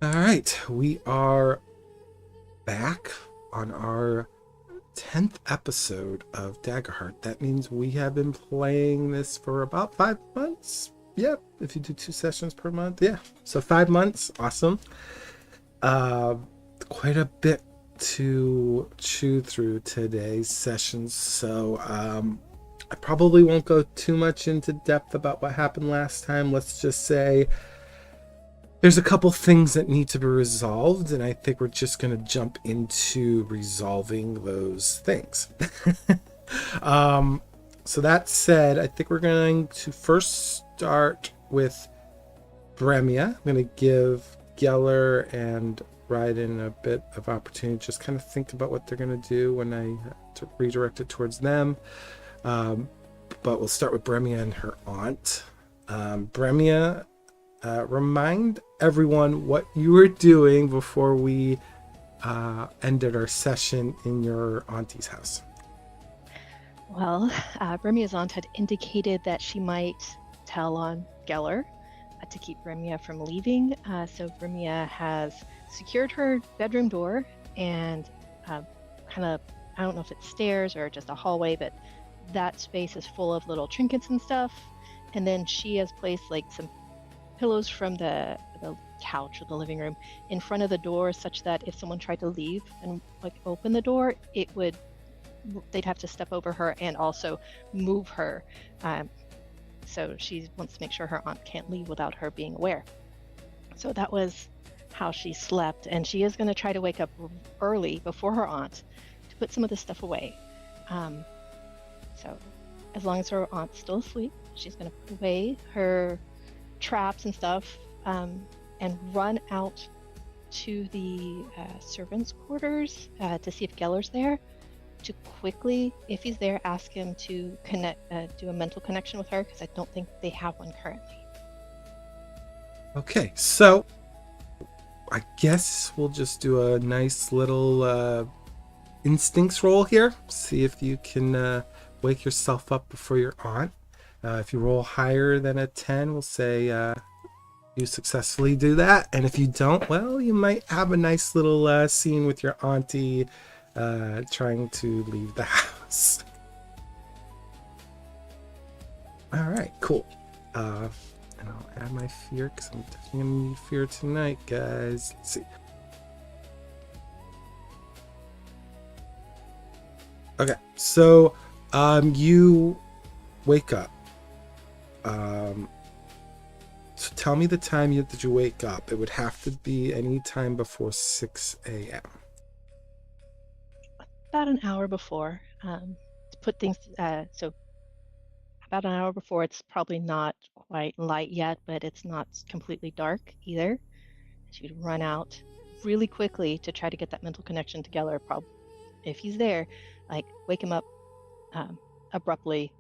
All right, we are back on our 10th episode of Daggerheart. That means we have been playing this for about 5 months. Yep, if you do 2 sessions per month. Yeah, so 5 months. Awesome. Uh, Quite a bit to chew through today's sessions, so I probably won't go too much into depth about what happened last time. Let's just say there's a couple things that need to be resolved, and I think we're just going to jump into resolving those things. So that said, I think we're going to first start with Bremia. I'm going to give Gellar and Ryden a bit of opportunity to just kind of think about what they're going to do when I redirect it towards them. But we'll start with Bremia and her aunt. Bremia, remind everyone what you were doing before we ended our session in your auntie's house. Well, Bremia's aunt had indicated that she might tell on Gellar to keep Bremia from leaving. So Bremia has secured her bedroom door and kind of, I don't know if it's stairs or just a hallway, but that space is full of little trinkets and stuff. And then she has placed like some pillows from the couch or the living room in front of the door, such that if someone tried to leave and like open the door, they'd have to step over her and also move her. So she wants to make sure her aunt can't leave without her being aware. So that was how she slept, and she is going to try to wake up early before her aunt to put some of this stuff away. So as long as her aunt's still asleep, she's going to put away her traps and stuff and run out to the servants' quarters to see if Gellar's there, to quickly, if he's there, ask him to do a mental connection with her, because I don't think they have one currently. Okay, so I guess we'll just do a nice little instincts roll here. See if you can wake yourself up before your aunt. If you roll higher than a 10, we'll say you successfully do that. And if you don't, well, you might have a nice little scene with your auntie trying to leave the house. All right, cool. And I'll add my fear, because I'm definitely gonna need fear tonight, guys. Let's see. Okay, so you wake up. So tell me the time that you wake up. It would have to be any time before 6 a.m. About an hour before, to put things, so about an hour before, it's probably not quite light yet, but it's not completely dark either. She'd run out really quickly to try to get that mental connection to Gellar. Probably, if he's there, like wake him up abruptly,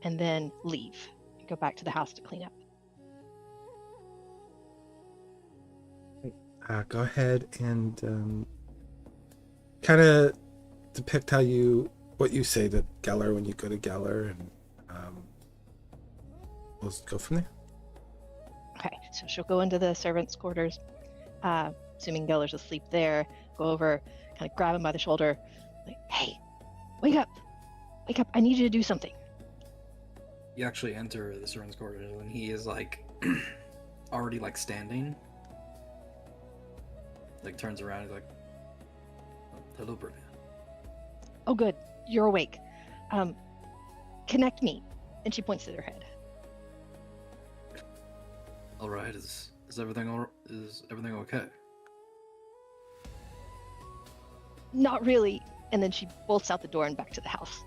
and then leave and go back to the house to clean up. Go ahead and kind of depict what you say to Gellar when you go to Gellar, and we'll go from there. Okay, so she'll go into the servants' quarters, assuming Gellar's asleep there, go over, kind of grab him by the shoulder, like, hey, wake up, I need you to do something. You actually enter the servants' quarters when he is like already like standing, like turns around, he's like, hello, Bremia. Oh, good, you're awake. Connect me. And she points to her head. All right, is everything okay? Not really. And then she bolts out the door and back to the house.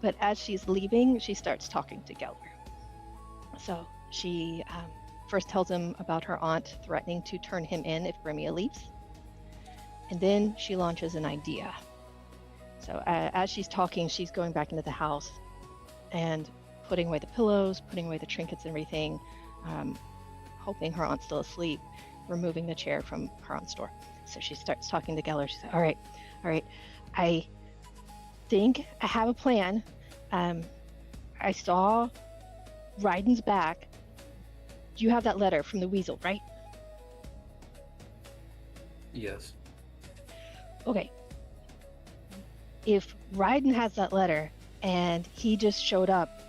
But as she's leaving, she starts talking to Gellar. So she first tells him about her aunt threatening to turn him in if Bremia leaves. And then she launches an idea. So as she's talking, she's going back into the house and putting away the pillows, putting away the trinkets and everything, hoping her aunt's still asleep, removing the chair from her aunt's door. So she starts talking to Gellar. She says, all right, I think I have a plan. I saw Ryden's back. You have that letter from the weasel, right? Yes. Okay. If Ryden has that letter and he just showed up,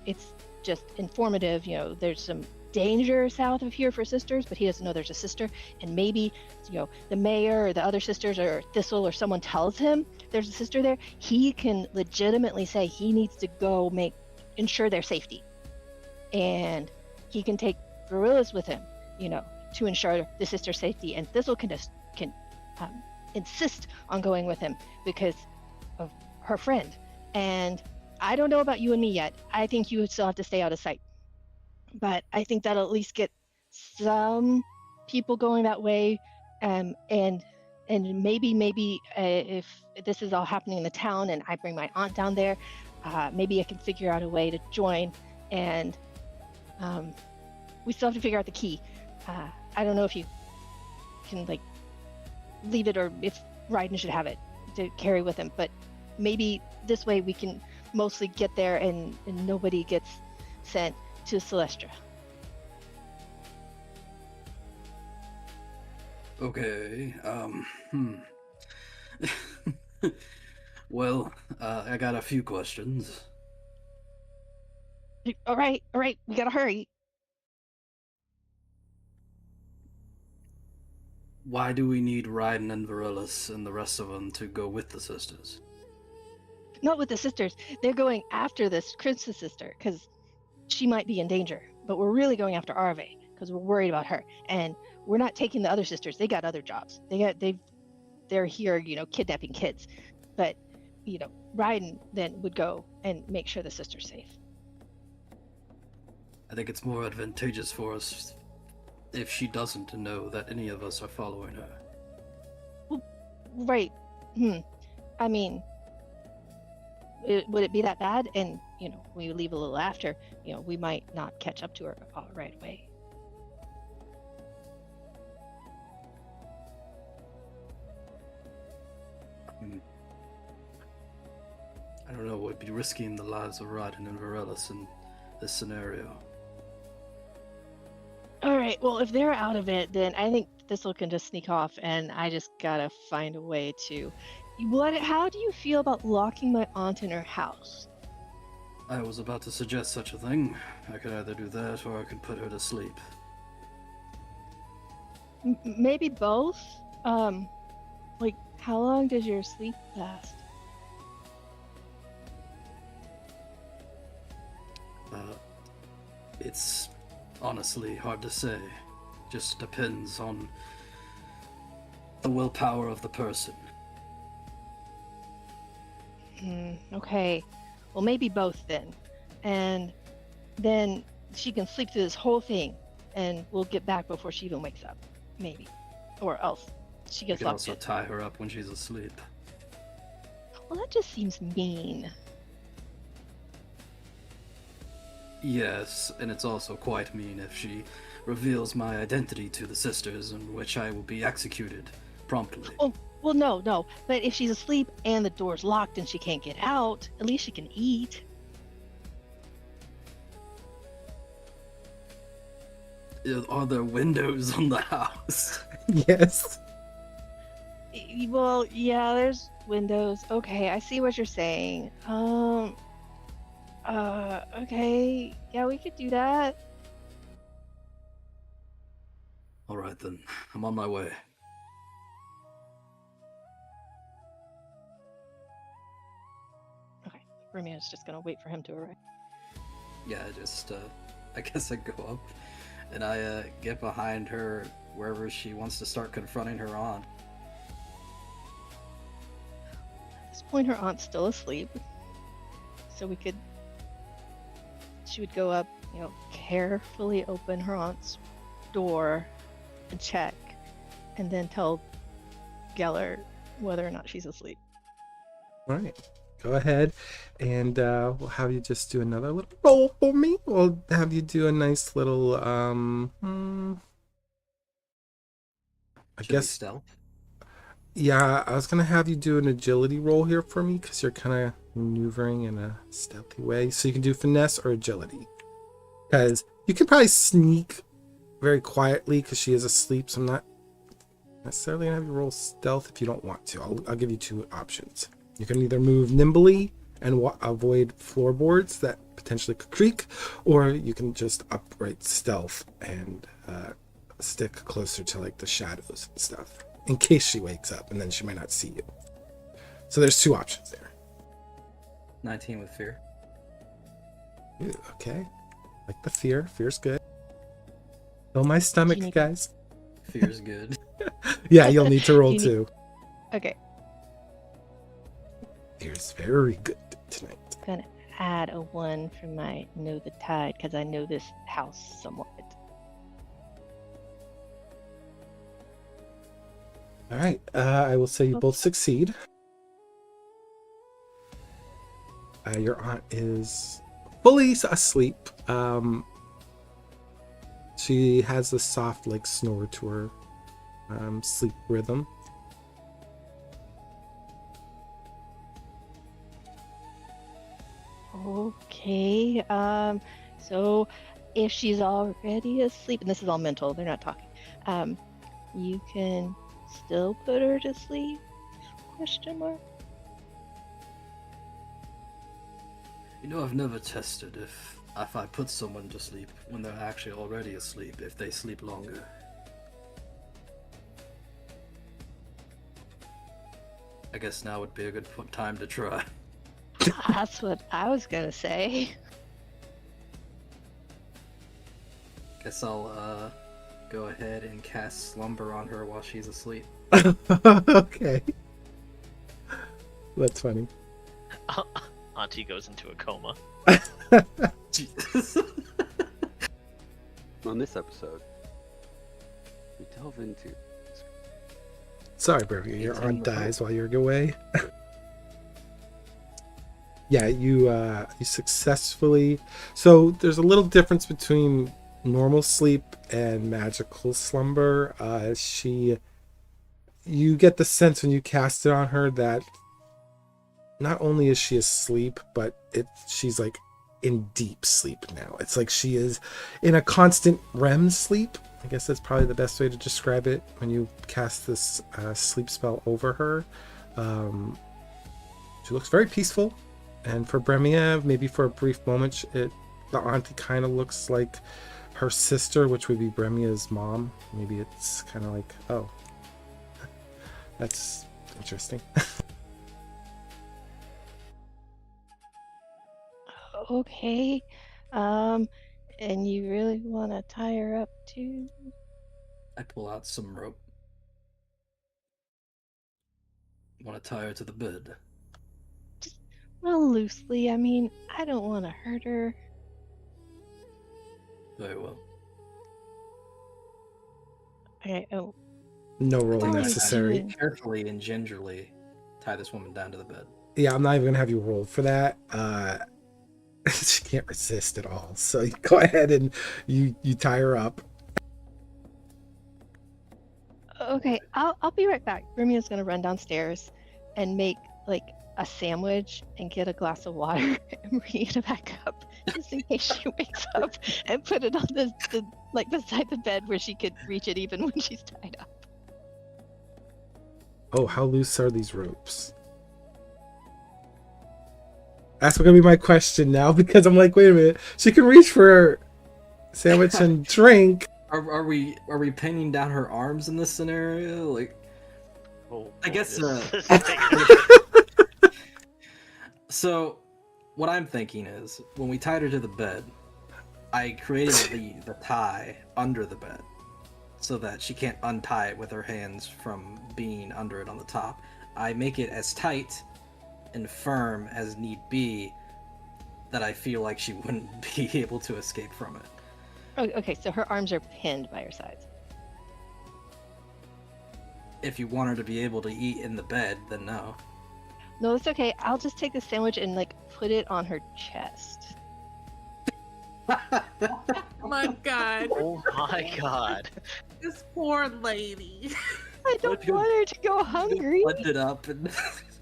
it's just informative, there's some danger south of here for sisters, but he doesn't know there's a sister. And maybe, the mayor or the other sisters or Thistle or someone tells him there's a sister there, he can legitimately say he needs to go ensure their safety. And he can take Virellis with him, to ensure the sister's safety. And Thistle can insist on going with him because of her friend. And I don't know about you and me yet. I think you would still have to stay out of sight. But I think that'll at least get some people going that way. And maybe if this is all happening in the town and I bring my aunt down there, maybe I can figure out a way to join. And we still have to figure out the key. I don't know if you can leave it or if Ryden should have it to carry with him, but maybe this way we can mostly get there and nobody gets sent to Celestra. Okay. Well, I got a few questions. All right, we gotta hurry. Why do we need Ryden and Virellis and the rest of them to go with the sisters? Not with the sisters. They're going after this Princess sister because she might be in danger. But we're really going after Aravae because we're worried about her. And we're not taking the other sisters. They got other jobs. They're here, kidnapping kids. But, Ryden then would go and make sure the sister's safe. I think it's more advantageous for us if she doesn't know that any of us are following her. Well, right. I mean, would it be that bad? And, we leave a little after, we might not catch up to her right away. I don't know, would be risking the lives of Ryden and Virellis in this scenario. All right, well, if they're out of it, then I think Thistle can just sneak off, and I just gotta find a way to... How do you feel about locking my aunt in her house? I was about to suggest such a thing. I could either do that, or I could put her to sleep. Maybe both? How long does your sleep last? It's honestly hard to say. Just depends on the willpower of the person. Okay. Well, maybe both then. And then she can sleep through this whole thing, and we'll get back before she even wakes up. Maybe. Or else she gets locked in. We can also tie her up when she's asleep. Well, that just seems mean. Yes, and it's also quite mean if she reveals my identity to the sisters, in which I will be executed promptly. Well, no. But if she's asleep and the door's locked and she can't get out, at least she can eat. Are there windows on the house? Yes. Well, yeah, there's windows. Okay, I see what you're saying. Okay. Yeah, we could do that. Alright then, I'm on my way. Okay, Bremia's just gonna wait for him to arrive. Yeah, I guess I go up and I get behind her wherever she wants to start confronting her aunt. At this point, her aunt's still asleep. So she would go up, carefully open her aunt's door and check, and then tell Gellar whether or not she's asleep. All right. Go ahead, and we'll have you just do another little roll for me. We'll have you do a nice little, I guess Stealth? Yeah, I was gonna have you do an agility roll here for me because you're kind of maneuvering in a stealthy way. So you can do finesse or agility, because you can probably sneak very quietly because she is asleep. So I'm not necessarily gonna have you roll stealth if you don't want to. I'll give you two options. You can either move nimbly and avoid floorboards that potentially could creak, or you can just upright stealth and stick closer to like the shadows and stuff in case she wakes up and then she might not see you. So there's two options there. 19 with fear. Ooh, okay. Like the fear. Fear's good. Fill my stomach, guys. Fear's good. Yeah, you'll need to roll too. Okay. Fear's very good tonight. I'm gonna add a 1 from my Know the Tide because I know this house somewhat. All right. I will say you both succeed. Your aunt is fully asleep. She has a soft, like, snore to her sleep rhythm. Okay. So if she's already asleep, and this is all mental, they're not talking. You can still put her to sleep? Question mark. You know, I've never tested if I put someone to sleep when they're actually already asleep, if they sleep longer. I guess now would be a good time to try. That's what I was gonna say. Guess I'll go ahead and cast Slumber on her while she's asleep. Okay. That's funny. Auntie goes into a coma. Jesus. On this episode, we delve into... Sorry, Bremia, your aunt dies while you're away. Yeah, you successfully... So there's a little difference between normal sleep and magical slumber. You get the sense when you cast it on her that not only is she asleep, but she's like in deep sleep now. It's like she is in a constant REM sleep. I guess that's probably the best way to describe it when you cast this sleep spell over her. She looks very peaceful. And for Bremia, maybe for a brief moment, the auntie kind of looks like her sister, which would be Bremia's mom. Maybe it's kind of like, oh, that's interesting. Okay. And you really want to tie her up too? I pull out some rope. Want to tie her to the bed. Well, loosely. I mean, I don't want to hurt her. Very well. Okay. Oh. No I roll think I necessary. should carefully and gingerly tie this woman down to the bed. Yeah, I'm not even gonna have you roll for that. She can't resist at all. So you go ahead and you tie her up. Okay, I'll be right back. Bremia's gonna run downstairs and make like a sandwich and get a glass of water and bring it back up just in case she wakes up, and put it on the beside the bed where she could reach it even when she's tied up. Oh, how loose are these ropes? That's gonna be my question now, because I'm like, wait a minute, she can reach for her sandwich and drink. Are we pinning down her arms in this scenario? Like, Oh, I guess. So, what I'm thinking is, when we tied her to the bed, I created the tie under the bed, so that she can't untie it with her hands from being under it on the top. I make it as tight and firm as need be, that I feel like she wouldn't be able to escape from it. Oh, okay, so her arms are pinned by her sides. If you want her to be able to eat in the bed, then no. No, it's okay. I'll just take the sandwich and put it on her chest. Oh my god, Oh my god. this poor lady. I don't want her to go hungry. Blend it up and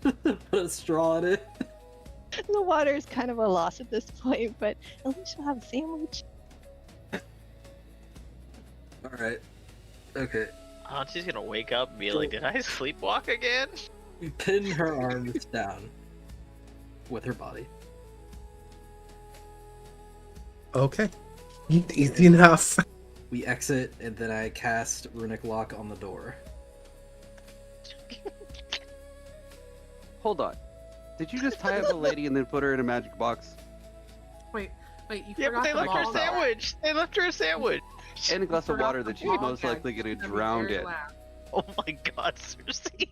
put a straw in it. The water is kind of a loss at this point, but at least she'll have a sandwich. Alright. Okay. Auntie's gonna wake up and be like, "Did I sleepwalk again?" We pin her arms down with her body. Okay. Easy enough. We exit, and then I cast Runic Lock on the door. Hold on. Did you just tie up a lady and then put her in a magic box? Wait, you Yeah, but forgot they the left her ball a gag. sandwich. They left her a sandwich. And a glass of Forgot water the that she's ball most gag. likely gonna She's be drown very in. loud. Oh my God, Cersei.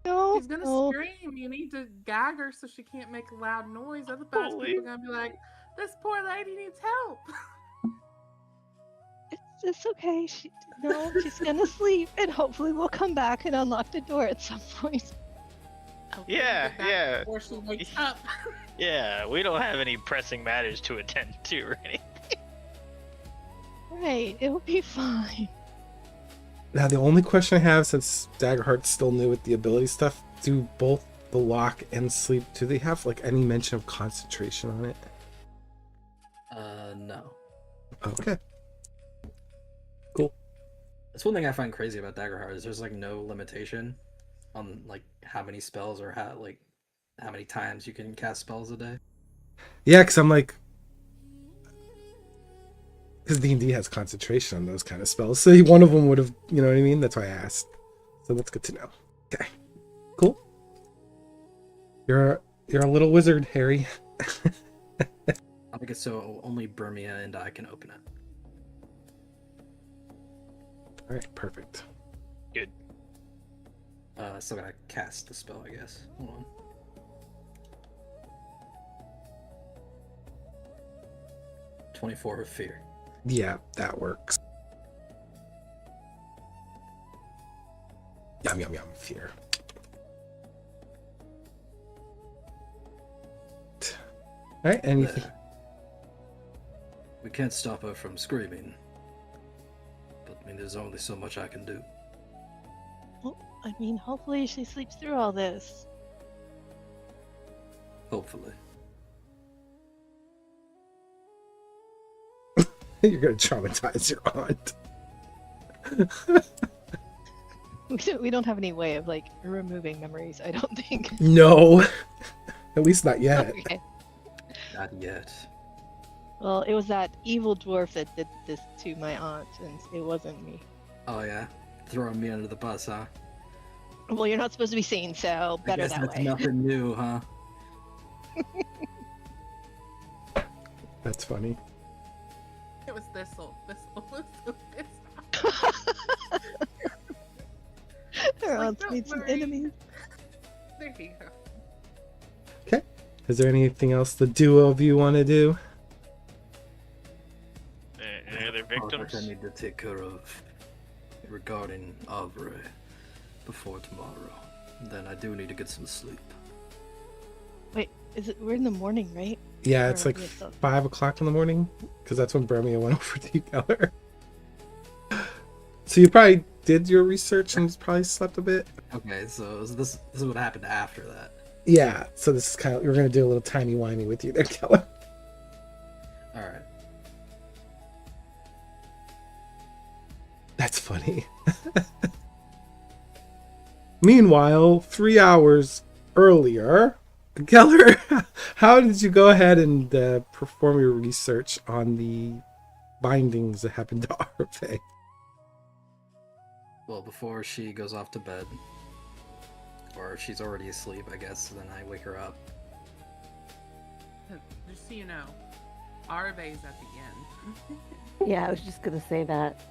No, She's gonna no. scream. You need to gag her so she can't make a loud noise. Otherwise, Holy- people are gonna be like, "This poor lady needs help." It's okay. She's gonna sleep, and hopefully we'll come back and unlock the door at some point. Hopefully Yeah, get back yeah. Before she wakes up. Yeah, we don't have any pressing matters to attend to or anything. Right, it'll be fine. Now, the only question I have, since Daggerheart's still new with the ability stuff, do both the lock and sleep, do they have like any mention of concentration on it? No. Okay. Cool. That's one thing I find crazy about Daggerheart is there's like no limitation on like how many spells or how many times you can cast spells a day. Yeah, because I'm like, because D&D has concentration on those kind of spells, so one of them would have, you know what I mean? That's why I asked. So that's good to know. Okay, cool. You're a little wizard, Harry. I'll make it so only Bremia and I can open it. All right, perfect. Good. Still gotta cast the spell, I guess. Hold on. "24 of Fear." Yeah, that works. Yum, yum, yum, fear. All right, anything? There. We can't stop her from screaming. But I mean, there's only so much I can do. Well, I mean, hopefully she sleeps through all this. Hopefully. You're gonna traumatize your aunt. We don't have any way of like removing memories, I don't think. No, at least not yet. Okay. Not yet. Well, it was that evil dwarf that did this to my aunt, and it wasn't me. Oh yeah, throwing me under the bus, huh? Well, you're not supposed to be seen, so I better guess that that's way. nothing new, huh? That's funny. It was Thistle. Thistle was so pissed off. Her Like, aunts don't made some worry. enemies. There you go. Okay. Is there anything else the duo of you want to do? Any other Project victims? I need to take care of regarding Aravae before tomorrow. Then I do need to get some sleep. Wait, we're in the morning, right? Yeah, it's Or like we have to- 5 o'clock in the morning, because that's when Bremia went over to you, Gellar. So you probably did your research and probably slept a bit. Okay, so this is what happened after that. Yeah, so this is kind of, we're gonna do a little timey-wimey with you there, Gellar. Alright. That's funny. Meanwhile, 3 hours earlier, Gellar, how did you go ahead and perform your research on the bindings that happened to Aravae? Well, before she goes off to bed, or she's already asleep, I guess, then I wake her up. Just so you know, Aravae's at the end. Yeah, I was just gonna say that.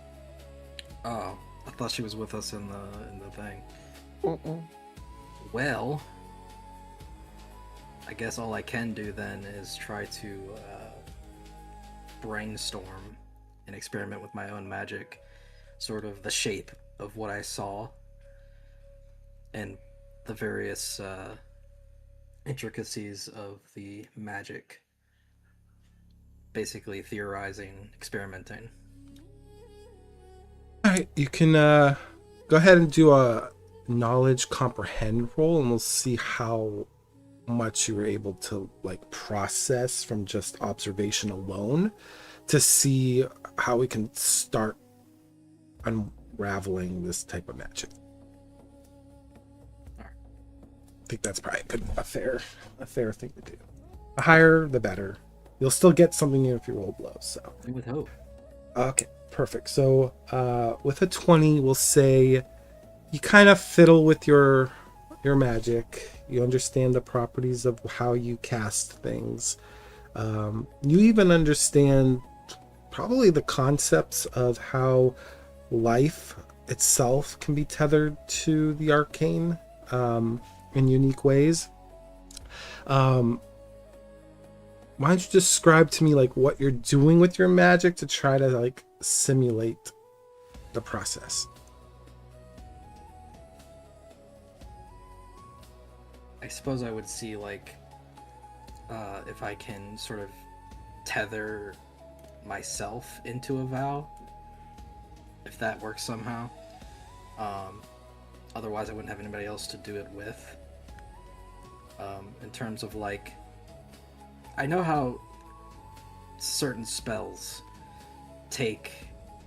Oh, I thought she was with us in the thing. Mm-mm. Well, I guess all I can do then is try to brainstorm and experiment with my own magic, sort of the shape of what I saw, and the various intricacies of the magic. Basically theorizing, experimenting. Alright, you can go ahead and do a knowledge comprehend roll, and we'll see how much you were able to like process from just observation alone to see how we can start on unraveling this type of magic. I think that's probably a fair thing to do. The higher, the better. You'll still get something if you roll low. So I would hope. okay, perfect. So with a 20, we'll say you kind of fiddle with your magic. You understand the properties of how you cast things. You even understand probably the concepts of how life itself can be tethered to the arcane in unique ways. Why don't you describe to me like what you're doing with your magic to try to like simulate the process? I suppose I would see like if I can sort of tether myself into a vow, if that works somehow. Otherwise I wouldn't have anybody else to do it with. In terms of like, I know how certain spells take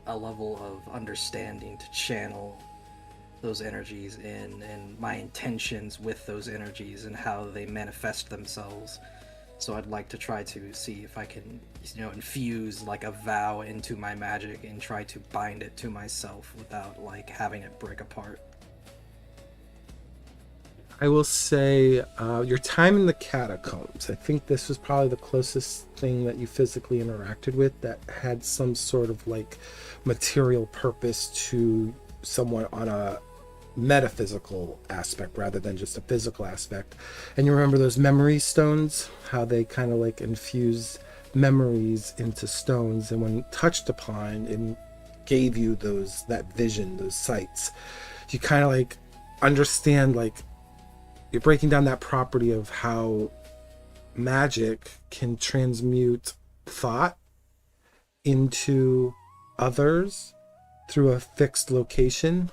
a level of understanding to channel those energies in, and my intentions with those energies and how they manifest themselves. So I'd like to try to see if I can, infuse like a vow into my magic and try to bind it to myself without like having it break apart. I will say your time in the catacombs, I think this was probably the closest thing that you physically interacted with that had some sort of like material purpose to someone on a metaphysical aspect rather than just a physical aspect. And you remember those memory stones, how they kind of like infuse memories into stones, and when touched upon it gave you that vision, those sights. You kind of like understand, like you're breaking down that property of how magic can transmute thought into others through a fixed location.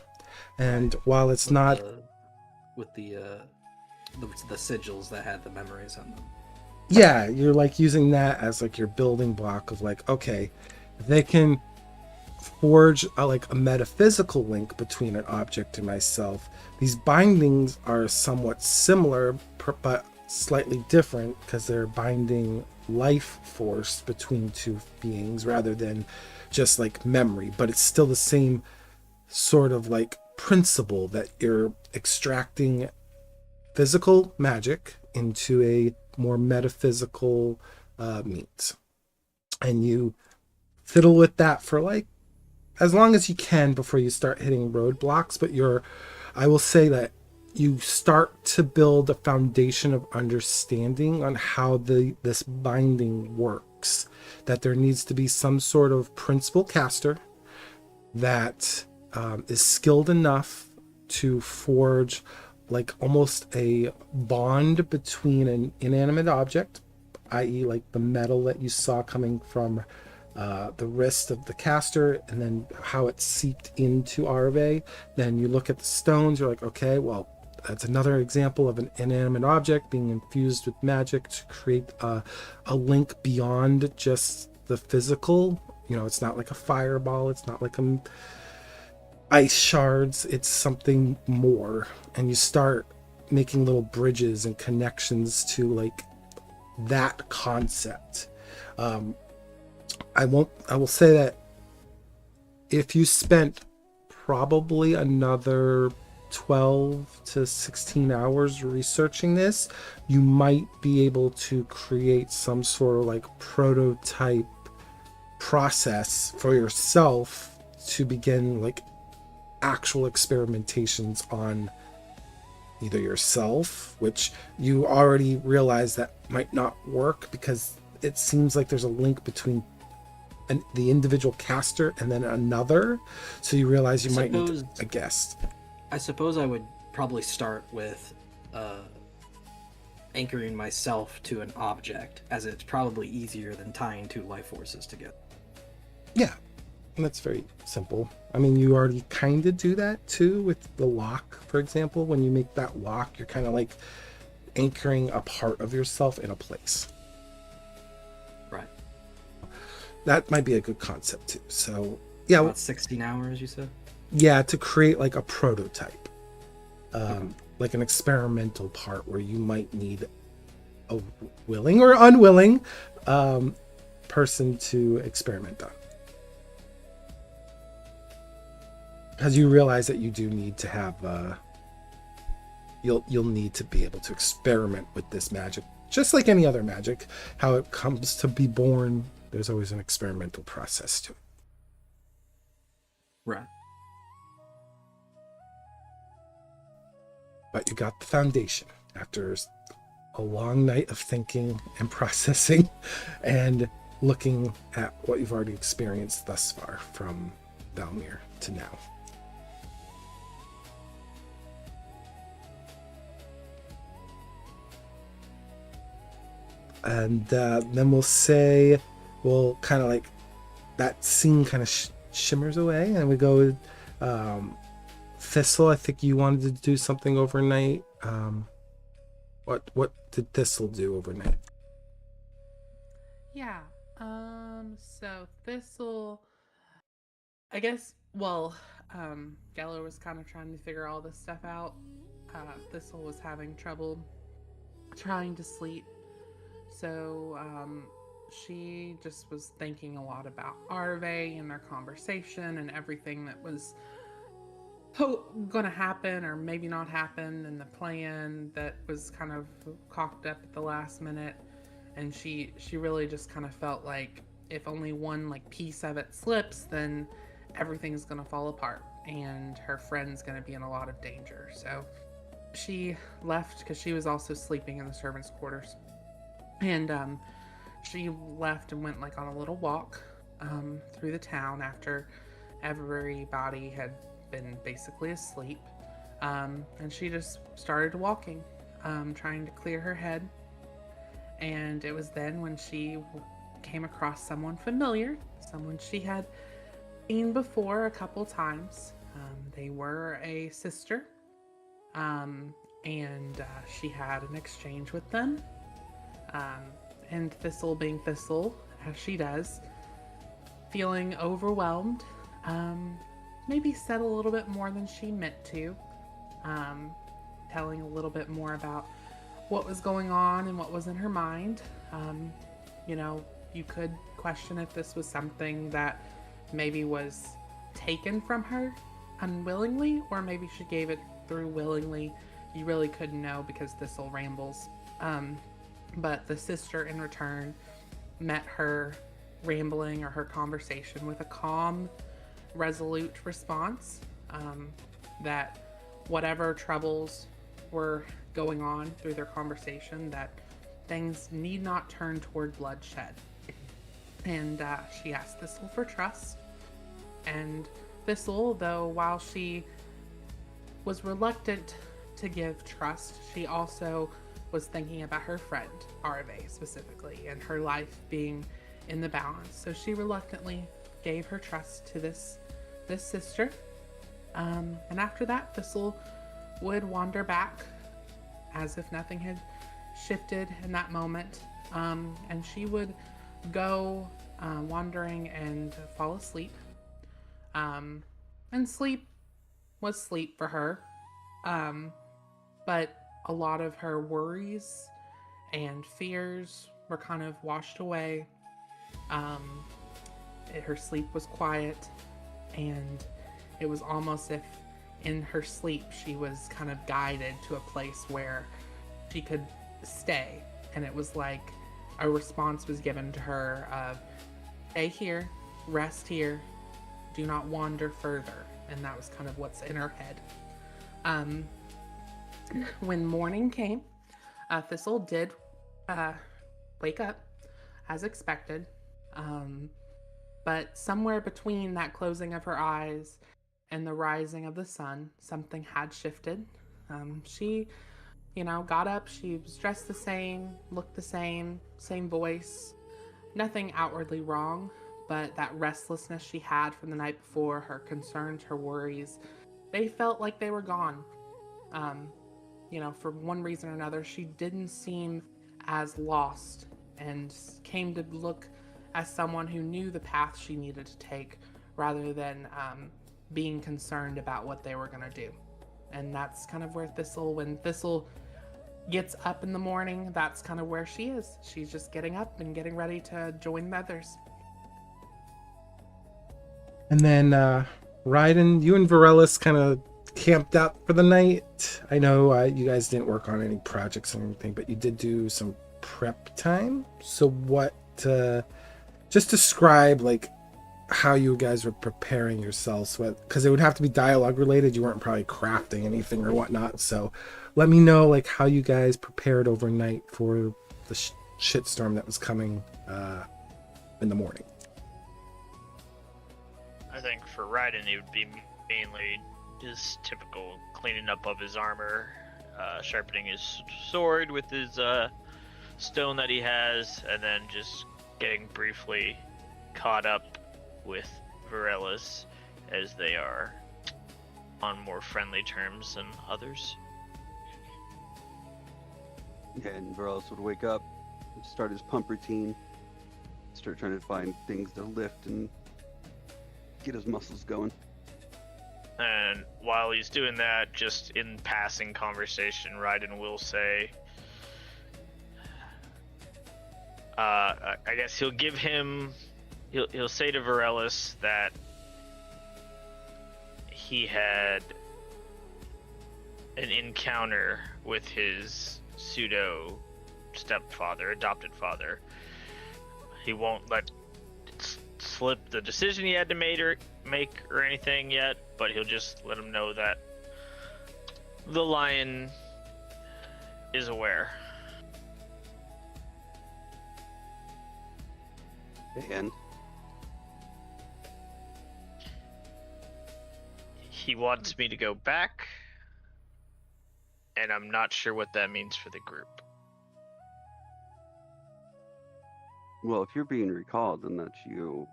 And while it's not with the sigils that had the memories on them. Yeah, you're like using that as like your building block of like, okay, they can forge like a metaphysical link between an object and myself. These bindings are somewhat similar, but slightly different because they're binding life force between two beings rather than just like memory. But it's still the same sort of like principle that you're extracting physical magic into a more metaphysical means, and you fiddle with that for like as long as you can before you start hitting roadblocks. But I will say that you start to build a foundation of understanding on how this binding works, that there needs to be some sort of principal caster that is skilled enough to forge like almost a bond between an inanimate object, i.e. like the metal that you saw coming from the wrist of the caster, and then how it seeped into Aravae. Then you look at the stones, you're like, okay, well, that's another example of an inanimate object being infused with magic to create a link beyond just the physical. It's not like a fireball, it's not like ice shards, it's something more. And you start making little bridges and connections to like that concept. I will say that if you spent probably another 12 to 16 hours researching this, you might be able to create some sort of like prototype process for yourself to begin like actual experimentations on either yourself, which you already realize that might not work because it seems like there's a link between the individual caster and then another, so you realize you might need a guest. I suppose I would probably start with anchoring myself to an object, as it's probably easier than tying two life forces together. Yeah, and that's very simple. I mean, you already kind of do that too with the lock, for example. When you make that lock, you're kind of like anchoring a part of yourself in a place. Right. That might be a good concept too. So yeah, about 16 hours, you said? Yeah, to create like a prototype, like an experimental part where you might need a willing or unwilling person to experiment on. Because you realize that you do need to have you'll need to be able to experiment with this magic, just like any other magic. How it comes to be born, there's always an experimental process to it. Right. But you got the foundation after a long night of thinking and processing and looking at what you've already experienced thus far from Valmir to now. And then we'll kind of like that scene kind of shimmers away, and we go Thistle. I think you wanted to do something overnight. What did Thistle do overnight? Yeah. So Thistle, I guess, well, Gellar was kind of trying to figure all this stuff out. Thistle was having trouble trying to sleep. So, she just was thinking a lot about Aravae and their conversation and everything that was going to happen or maybe not happen, and the plan that was kind of cocked up at the last minute. And she really just kind of felt like if only one like piece of it slips, then everything's going to fall apart and her friend's going to be in a lot of danger. So she left because she was also sleeping in the servants' quarters. And she left and went like on a little walk through the town after everybody had been basically asleep. And she just started walking, trying to clear her head. And it was then when she came across someone familiar, someone she had seen before a couple times. They were a sister, and she had an exchange with them. And Thistle, being Thistle, as she does, feeling overwhelmed, maybe said a little bit more than she meant to, telling a little bit more about what was going on and what was in her mind. You know, you could question if this was something that maybe was taken from her unwillingly, or maybe she gave it through willingly. You really couldn't know because Thistle rambles. But the sister in return met her rambling or her conversation with a calm, resolute response, that whatever troubles were going on through their conversation, that things need not turn toward bloodshed. And she asked Thistle for trust. And Thistle, though, while she was reluctant to give trust, she also was thinking about her friend, Aravae specifically, and her life being in the balance. So she reluctantly gave her trust to this sister. And after that, Thistle would wander back as if nothing had shifted in that moment. And she would go wandering and fall asleep. And sleep was sleep for her. But a lot of her worries and fears were kind of washed away. Her sleep was quiet, and it was almost if in her sleep she was kind of guided to a place where she could stay. And it was like a response was given to her of, stay here, rest here, do not wander further. And that was kind of what's in her head. When morning came, Thistle did wake up as expected, but somewhere between that closing of her eyes and the rising of the sun, something had shifted. She, got up. She was dressed the same, looked the same voice, nothing outwardly wrong, but that restlessness she had from the night before, her concerns, her worries, they felt like they were gone. For one reason or another, she didn't seem as lost and came to look as someone who knew the path she needed to take rather than being concerned about what they were going to do. And that's kind of where when Thistle gets up in the morning, that's kind of where she is. She's just getting up and getting ready to join the others. And then, Ryden, you and Virellis kind of camped out for the night. I know you guys didn't work on any projects or anything, but you did do some prep time. So what, just describe, like, how you guys were preparing yourselves, because it would have to be dialogue related. You weren't probably crafting anything or whatnot. So let me know, like, how you guys prepared overnight for the shitstorm that was coming in the morning. I think for Ryden, it would be mainly just typical cleaning up of his armor, sharpening his sword with his stone that he has, and then just getting briefly caught up with Virellis as they are on more friendly terms than others. And Virellis would wake up, start his pump routine, start trying to find things to lift and get his muscles going. And while he's doing that, just in passing conversation, Ryden will say, I guess he'll say to Virellis that he had an encounter with his pseudo stepfather, adopted father. He won't let it slip the decision he had to make or anything yet, but he'll just let him know that the lion is aware. And he wants me to go back, and I'm not sure what that means for the group. well, if you're being recalled, then that's you.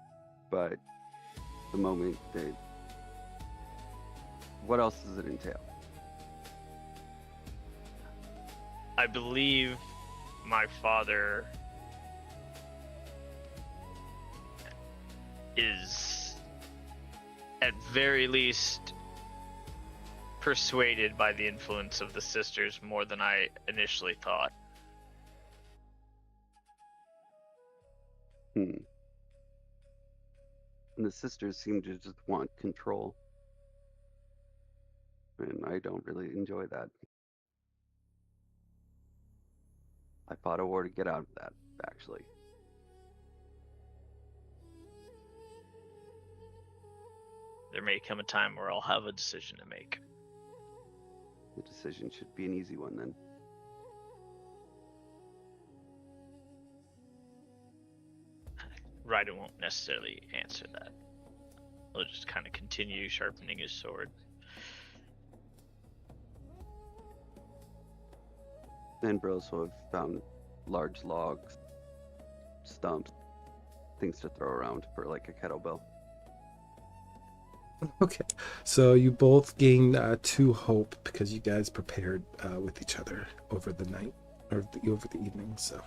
But the moment that, what else does it entail? I believe my father is at very least persuaded by the influence of the sisters more than I initially thought. And the sisters seem to just want control. And I don't really enjoy that. I fought a war to get out of that, actually. There may come a time where I'll have a decision to make. The decision should be an easy one then. Ryden won't necessarily answer that. He'll just kind of continue sharpening his sword. Then bros will have found large logs, stumps, things to throw around for like a kettlebell. Okay, so you both gained 2 hope because you guys prepared with each other over the night, or over the evening, so.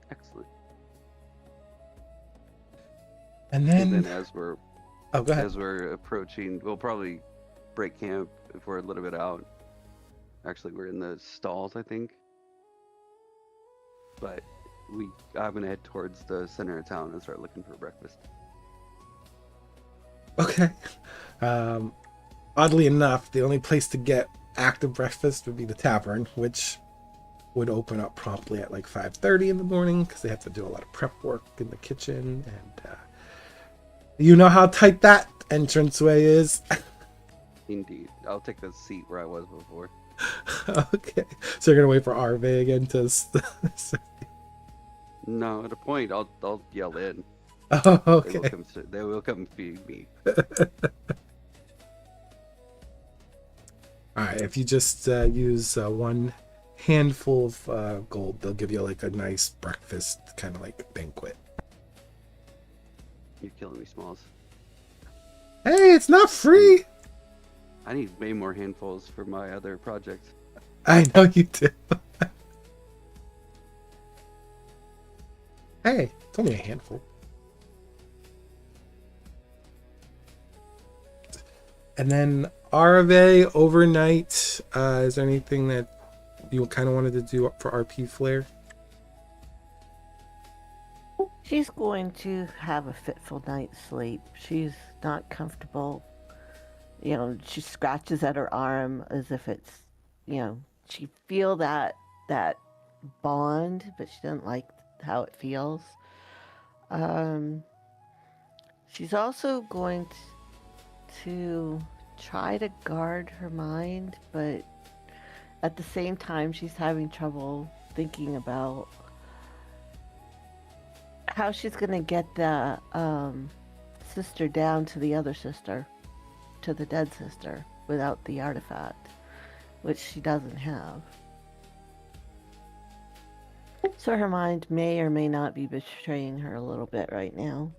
Excellent. And And then, then as we're oh, go ahead. as we're approaching, we'll probably break camp if we're a little bit out. Actually, we're in the stalls, I think. But I'm gonna head towards the center of town and start looking for breakfast. Okay. Oddly enough, the only place to get active breakfast would be the tavern, which would open up promptly at like 5:30 in the morning because they have to do a lot of prep work in the kitchen, and you know how tight that entranceway is. Indeed, I'll take the seat where I was before. Okay, so you're gonna wait for Aravae again to. No, at a point, I'll yell in. Oh, okay. They will come feed me. All right, if you just use 1 handful of gold, they'll give you like a nice breakfast, kind of like banquet. You're killing me, Smalls. Hey, it's not free. I need way more handfuls for my other projects. I know you do. Hey, it's only a handful. And then Aravae overnight. Is there anything that you kind of wanted to do for RP Flare? She's going to have a fitful night's sleep. She's not comfortable. You know, she scratches at her arm as if it's, you know, she feel that bond, but she doesn't like how it feels. She's also going to try to guard her mind, but at the same time, she's having trouble thinking about how she's going to get the sister down to the other sister, to the dead sister, without the artifact, which she doesn't have. So her mind may or may not be betraying her a little bit right now.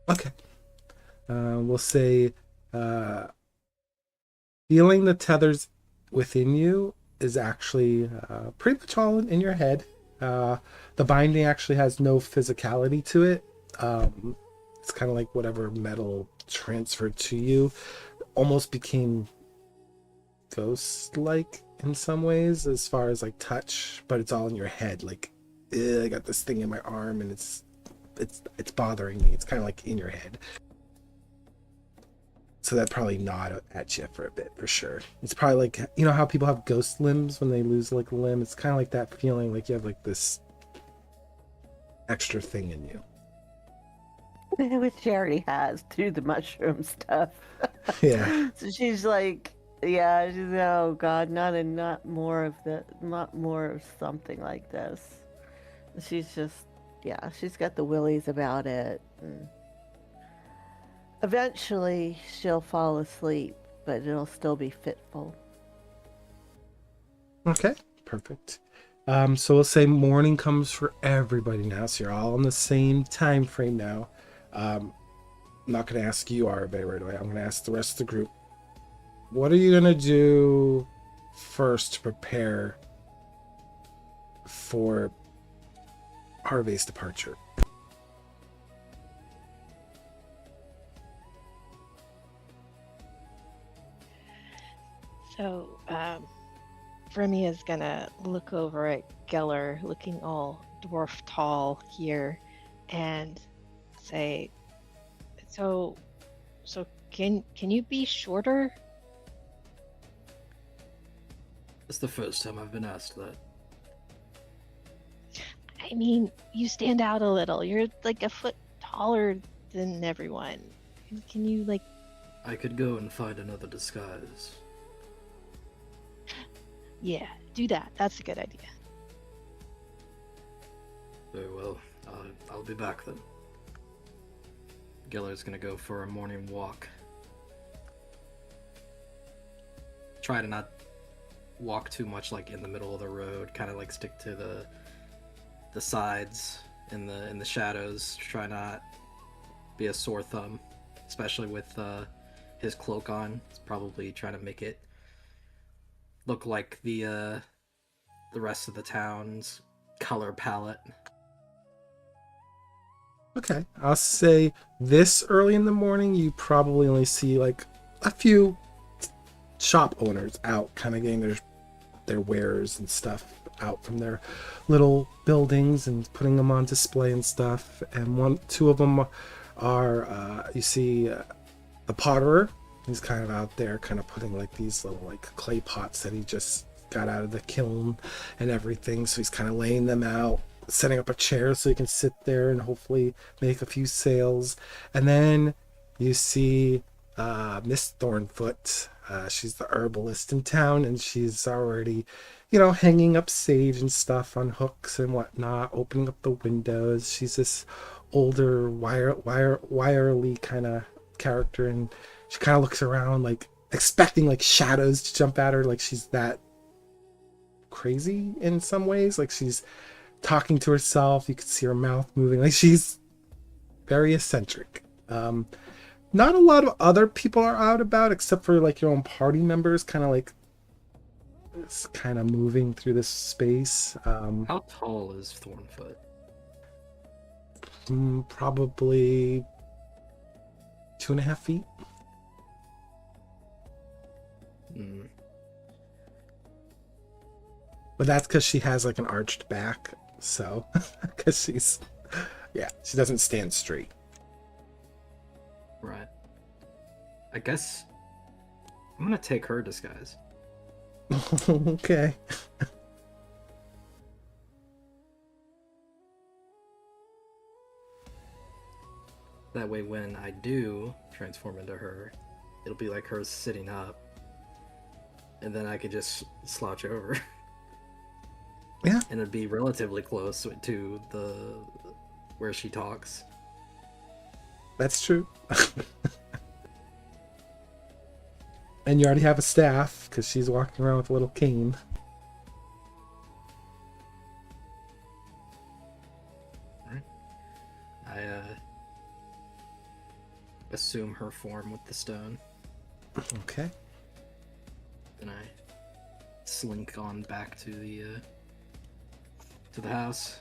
Okay. We'll say feeling the tethers within you is actually pretty much all in your head. The binding actually has no physicality to it. It's kind of like whatever metal transferred to you almost became ghost-like in some ways as far as like touch, but it's all in your head. Like, I got this thing in my arm and it's bothering me. It's kind of like in your head. So that probably gnawed at you for a bit, for sure. It's probably like, you know how people have ghost limbs when they lose like a limb? It's kind of like that feeling, like you have like this extra thing in you. Which she already has through the mushroom stuff. Yeah. So she's like, yeah, she's, oh God, not more of something like this. She's just, yeah, she's got the willies about it. And eventually she'll fall asleep, but it'll still be fitful. Okay, perfect. So we'll say morning comes for everybody now, so you're all on the same time frame now. I'm not going to ask you, Aravae, right away. I'm going to ask the rest of the group. What are you going to do first to prepare for Aravae's departure? So, Bremia is gonna look over at Gellar, looking all dwarf tall here, and say, "So can you be shorter?" It's the first time I've been asked that. I mean, you stand out a little. You're like a foot taller than everyone. Can you like? I could go and find another disguise. Yeah, do that. That's a good idea. Very well. I'll be back then. Gellar's gonna go for a morning walk. Try to not walk too much like in the middle of the road. Kind of like stick to the sides in the shadows. Try not be a sore thumb, especially with his cloak on. It's probably trying to make it look like the rest of the town's color palette. Okay, I'll say this early in the morning, you probably only see like a few shop owners out kind of getting their wares and stuff out from their little buildings and putting them on display and stuff. And two of them are, you see the potterer. He's kind of out there kind of putting like these little like clay pots that he just got out of the kiln and everything. So he's kind of laying them out, setting up a chair so he can sit there and hopefully make a few sales. And then you see Miss Thornfoot. She's the herbalist in town, and she's already, hanging up sage and stuff on hooks and whatnot, opening up the windows. She's this older, wirely kind of character, and she kind of looks around like expecting like shadows to jump at her, like she's that crazy in some ways, like she's talking to herself. You can see her mouth moving, like she's very eccentric. Not a lot of other people are out about except for like your own party members, kind of like it's kind of moving through this space. How tall is Thornfoot? Probably 2.5 feet. Hmm. But that's because she has like an arched back. So, because she doesn't stand straight. Right. I guess I'm gonna take her disguise. Okay. That way, when I do transform into her, it'll be like her sitting up, and then I could just slouch over. Yeah. And it'd be relatively close to the where she talks. That's true. And you already have a staff because she's walking around with a little cane. I assume her form with the stone. Okay. Then I slink on back to the house.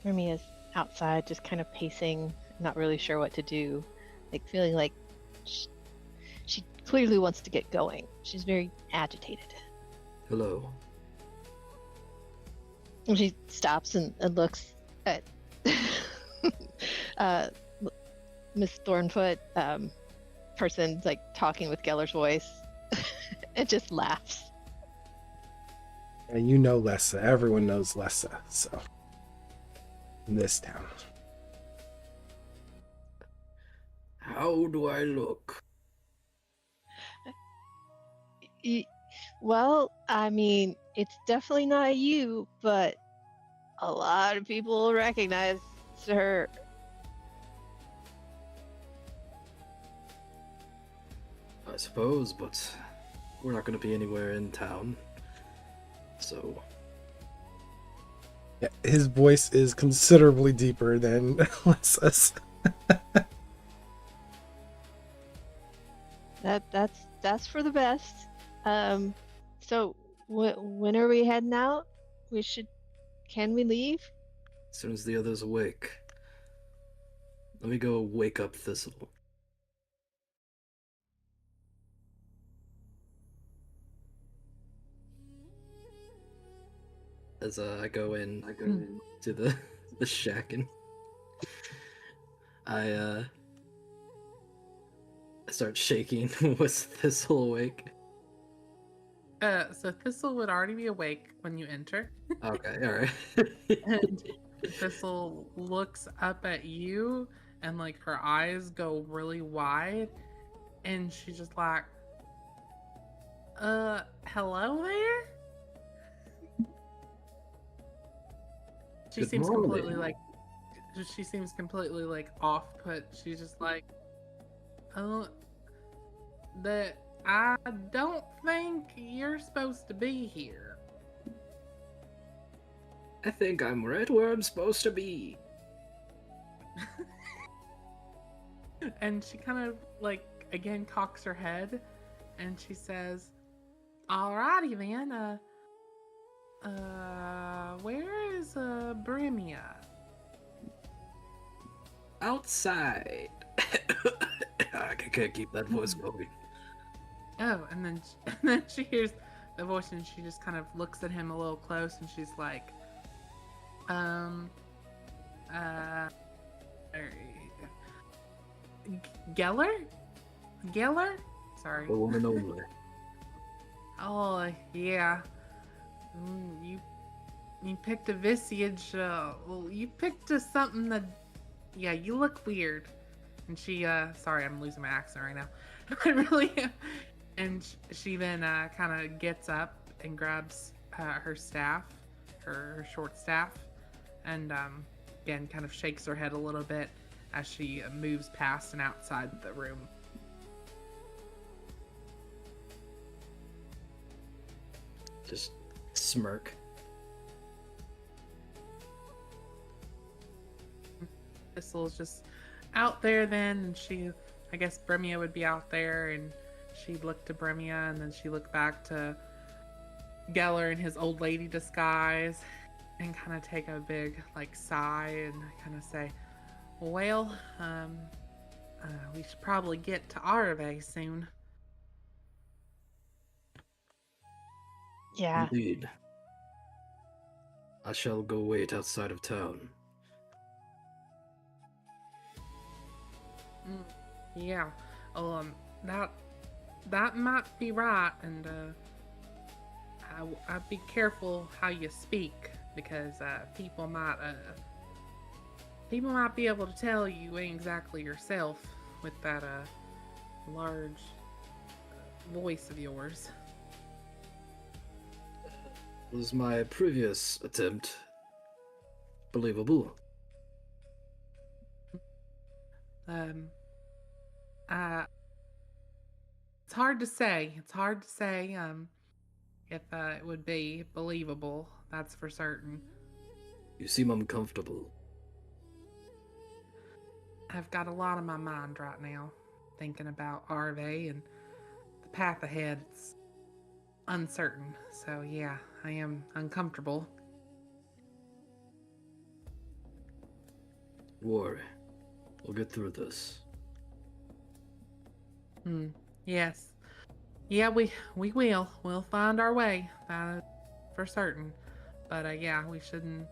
Remy is outside, just kind of pacing, not really sure what to do, like feeling like she clearly wants to get going. She's very agitated. Hello. And she stops and looks at Miss Thornfoot, person like talking with Gellar's voice, and just laughs. And you know Lessa. Everyone knows Lessa. So, in this town. How do I look? Well, I mean, it's definitely not you, but a lot of people recognize her. I suppose, but we're not going to be anywhere in town. So, Yeah, his voice is considerably deeper than Lessa's. That's for the best. So when are we heading out? Can we leave? as soon as the others awake, let me go wake up Thistle. As I go in to the shack, and I start shaking. Was Thistle awake? So Thistle would already be awake when you enter. Okay, alright. And Thistle looks up at you and like her eyes go really wide and she's just like, hello there? She Good seems morning. completely like off put. She's just like, oh, that I don't think you're supposed to be here. I think I'm right where I'm supposed to be. And she kind of like again cocks her head and she says, alrighty then, where is Bremia? Outside. I can't keep that voice going. Oh, and then she hears the voice and she just kind of looks at him a little close and she's like, Gellar? Gellar? Sorry. The woman only. Oh, yeah. You picked a visage, well, you picked something that, yeah, you look weird. And she, sorry, I'm losing my accent right now. I really am. And she then kind of gets up and grabs her staff, her short staff, and again kind of shakes her head a little bit as she moves past and outside the room. Just smirk. Thistle's just out there then, and I guess Bremia would be out there, and she'd look to Bremia, and then she'd look back to Gellar in his old lady disguise and kind of take a big sigh and kind of say, well, we should probably get to Aravae soon. Yeah. Indeed. I shall go wait outside of town. Yeah. That might be right, and I'd be careful how you speak, because people might be able to tell you ain't exactly yourself with that large voice of yours. Was my previous attempt believable? It's hard to say. If it would be believable. That's for certain. You seem uncomfortable. I've got a lot on my mind right now, thinking about Aravae and the path ahead. It's uncertain. So yeah, I am uncomfortable. Worry. We'll get through this. Yes. Yeah, we will. We'll find our way. That is for certain. But yeah, we shouldn't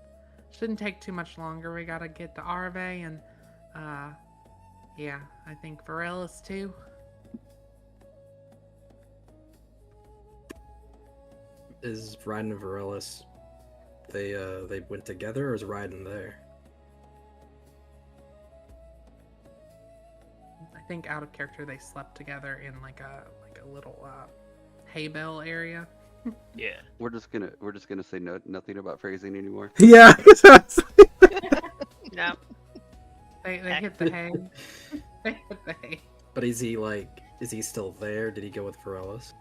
take too much longer. We gotta get to Aravae and yeah, I think Virellis too. Is Ryden and Virellis, they went together, or is Ryden there? I think out of character they slept together in like a little hay bale area. Yeah. We're just gonna say nothing about phrasing anymore. Yeah. No. They hit the hay. They hit the hay. But is he still there? Did he go with Virellis?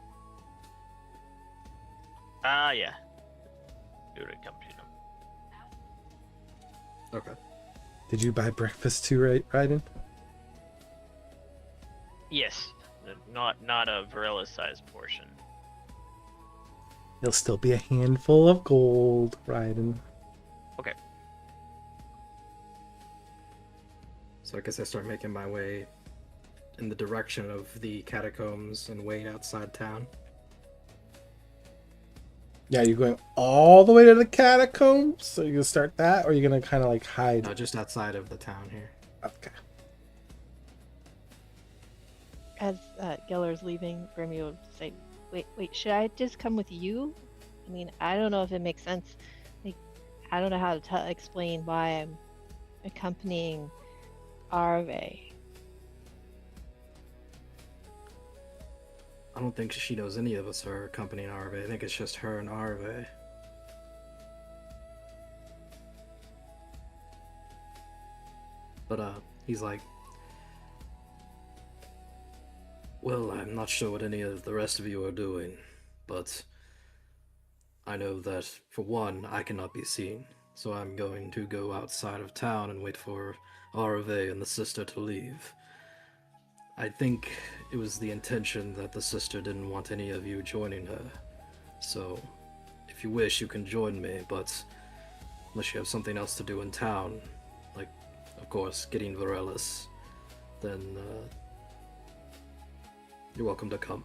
Yeah. It would come to them. Okay. Did you buy breakfast too, Ryden? Yes. Not a Virellis-sized portion. It'll still be a handful of gold, Ryden. Okay. So I guess I start making my way in the direction of the catacombs and wait outside town. Yeah, you're going all the way to the catacombs? So you're gonna start that, or you're gonna kind of like hide? No, just outside of the town here. Okay. As Gellar's leaving, Bremia will say, wait, should I just come with you? I mean, I don't know if it makes sense. Like, I don't know how to explain why I'm accompanying Aravae. I don't think she knows any of us are accompanying Aravae. I think it's just her and Aravae. But he's like, well, I'm not sure what any of the rest of you are doing, but I know that, for one, I cannot be seen, so I'm going to go outside of town and wait for Aravae and the sister to leave. I think it was the intention that the sister didn't want any of you joining her, so if you wish, you can join me, but unless you have something else to do in town, like, of course, getting Virellis, then you're welcome to come.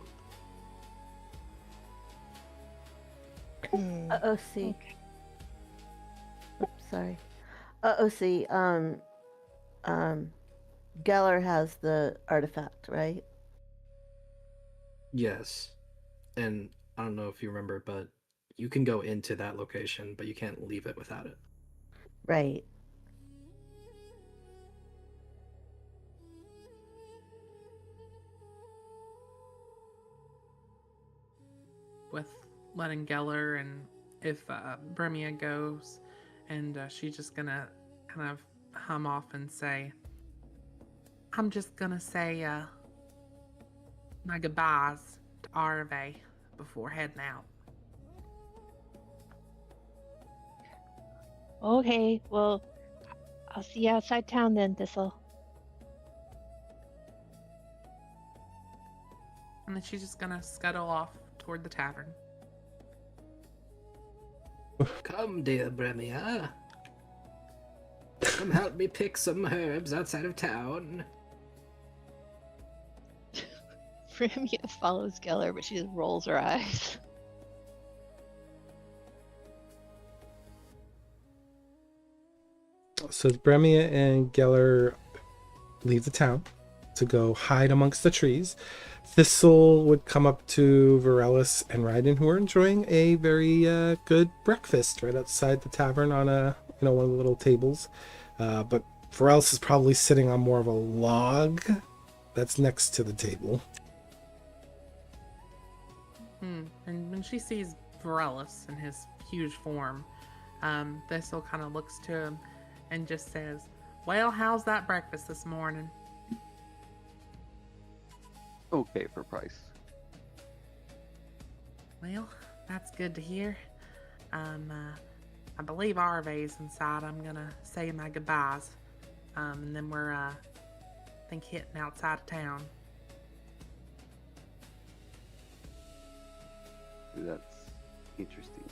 OC. Oops, sorry. OC, Gellar has the artifact, right? Yes, and I don't know if you remember, but you can go into that location, but you can't leave it without it. Right. With letting Gellar, and if Bremia goes, and she's just gonna kind of hum off and say, I'm just gonna say my goodbyes to Aravae before heading out. Okay, well, I'll see you outside town then, Thistle. And then she's just gonna scuttle off toward the tavern. Come, dear Bremia. Come help me pick some herbs outside of town. Bremia follows Gellar, but she just rolls her eyes. So Bremia and Gellar leave the town to go hide amongst the trees. Thistle would come up to Virellis and Ryden, who are enjoying a very good breakfast right outside the tavern on one of the little tables. But Virellis is probably sitting on more of a log that's next to the table. And when she sees Virellis in his huge form, Thistle kind of looks to him and just says, "Well, how's that breakfast this morning?" Okay for price. Well, that's good to hear. I believe Aravae's inside. I'm gonna say my goodbyes. And then we're, I think, hitting outside of town. That's interesting.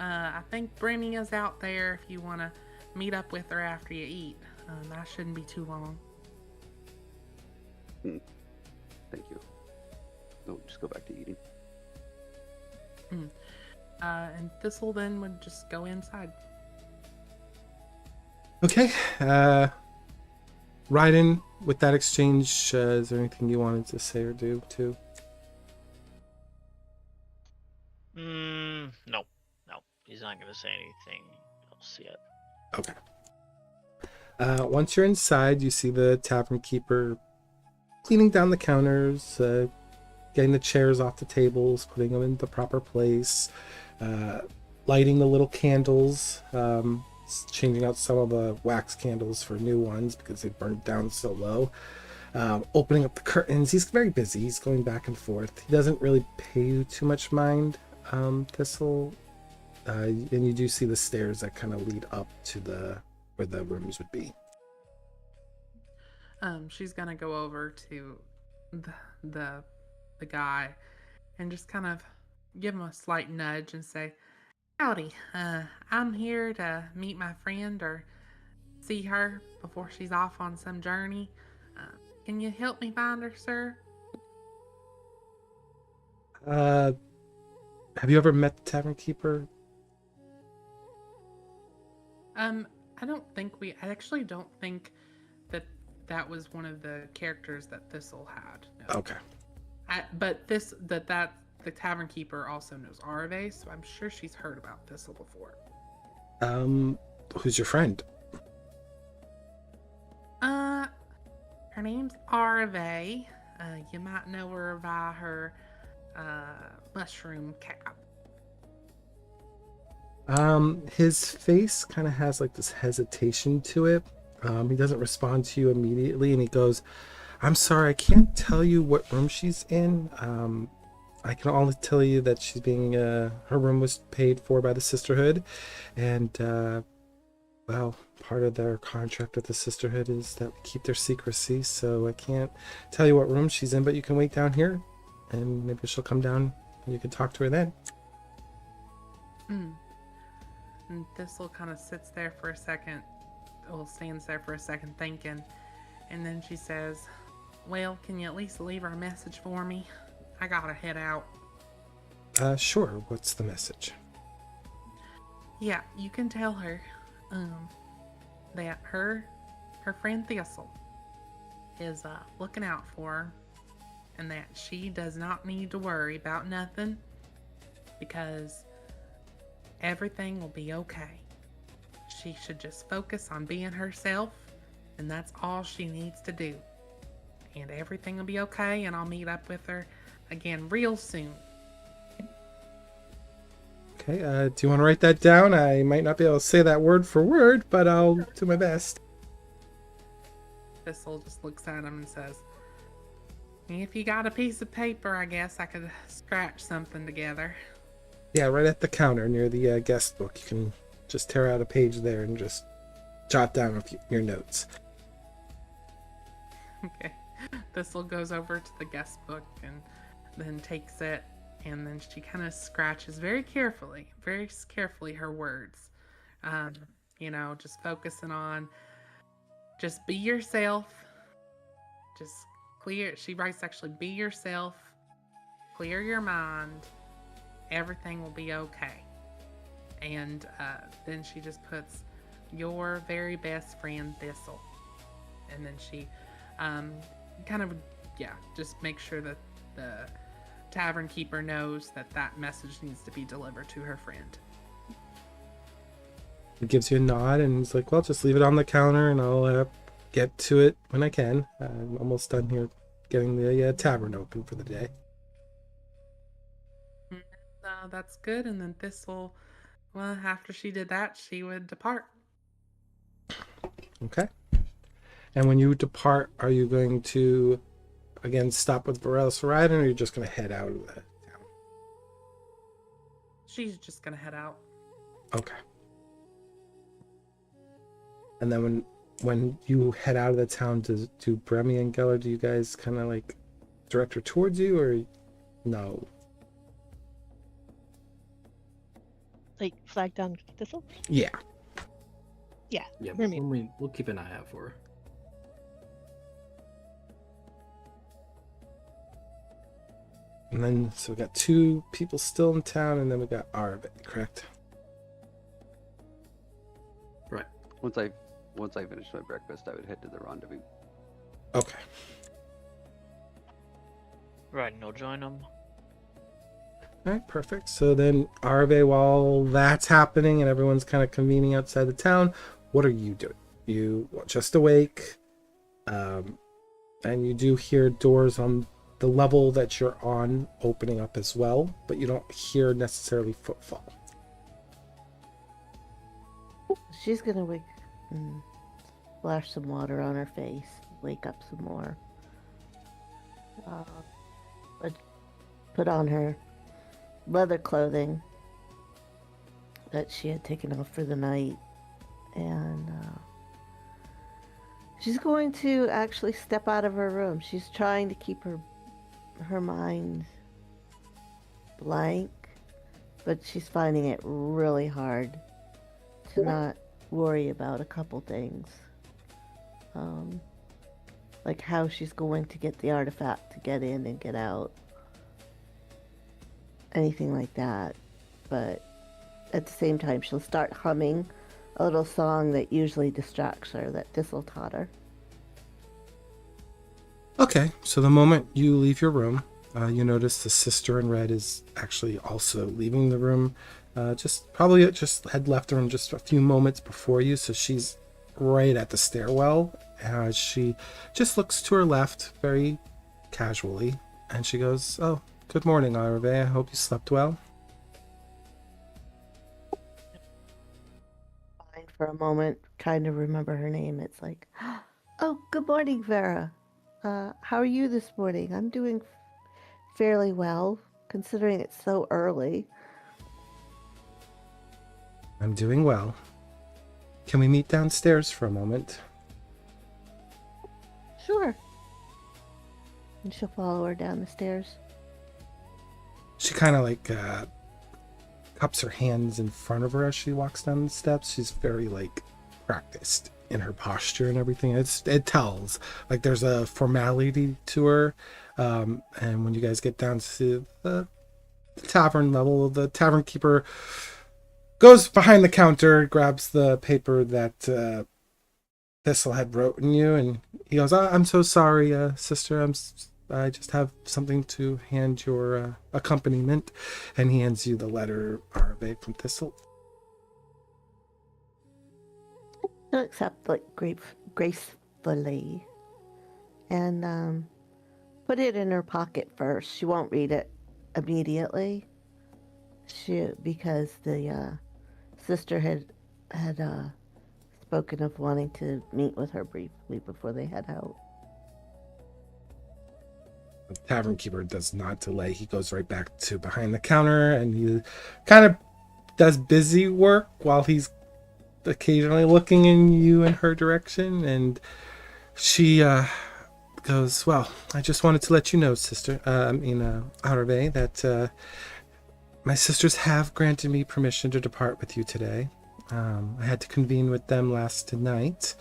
I think Bremia's out there if you want to meet up with her after you eat. That shouldn't be too long. Thank you. No, just go back to eating. And Thistle then would just go inside. Okay. Ryden, with that exchange, is there anything you wanted to say or do too? No. He's not going to say anything else yet. Okay. Once you're inside, you see the tavern keeper cleaning down the counters, getting the chairs off the tables, putting them in the proper place, lighting the little candles, changing out some of the wax candles for new ones because they burned down so low. Opening up the curtains. He's very busy. He's going back and forth. He doesn't really pay you too much mind, Thistle. And you do see the stairs that kind of lead up to where the rooms would be. She's gonna go over to the guy and just kind of give him a slight nudge and say, "Howdy, I'm here to meet my friend or see her before she's off on some journey. Can you help me find her, sir?" Have you ever met the tavern keeper? I actually don't think that was one of the characters that Thistle had. No. Okay. But the tavern keeper also knows Aravae, so I'm sure she's heard about Thistle before. Who's your friend? Her name's Aravae. You might know her by her mushroom cap. His face kind of has like this hesitation to it. He doesn't respond to you immediately, and he goes, "I'm sorry, I can't tell you what room she's in. I can only tell you that she's being, her room was paid for by the Sisterhood, and, well, part of their contract with the Sisterhood is that we keep their secrecy, so I can't tell you what room she's in, but you can wait down here, and maybe she'll come down, and you can talk to her then." And Thistle kind of sits there for a second, stands there for a second thinking, and then she says, "Well, can you at least leave her a message for me? I gotta head out." Sure. What's the message? Yeah, you can tell her that her friend Thistle is looking out for her, and that she does not need to worry about nothing because everything will be okay. She should just focus on being herself, and that's all she needs to do. And everything will be okay, and I'll meet up with her again real soon. Okay, do you want to write that down? I might not be able to say that word for word, but I'll do my best. Thistle just looks at him and says, "If you got a piece of paper, I guess I could scratch something together." Yeah, right at the counter near the guest book. You can just tear out a page there and just jot down your notes. Okay. Thistle goes over to the guest book and then takes it And then she kind of scratches very carefully her words. Just focusing on just be yourself. Just clear. She writes actually, be yourself. Clear your mind. Everything will be okay. And then she just puts your very best friend Thistle. And then she just make sure that the tavern keeper knows that message needs to be delivered to her friend. He gives you a nod and he's like, well, just leave it on the counter and I'll get to it when I can. I'm almost done here getting the tavern open for the day. That's good. And then Thistle, well, after she did that, she would depart. Okay. And when you depart, are you going to, again, stop with Virellis or Ryden, or are you just going to head out of the town? She's just going to head out. Okay. And then when you head out of the town, do Bremia and Gellar, do you guys kind of like direct her towards you, or no? Like flag down Thistle? Yeah. Yeah. Yeah, Bremia. we'll keep an eye out for her. And then, so we got 2 people still in town, and then we got Aravae, correct? Right. Once I finish my breakfast, I would head to the rendezvous. Okay. Ryden will join them. All right, perfect. So then, Aravae, while that's happening and everyone's kind of convening outside the town, what are you doing? You just awake, and you do hear doors on the level that you're on opening up as well, but you don't hear necessarily footfall. She's gonna wake, splash some water on her face, wake up some more. Put on her leather clothing that she had taken off for the night, and she's going to actually step out of her room. She's trying to keep her mind blank, but she's finding it really hard to not worry about a couple things, like how she's going to get the artifact to get in and get out, anything like that. But at the same time, she'll start humming a little song that usually distracts her, that Thistle taught her. Okay, so the moment you leave your room, you notice the sister in red is actually also leaving the room. Just had left the room just a few moments before you, so she's right at the stairwell. She just looks to her left very casually, and she goes, "Oh, good morning, Aravae. I hope you slept well." Fine for a moment, trying to remember her name. It's like, oh, good morning, Vera. How are you this morning? I'm doing fairly well, considering it's so early. I'm doing well. Can we meet downstairs for a moment? Sure. And she'll follow her down the stairs. She kind of like cups her hands in front of her as she walks down the steps. She's very like practiced in her posture and everything. It tells, like there's a formality to her. And when you guys get down to the tavern level, the tavern keeper goes behind the counter, grabs the paper that Thistle had written you, and he goes, "I'm so sorry, sister. I just have something to hand your accompaniment," and he hands you the letter, Aravae, from Thistle. She'll accept like gracefully, and put it in her pocket first. She won't read it immediately. Because the sister had spoken of wanting to meet with her briefly before they head out. The tavern keeper does not delay. He goes right back to behind the counter, and he kind of does busy work while he's occasionally looking in you and her direction. And she goes, well, I just wanted to let you know, sister, Aravae, that my sisters have granted me permission to depart with you today. I had to convene with them last night.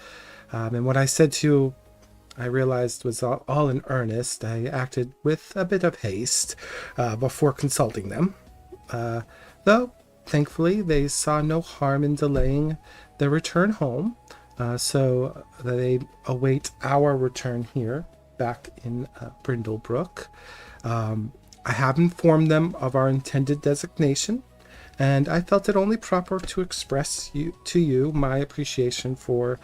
And what I said to you, I realized was all in earnest. I acted with a bit of haste before consulting them. Though, thankfully, they saw no harm in delaying their return home. So they await our return here, back in Brindlebrook. I have informed them of our intended designation, and I felt it only proper to express to you my appreciation for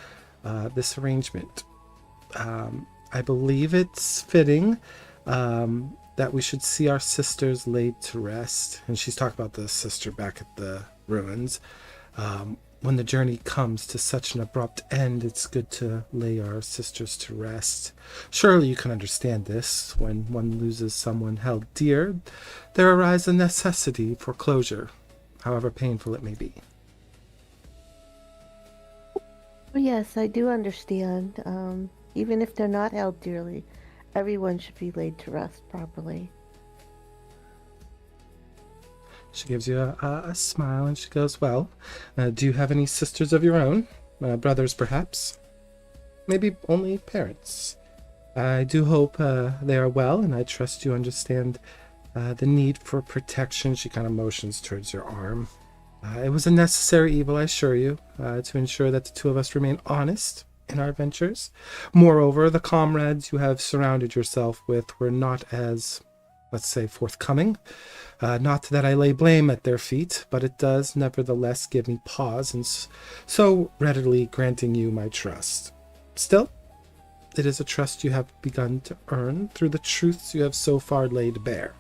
this arrangement. I believe it's fitting that we should see our sisters laid to rest. And she's talking about the sister back at the ruins. When the journey comes to such an abrupt end, it's good to lay our sisters to rest. Surely you can understand this. When one loses someone held dear, there arises a necessity for closure, however painful it may be. Well, yes, I do understand. Even if they're not held dearly, everyone should be laid to rest properly. She gives you a smile and she goes, well, do you have any sisters of your own? Brothers, perhaps? Maybe only parents. I do hope they are well, and I trust you understand the need for protection. She kind of motions towards your arm. It was a necessary evil, I assure you, to ensure that the two of us remain honest in our ventures. Moreover, the comrades you have surrounded yourself with were not as, let's say, forthcoming. Not that I lay blame at their feet, but it does nevertheless give me pause in so readily granting you my trust. Still, it is a trust you have begun to earn through the truths you have so far laid bare.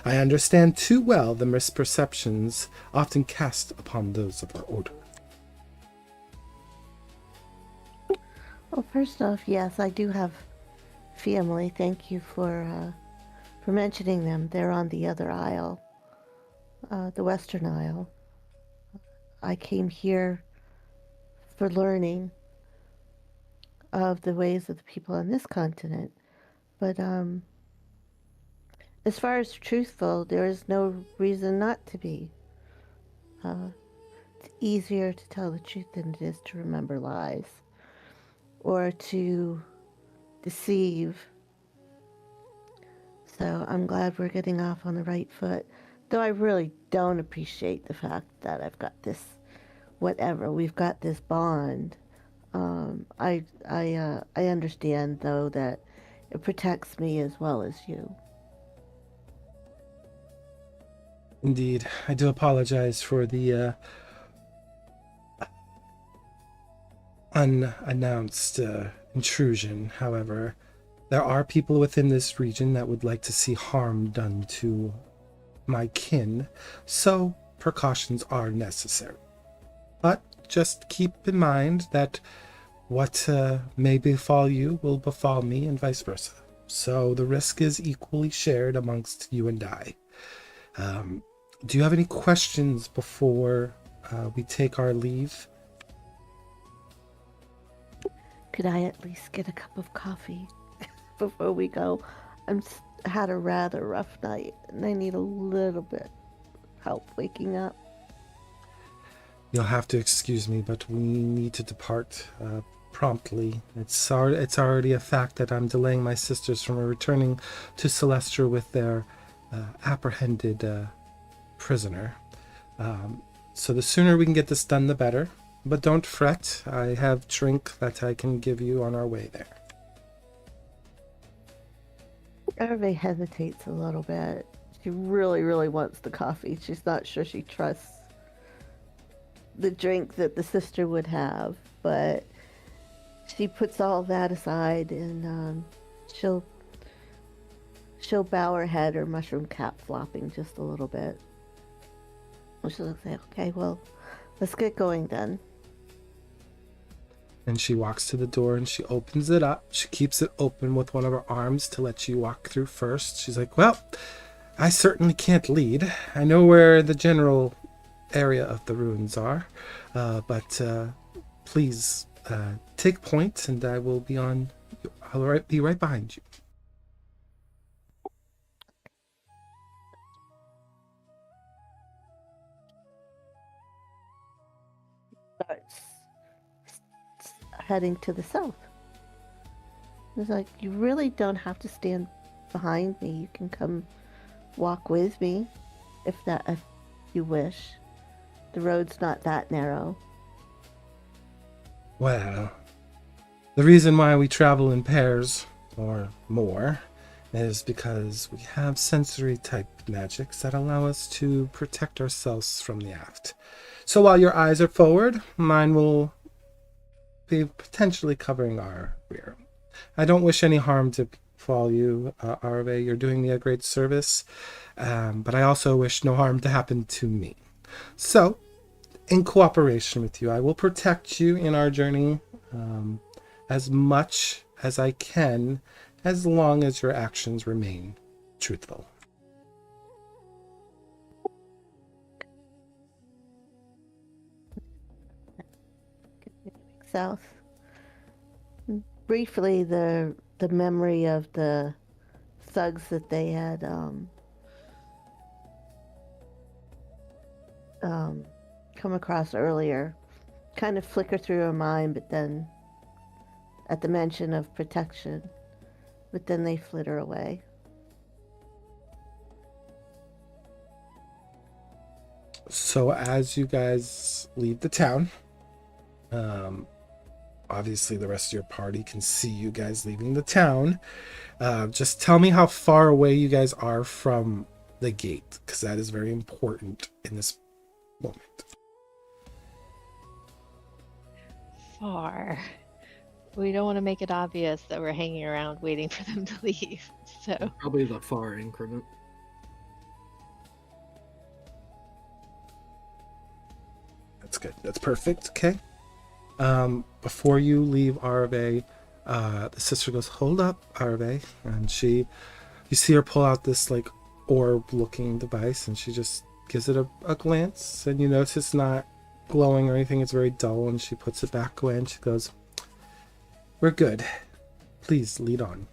I understand too well the misperceptions often cast upon those of our order. Well, first off, yes, I do have family. Thank you for mentioning them. They're on the other isle, the Western Isle. I came here for learning of the ways of the people on this continent. But as far as truthful, there is no reason not to be. It's easier to tell the truth than it is to remember lies or to deceive. So I'm glad we're getting off on the right foot. Though I really don't appreciate the fact that I've got this, we've got this bond. I understand though that it protects me as well as you. Indeed, I do apologize for the unannounced intrusion. However, there are people within this region that would like to see harm done to my kin, so precautions are necessary. But just keep in mind that what may befall you will befall me and vice versa. So the risk is equally shared amongst you and I. Do you have any questions before we take our leave? Could I at least get a cup of coffee before we go? Had a rather rough night, and I need a little bit help waking up. You'll have to excuse me, but we need to depart promptly. It's already a fact that I'm delaying my sisters from returning to Celestia with their apprehended prisoner. So the sooner we can get this done, the better. But don't fret. I have drink that I can give you on our way there. Aravae hesitates a little bit. She really, really wants the coffee. She's not sure she trusts the drink that the sister would have, but she puts all that aside and she'll bow her head, her mushroom cap flopping just a little bit. She'll say, okay, well, let's get going then. And she walks to the door and she opens it up. She keeps it open with one of her arms to let you walk through first. She's like, well, I certainly can't lead. I know where the general area of the ruins are, but please take point and I will be on I'll be right behind you. Starts heading to the south. It's like, you really don't have to stand behind me. You can come walk with me if you wish. The road's not that narrow. Well, the reason why we travel in pairs or more is because we have sensory type magics that allow us to protect ourselves from the aft. So while your eyes are forward, mine will be potentially covering our rear. I don't wish any harm to befall you, Aravae. You're doing me a great service, but I also wish no harm to happen to me. So, in cooperation with you, I will protect you in our journey as much as I can, as long as your actions remain truthful. South. Briefly, the memory of the thugs that they had come across earlier kind of flicker through her mind, but then at the mention of protection, but then they flitter away. So as you guys leave the town, obviously the rest of your party can see you guys leaving the town. Just tell me how far away you guys are from the gate, because that is very important in this moment. Far. We don't want to make it obvious that we're hanging around waiting for them to leave. So Probably the far increment. That's good. That's perfect. Okay. Before you leave Aravae, the sister goes, "Hold up, Aravae," and you see her pull out this like orb-looking device, and she just gives it a glance, and you notice it's not glowing or anything. It's very dull, and she puts it back away, and she goes, "We're good. Please lead on."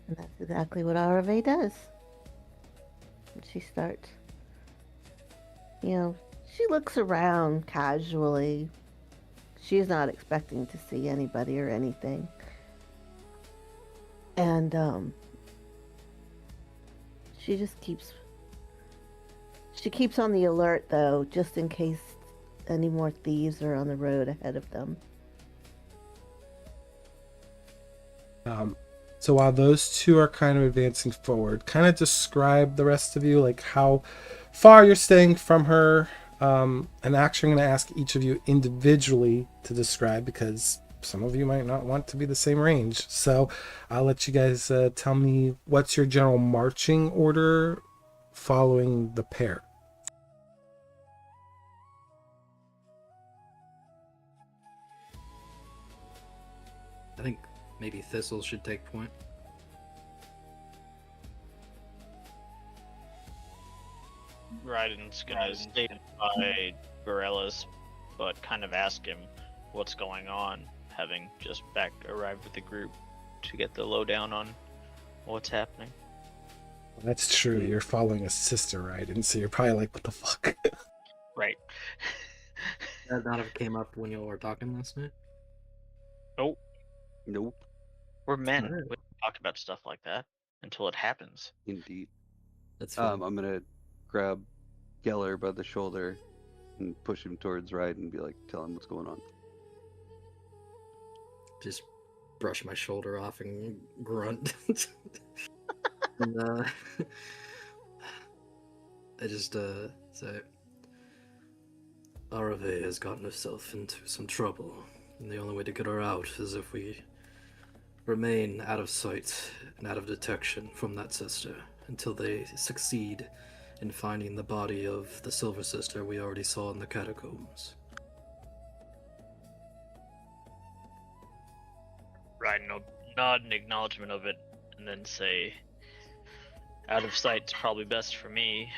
And that's exactly what Aravae does. And she starts, she looks around casually. She's not expecting to see anybody or anything. And she just keeps on the alert, though, just in case any more thieves are on the road ahead of them. So while those two are kind of advancing forward, kind of describe the rest of you, like how far you're staying from her. And actually I'm going to ask each of you individually to describe, because some of you might not want to be the same range. So I'll let you guys tell me what's your general marching order following the pair. I think maybe Thistle should take point. Ryden's gonna stay by Virellis, but kind of ask him what's going on, having just arrived with the group to get the lowdown on what's happening. Well, that's true. You're following a sister, Ryden, so you're probably like, what the fuck? Right. That not have came up when you all were talking last night? Nope. Nope. We're men. Alright. We don't talk about stuff like that until it happens. Indeed. That's fine. I'm gonna grab Gellar by the shoulder and push him towards Ryden and be like, tell him what's going on. Just brush my shoulder off and grunt. And I just say, Aravae has gotten herself into some trouble, and the only way to get her out is if we remain out of sight and out of detection from that sister until they succeed in finding the body of the Silver Sister we already saw in the catacombs. Ryden will nod in acknowledgement of it, and then say, out of sight's probably best for me.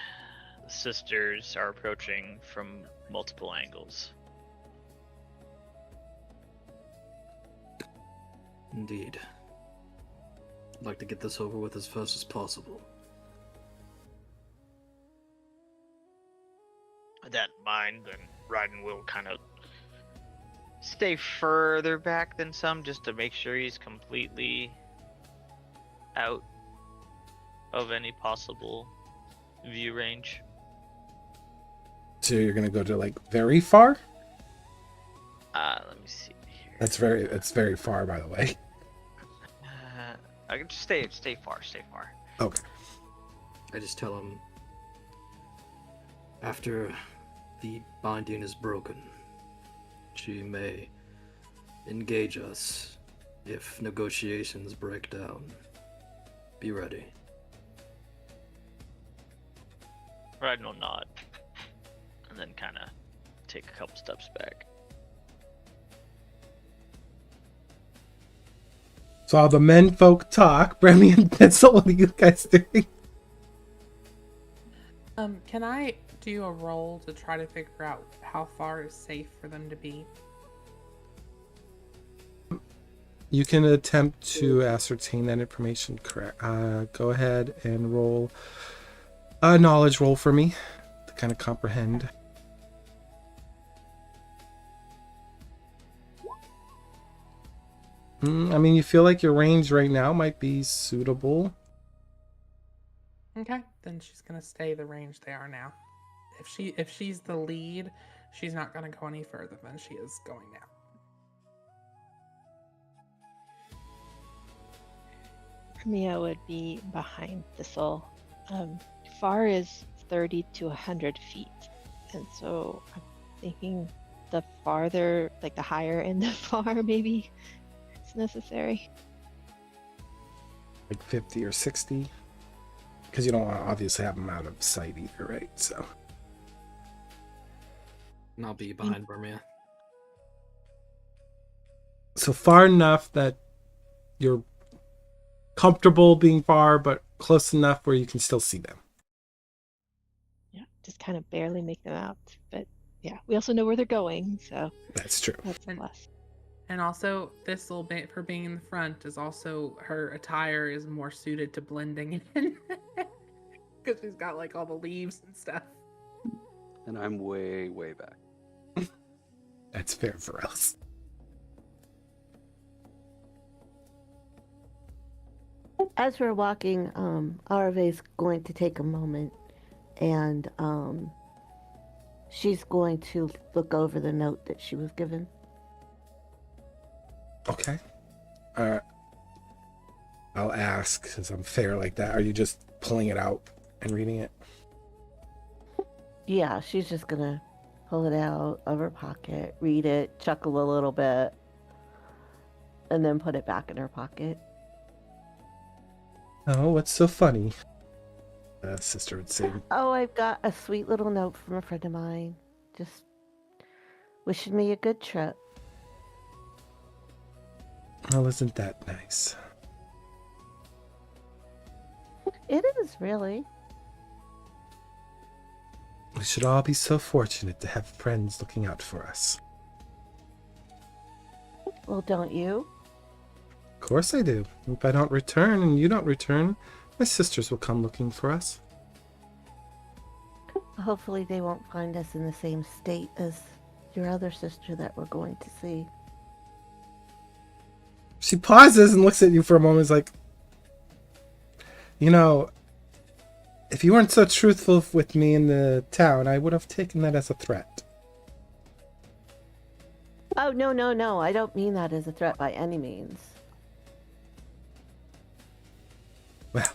The sisters are approaching from multiple angles. Indeed. I'd like to get this over with as fast as possible. With that in mind, then Ryden will kind of stay further back than some just to make sure he's completely out of any possible view range. So you're gonna go to like very far? Let me see here. That's very far, by the way. I can just stay far. Okay. I just tell him, after the binding is broken, she may engage us if negotiations break down. Be ready. Ryden will nod, and then kind of take a couple steps back. So all the men folk talk. Bremia and Thistle, what are you guys doing? Can I do a roll to try to figure out how far is safe for them to be? You can attempt to ascertain that information. Correct. Go ahead and roll a knowledge roll for me to kind of comprehend. I mean, you feel like your range right now might be suitable. Okay, then she's gonna stay the range they are now. If she's the lead, she's not gonna go any further than she is going now. Bremia would be behind Thistle. Far is 30 to 100 feet. And so I'm thinking the farther, like the higher end of far, maybe it's necessary. Like 50 or 60. Because you don't want to obviously have them out of sight either, right? So. And I'll be behind Bremia. So far enough that you're comfortable being far, but close enough where you can still see them. Yeah, just kind of barely make them out. But yeah, we also know where they're going, so That's true. that's a plus. And also, Thistle, for being in the front, is also her attire is more suited to blending in because she's got like all the leaves and stuff. And I'm way, way back. That's fair for us. As we're walking, Arave's going to take a moment and she's going to look over the note that she was given. Okay. I'll ask, since I'm fair like that. Are you just pulling it out and reading it? Yeah, she's just gonna pull it out of her pocket, read it, chuckle a little bit, and then put it back in her pocket. Oh, what's so funny? Sister would say. Oh, I've got a sweet little note from a friend of mine. Just wishing me a good trip. Oh, isn't that nice? It is, really. We should all be so fortunate to have friends looking out for us. Well, don't you? Of course I do. If I don't return and you don't return, my sisters will come looking for us. Hopefully they won't find us in the same state as your other sister that we're going to see. She pauses and looks at you for a moment. Is like, you know, if you weren't so truthful with me in the town, I would have taken that as a threat. Oh, no. I don't mean that as a threat by any means. Well,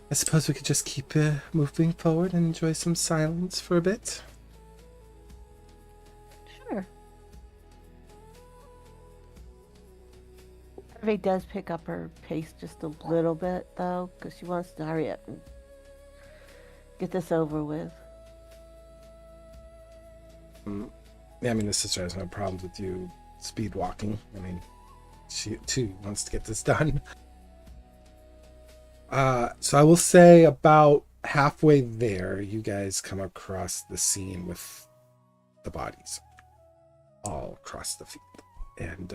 I suppose we could just keep moving forward and enjoy some silence for a bit. Sure. Aravae does pick up her pace just a little bit, though, because she wants to hurry up and get this over with. Yeah, I mean, the sister has no problems with you speed walking. I mean, she too wants to get this done. So I will say about halfway there, you guys come across the scene with the bodies all across the field. and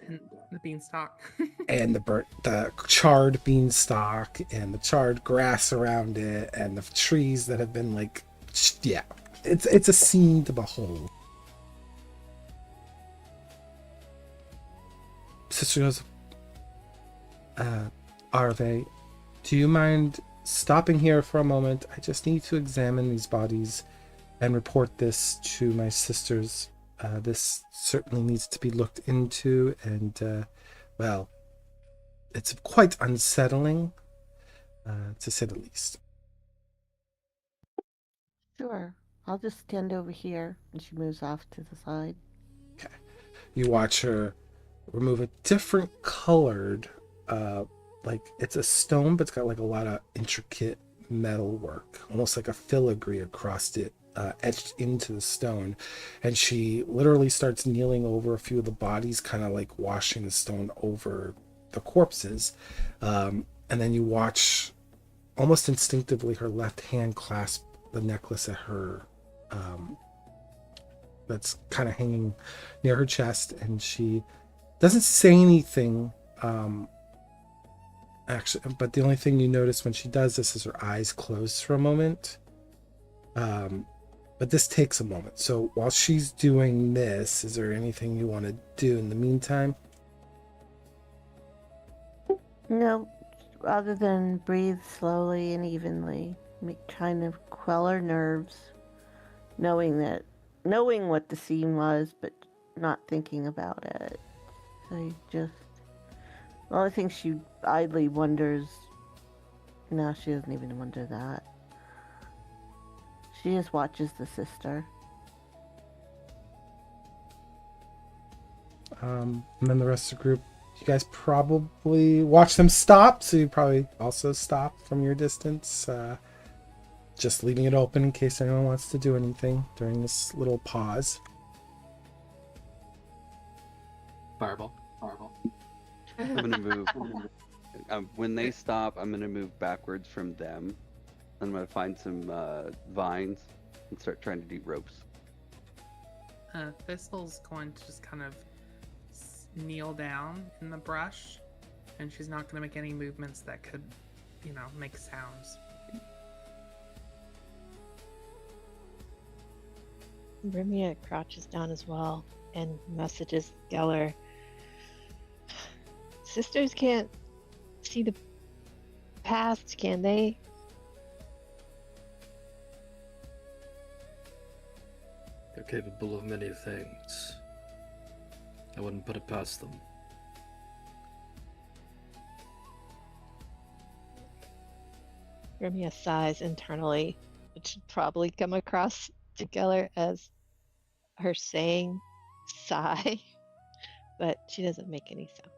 And the beanstalk. and the charred beanstalk and the charred grass around it and the trees that have been like, yeah, it's a scene to behold. Sister goes, Aravae, do you mind stopping here for a moment? I just need to examine these bodies and report this to my sisters. This certainly needs to be looked into, and well, it's quite unsettling, to say the least. Sure. I'll just stand over here. And she moves off to the side. Okay. You watch her remove a different colored, like it's a stone, but it's got like a lot of intricate metal work, almost like a filigree across it, etched into the stone. And she literally starts kneeling over a few of the bodies, kind of like washing the stone over the corpses. And then you watch almost instinctively her left hand clasp the necklace at her, that's kind of hanging near her chest, and she doesn't say anything, actually, but the only thing you notice when she does this is her eyes close for a moment. But this takes a moment. So while she's doing this, is there anything you want to do in the meantime? No, other than breathe slowly and evenly, trying to quell her nerves, knowing what the scene was, but not thinking about it. So the only thing she idly wonders, no, she doesn't even wonder that. She just watches the sister. And then the rest of the group, you guys probably watch them stop, so you probably also stop from your distance, just leaving it open in case anyone wants to do anything during this little pause. Fireball. I'm gonna move. When they stop, I'm gonna move backwards from them. I'm gonna find some vines and start trying to do ropes. Thistle's going to just kind of kneel down in the brush, and she's not going to make any movements that could, make sounds. Bremia crouches down as well and messages Gellar. Sisters can't see the past, can they? They're capable of many things. I wouldn't put it past them. Bremia sighs internally, which should probably come across to Gellar as her saying sigh, but she doesn't make any sounds.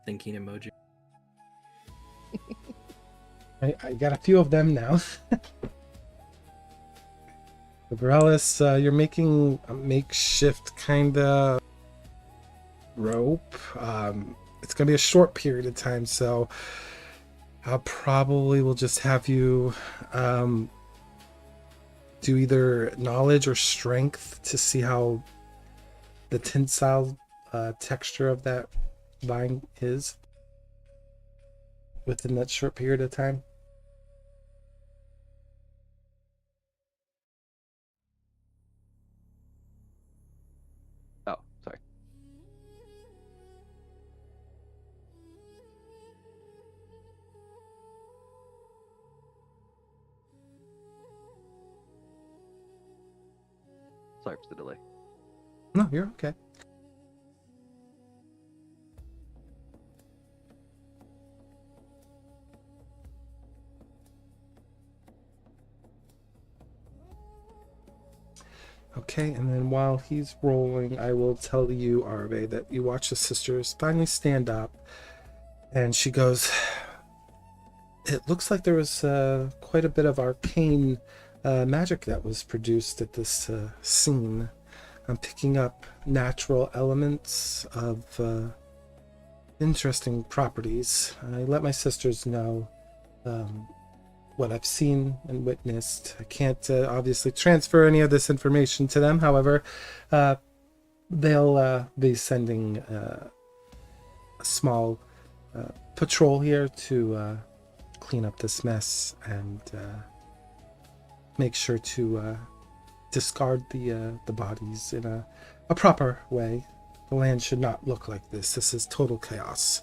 Thinking emoji. I got a few of them now. Virellis, you're making a makeshift kind of rope. It's going to be a short period of time, so I probably will just have you do either knowledge or strength to see how the tensile texture of that vine is within that short period of time. Oh, sorry. Sorry for the delay. No, you're okay. Okay, and then while he's rolling, I will tell you, Aravae, that you watch the sisters finally stand up, and she goes, it looks like there was quite a bit of arcane magic that was produced at this scene. I'm picking up natural elements of interesting properties. I let my sisters know what I've seen and witnessed. I can't obviously transfer any of this information to them. However, they'll be sending a small patrol here to clean up this mess and make sure to discard the bodies in a proper way. The land should not look like this. This is total chaos.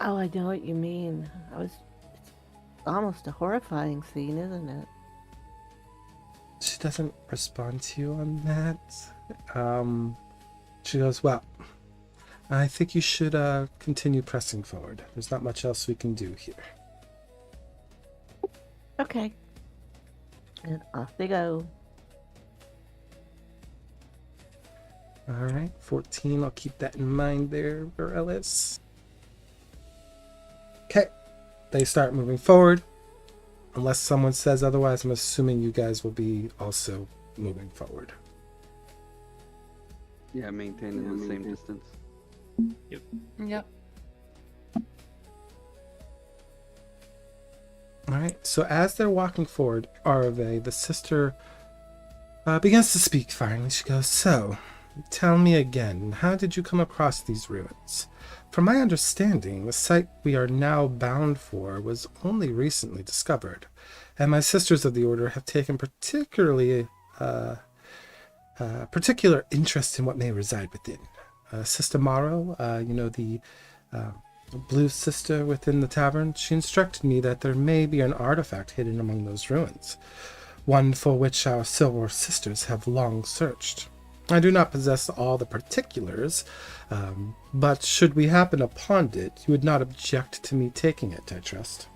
Oh, I know what you mean. It's almost a horrifying scene, isn't it? She doesn't respond to you on that. She goes, well, I think you should continue pressing forward. There's not much else we can do here. Okay. And off they go. All right, 14. I'll keep that in mind there, Virellis. Okay, they start moving forward. Unless someone says otherwise, I'm assuming you guys will be also moving forward. Yeah, maintaining the same distance. Yep. All right, so as they're walking forward, Aravae, the sister, begins to speak finally. She goes, so, tell me again, how did you come across these ruins? From my understanding, the site we are now bound for was only recently discovered, and my sisters of the Order have taken particular interest in what may reside within. Sister Maro, the blue sister within the tavern, she instructed me that there may be an artifact hidden among those ruins, one for which our silver sisters have long searched. I do not possess all the particulars, but should we happen upon it, you would not object to me taking it, I trust.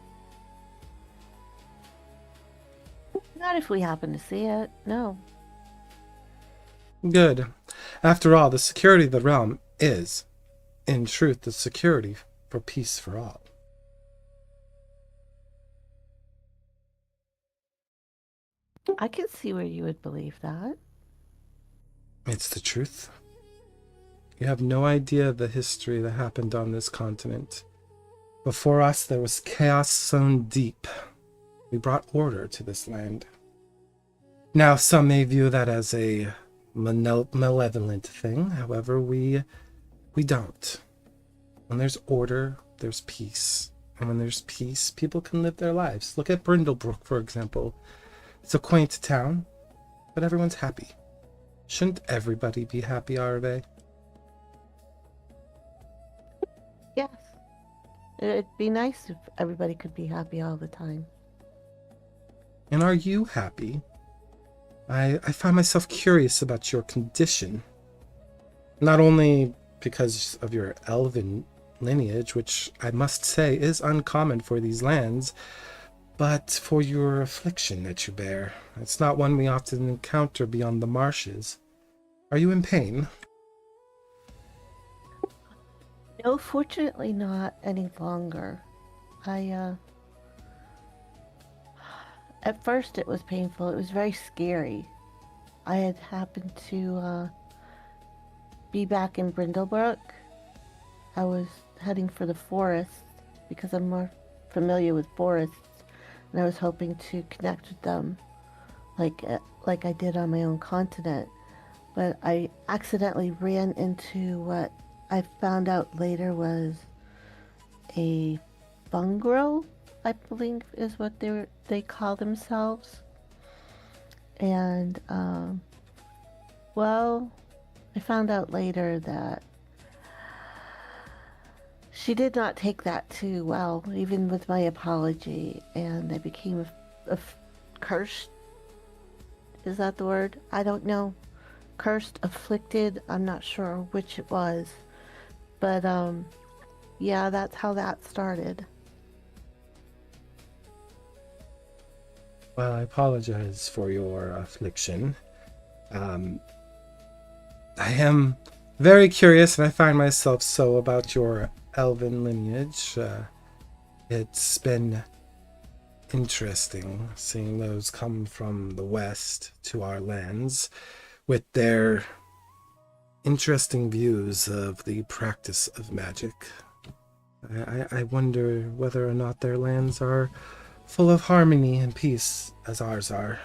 Not if we happen to see it, no. Good. After all, the security of the realm is, in truth, the security for peace for all. I can see where you would believe that. It's the truth. You have no idea the history that happened on this continent. Before us, there was chaos sown deep. We brought order to this land. Now, some may view that as a malevolent thing. However, we don't. When there's order, there's peace. And when there's peace, people can live their lives. Look at Brindlebrook, for example. It's a quaint town, but everyone's happy. Shouldn't everybody be happy, Aravae? Yes. It'd be nice if everybody could be happy all the time. And are you happy? I find myself curious about your condition. Not only because of your elven lineage, which I must say is uncommon for these lands, but for your affliction that you bear. It's not one we often encounter beyond the marshes. Are you in pain? No, fortunately not any longer. At first it was painful. It was very scary. I had happened to be back in Brindlebrook. I was heading for the forest because I'm more familiar with forests, and I was hoping to connect with them like I did on my own continent. But I accidentally ran into what I found out later was a fungrel, I believe is what they call themselves. And, well, I found out later that she did not take that too well, even with my apology, and I became cursed. Is that the word? I don't know. Cursed, afflicted, I'm not sure which it was. But, yeah, that's how that started. Well, I apologize for your affliction. I am very curious, and I find myself so about your elven lineage. It's been interesting seeing those come from the west to our lands with their interesting views of the practice of magic. I wonder whether or not their lands are full of harmony and peace as ours are.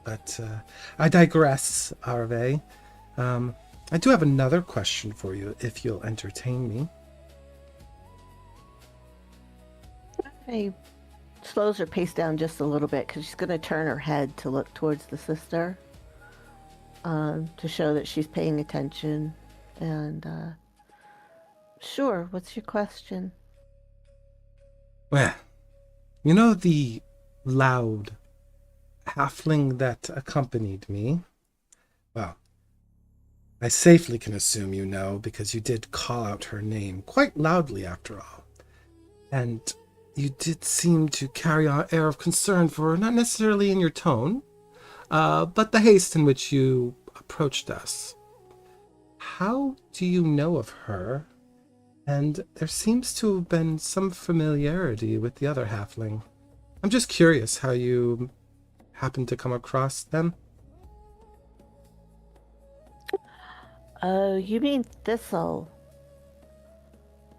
But I digress, Aravae. I do have another question for you, if you'll entertain me. He slows her pace down just a little bit because she's going to turn her head to look towards the sister to show that she's paying attention. And sure, what's your question? Well, you know the loud halfling that accompanied me? Well, I safely can assume you know, because you did call out her name quite loudly after all. And you did seem to carry an air of concern for her, not necessarily in your tone, but the haste in which you approached us. How do you know of her? And there seems to have been some familiarity with the other halfling. I'm just curious how you happened to come across them. Oh, you mean Thistle?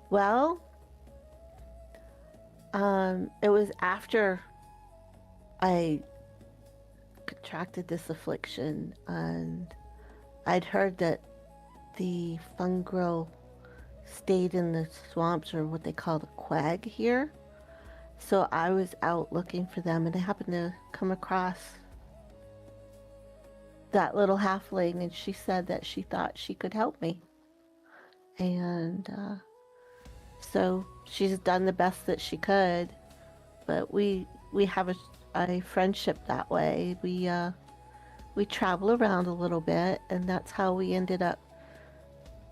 Well, it was after I contracted this affliction, and I'd heard that the fungal stayed in the swamps, or what they call the quag here. So I was out looking for them, and I happened to come across that little halfling, and she said that she thought she could help me. And so she's done the best that she could, but we have a friendship that way. We travel around a little bit, and that's how we ended up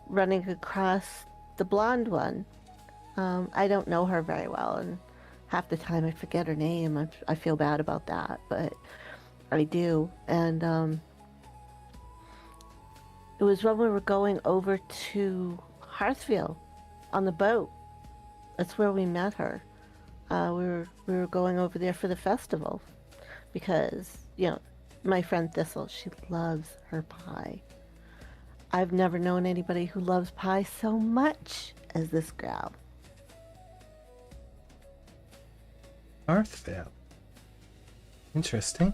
running across the blonde one. I don't know her very well, and half the time I forget her name. I feel bad about that, but I do. And it was when we were going over to Hearthfield on the boat. That's where we met her. We were going over there for the festival because, my friend Thistle, she loves her pie. I've never known anybody who loves pie so much as this gal. Hearthfield. Interesting.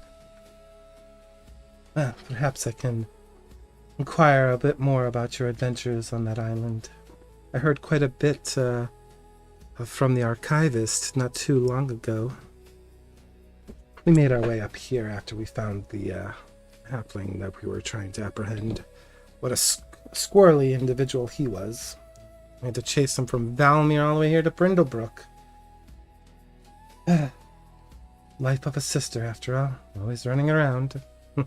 Well, perhaps I can inquire a bit more about your adventures on that island. I heard quite a bit from the archivist not too long ago. We made our way up here after we found the halfling that we were trying to apprehend. What a squirrely individual he was. We had to chase him from Valmir all the way here to Brindlebrook. Life of a sister, after all. Always running around. I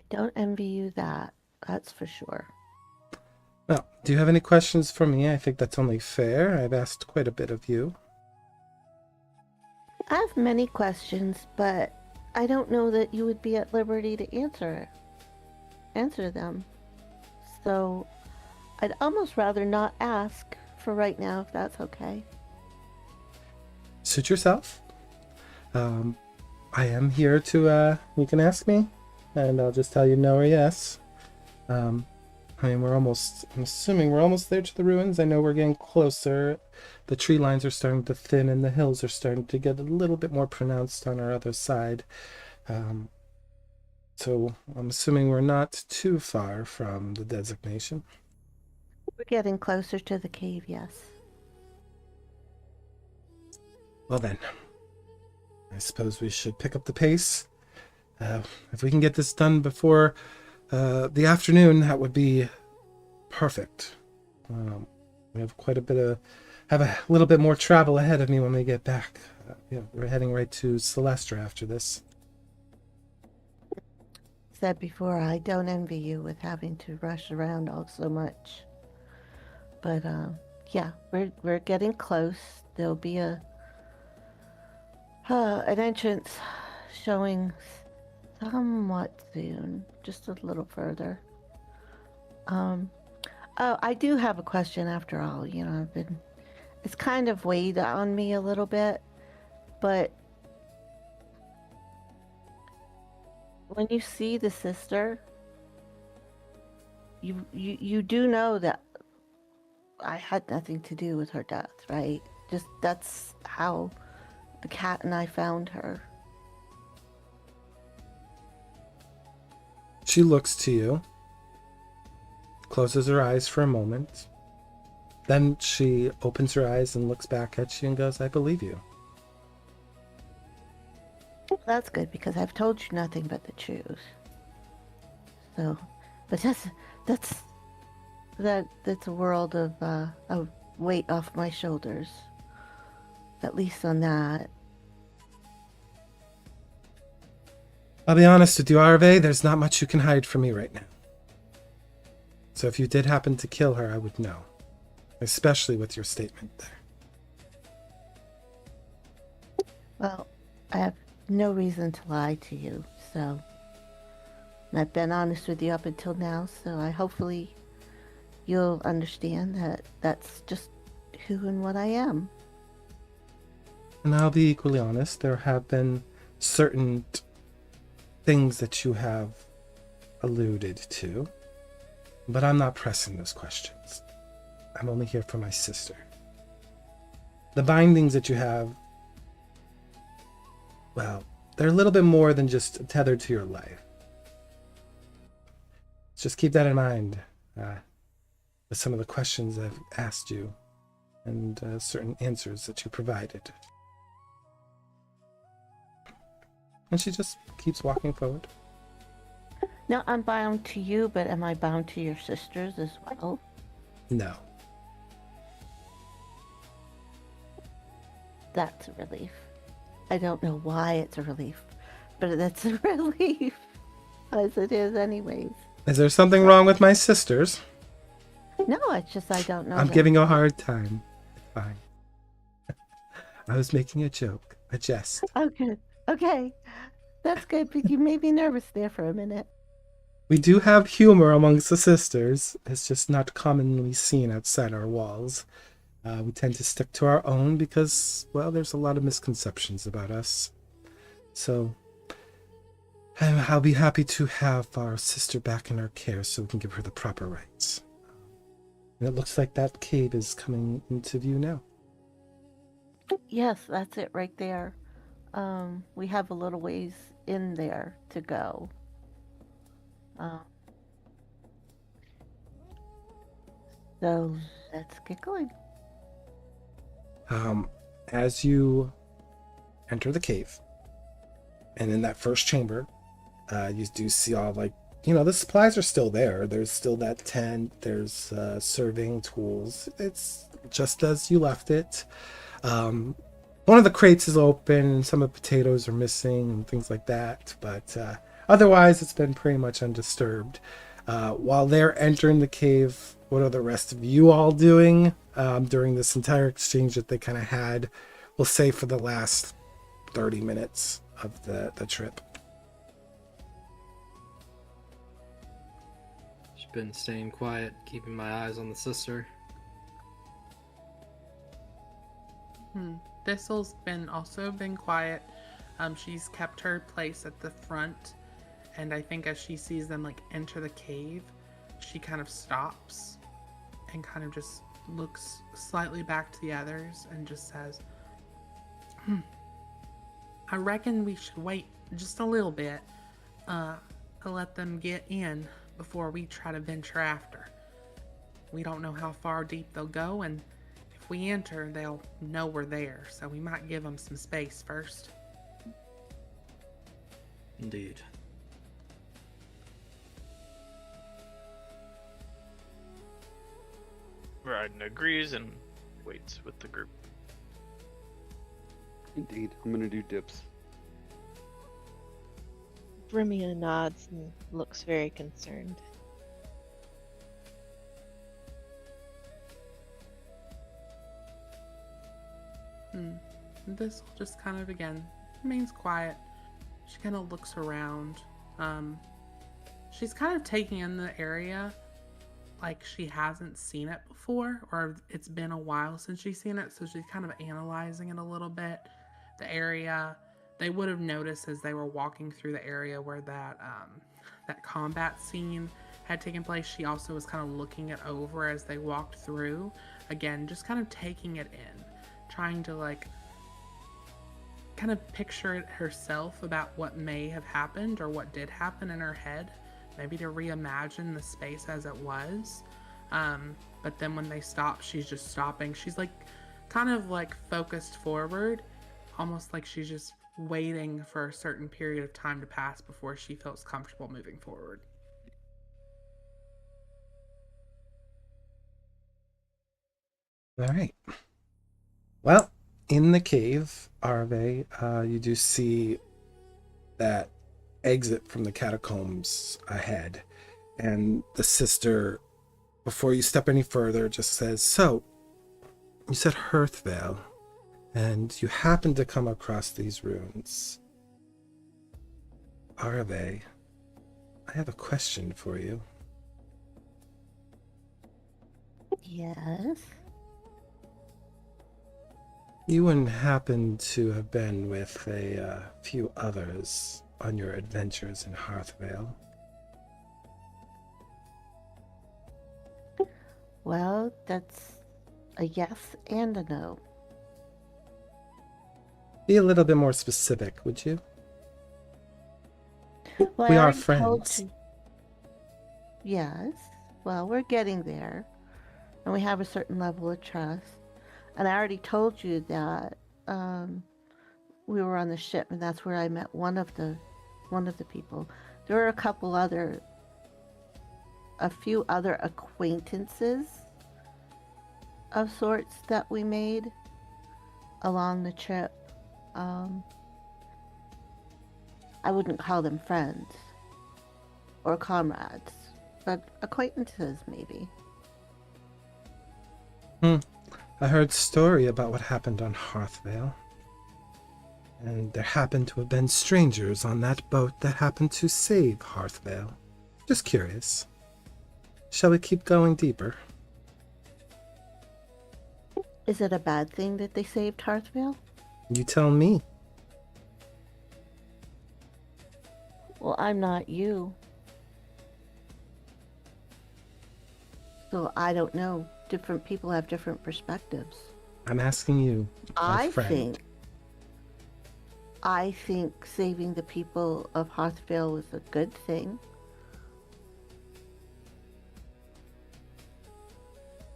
don't envy you that. That's for sure. Well, do you have any questions for me? I think that's only fair. I've asked quite a bit of you. I have many questions, but I don't know that you would be at liberty to answer them. So I'd almost rather not ask for right now, if that's okay. Suit yourself. I am here to, you can ask me, and I'll just tell you no or yes. I'm assuming we're almost there to the ruins. I know we're getting closer. The tree lines are starting to thin, and the hills are starting to get a little bit more pronounced on our other side. So I'm assuming we're not too far from the designation. We're getting closer to the cave, yes. Well then, I suppose we should pick up the pace. If we can get this done before the afternoon, that would be perfect. We have have a little bit more travel ahead of me when we get back. We're heading right to Celestra after this. Said before, I don't envy you with having to rush around all so much. But yeah, we're getting close. There'll be an entrance showing somewhat soon, just a little further. Oh, I do have a question after all. It's kind of weighed on me a little bit, but when you see the sister, you do know that I had nothing to do with her death, right? Just that's how the cat and I found her. She looks to you, closes her eyes for a moment. Then she opens her eyes and looks back at you and goes, I believe you. That's good because I've told you nothing but the truth. So, but that's a world of weight off my shoulders. At least on that. I'll be honest with you, Aravae, there's not much you can hide from me right now. So if you did happen to kill her, I would know. Especially with your statement there. Well, I have no reason to lie to you, so I've been honest with you up until now, so hopefully you'll understand that that's just who and what I am. And I'll be equally honest, there have been certain things that you have alluded to, but I'm not pressing those questions. I'm only here for my sister. The bindings that you have, well, they're a little bit more than just tethered to your life. Just keep that in mind with some of the questions I've asked you and certain answers that you provided. And she just keeps walking forward. Now, I'm bound to you, but am I bound to your sisters as well? No. That's a relief. I don't know why it's a relief, but that's a relief. As it is anyways. Is there something wrong with my sisters? No, it's just I don't know. I'm giving you a hard time. It's fine. I was making a joke, a jest. Okay. That's good, but you made me nervous there for a minute. We do have humor amongst the sisters. It's just not commonly seen outside our walls. We tend to stick to our own because, well, there's a lot of misconceptions about us. So, I'll be happy to have our sister back in our care so we can give her the proper rights. And it looks like that cave is coming into view now. Yes, that's it right there. We have a little ways in there to go. So let's get going. As you enter the cave, and in that first chamber, you do see all, like, the supplies are still there. There's still that tent. There's serving tools. It's just as you left it. One of the crates is open. Some of the potatoes are missing and things like that. But otherwise, it's been pretty much undisturbed. While they're entering the cave, what are the rest of you all doing during this entire exchange that they kind of had? We'll say for the last 30 minutes of the trip. Just been staying quiet, keeping my eyes on the sister. Thistle's also been quiet. She's kept her place at the front, and I think as she sees them enter the cave, she kind of stops and kind of just looks slightly back to the others and just says, I reckon we should wait just a little bit to let them get in before we try to venture after. We don't know how far deep they'll go, and if we enter, they'll know we're there, so we might give them some space first. Indeed. Ryden agrees and waits with the group. Indeed. I'm gonna do dips. Bremia nods and looks very concerned. This just kind of, again, remains quiet. She kind of looks around. She's kind of taking in the area like she hasn't seen it before, or it's been a while since she's seen it, so she's kind of analyzing it a little bit. The area, they would have noticed as they were walking through the area where that combat scene had taken place. She also was kind of looking it over as they walked through. Again, just kind of taking it in, trying to kind of picture it herself about what may have happened or what did happen in her head, maybe to reimagine the space as it was. But then when they stop, she's just stopping. She's like kind of like focused forward, almost like she's just waiting for a certain period of time to pass before she feels comfortable moving forward. All right. Well, in the cave, Aravae, you do see that exit from the catacombs ahead. And the sister, before you step any further, just says, so, you said Hearthvale, and you happened to come across these ruins. Aravae, I have a question for you. Yes. You wouldn't happen to have been with a few others on your adventures in Hearthvale? Well, that's a yes and a no. Be a little bit more specific, would you? Well, We I are already told friends. you- Yes. Well, we're getting there. And we have a certain level of trust. And I already told you that we were on the ship, and that's where I met one of the people. There were a few other acquaintances of sorts that we made along the trip. I wouldn't call them friends or comrades, but acquaintances maybe. I heard a story about what happened on Hearthvale. And there happened to have been strangers on that boat that happened to save Hearthvale. Just curious. Shall we keep going deeper? Is it a bad thing that they saved Hearthvale? You tell me. Well, I'm not you. So I don't know. Different people have different perspectives. I'm asking you, my I friend. think saving the people of Hearthvale was a good thing.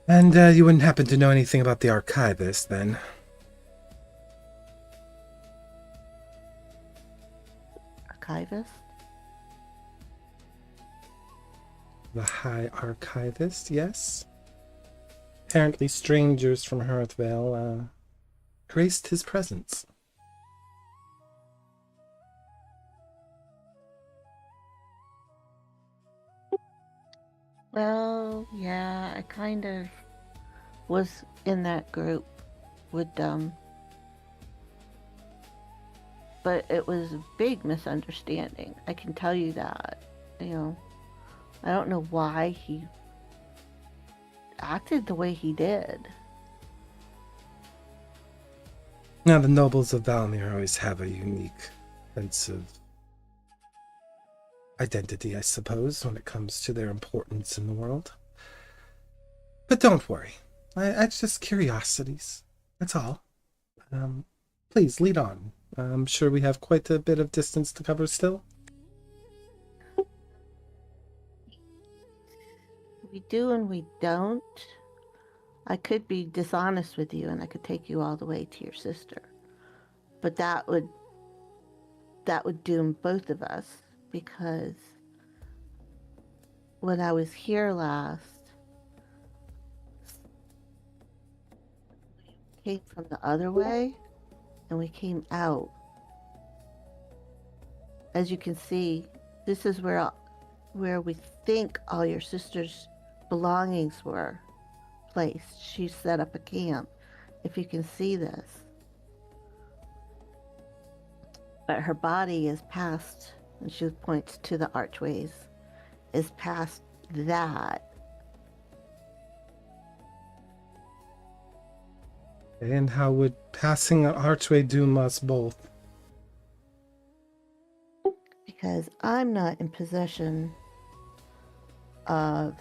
And you wouldn't happen to know anything about the archivist, then? Archivist? The High Archivist, yes? Apparently strangers from Hearthvale graced his presence. Well, yeah, I kind of was in that group with them. But it was a big misunderstanding. I can tell you that. I don't know why he acted the way he did. Now, the nobles of Valmir always have a unique sense of identity, I suppose, when it comes to their importance in the world. But don't worry. It's just curiosities. That's all. Please, lead on. I'm sure we have quite a bit of distance to cover still. We do and we don't. I could be dishonest with you and I could take you all the way to your sister. But that would doom both of us, because when I was here last, we came from the other way and we came out. As you can see, this is where we think all your sister's belongings were placed. She set up a camp, if you can see this. But her body is past, and she points to the archways, is past that. And how would passing an archway doom us both? Because I'm not in possession of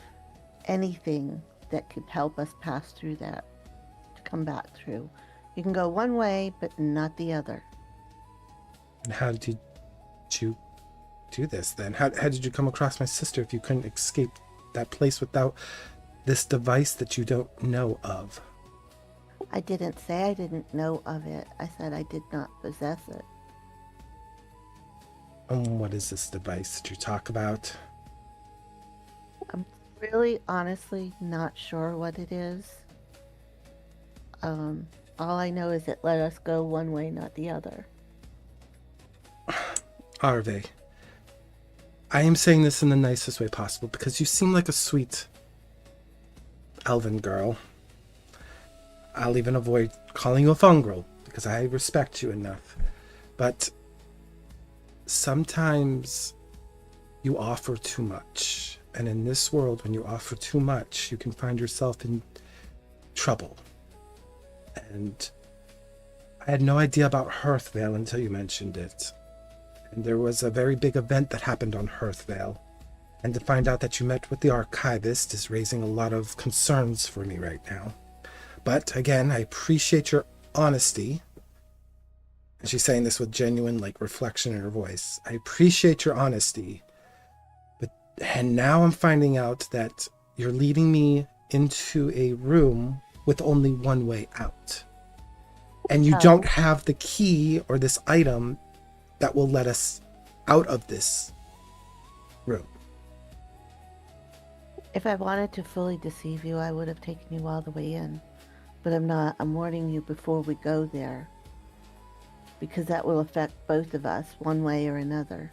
anything that could help us pass through that, to come back through. You can go one way, but not the other. And how did you do this then? How did you come across my sister if you couldn't escape that place without this device that you don't know of? I didn't say I didn't know of it. I said I did not possess it. What is this device that you talk about? I'm really honestly not sure what it is. All I know is it let us go one way, not the other. Aravae, I am saying this in the nicest way possible because you seem like a sweet elven girl. I'll even avoid calling you a fungrel because I respect you enough. But sometimes you offer too much. And in this world, when you offer too much, you can find yourself in trouble. And I had no idea about Hearthvale until you mentioned it. And there was a very big event that happened on Hearthvale. And to find out that you met with the archivist is raising a lot of concerns for me right now. But again, I appreciate your honesty. And she's saying this with genuine, reflection in her voice. I appreciate your honesty. And now I'm finding out that you're leading me into a room with only one way out. And you don't have the key or this item that will let us out of this room. If I wanted to fully deceive you, I would have taken you all the way in. But I'm not. I'm warning you before we go there. Because that will affect both of us, one way or another.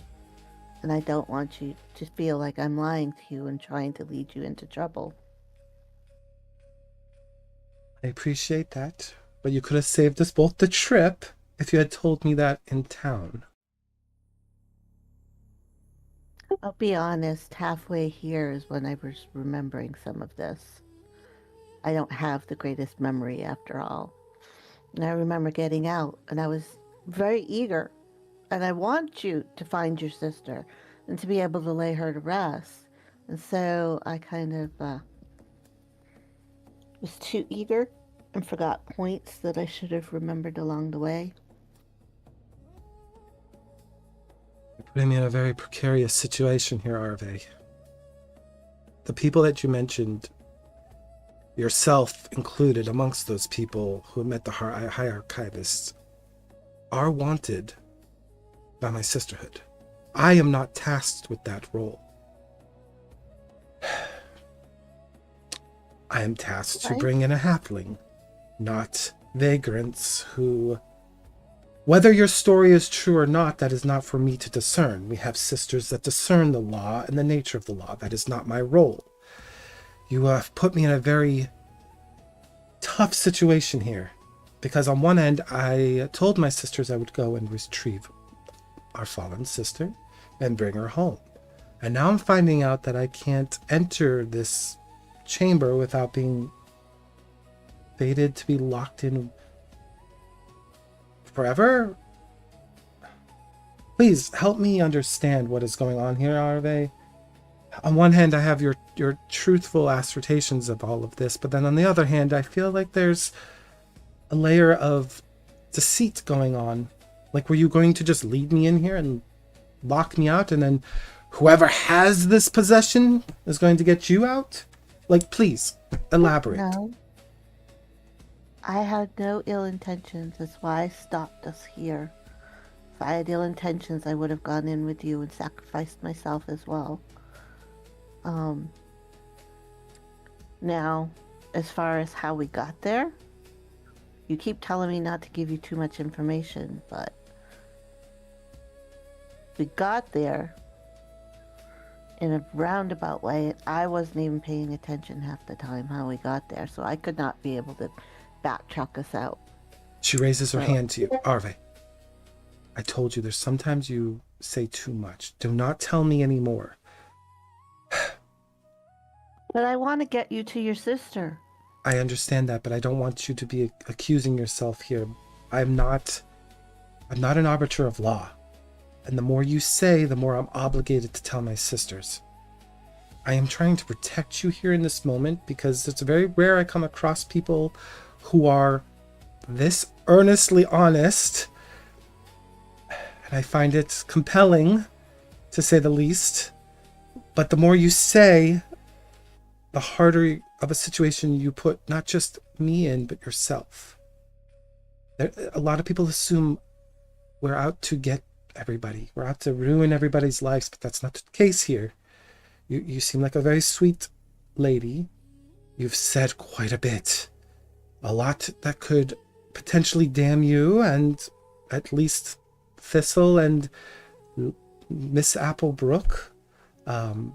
And I don't want you to feel like I'm lying to you and trying to lead you into trouble. I appreciate that. But you could have saved us both the trip if you had told me that in town. I'll be honest, halfway here is when I was remembering some of this. I don't have the greatest memory after all. And I remember getting out, and I was very eager. And I want you to find your sister and to be able to lay her to rest. And so I kind of was too eager and forgot points that I should have remembered along the way. You're putting me in a very precarious situation here, Aravae. The people that you mentioned, yourself included amongst those people who met the High Archivist, are wanted by my sisterhood. I am not tasked with that role. I am tasked to bring in a halfling, not vagrants who... Whether your story is true or not, that is not for me to discern. We have sisters that discern the law and the nature of the law. That is not my role. You have put me in a very tough situation here. Because on one end, I told my sisters I would go and retrieve our fallen sister and bring her home. And now I'm finding out that I can't enter this chamber without being fated to be locked in forever? Please help me understand what is going on here, Aravae. On one hand, I have your truthful assertions of all of this, but then on the other hand, I feel like there's a layer of deceit going on. Like, were you going to just lead me in here and lock me out, and then whoever has this possession is going to get you out? Like, please, elaborate. No. I had no ill intentions. That's why I stopped us here. If I had ill intentions, I would have gone in with you and sacrificed myself as well. Now, as far as how we got there, you keep telling me not to give you too much information, but we got there in a roundabout way, and I wasn't even paying attention half the time how we got there, so I could not be able to backtrack us out. She raises her hand to you. Aravae, I told you there's sometimes you say too much. Do not tell me anymore. But I want to get you to your sister. I understand that, but I don't want you to be accusing yourself here. I'm not an arbiter of law. And the more you say, the more I'm obligated to tell my sisters. I am trying to protect you here in this moment because it's very rare I come across people who are this earnestly honest. And I find it compelling to say the least. But the more you say, the harder of a situation you put not just me in, but yourself. A lot of people assume we're out to get everybody. We're out to ruin everybody's lives, but that's not the case here. You seem like a very sweet lady. You've said quite a bit. A lot that could potentially damn you and at least Thistle and Miss Applebrook. And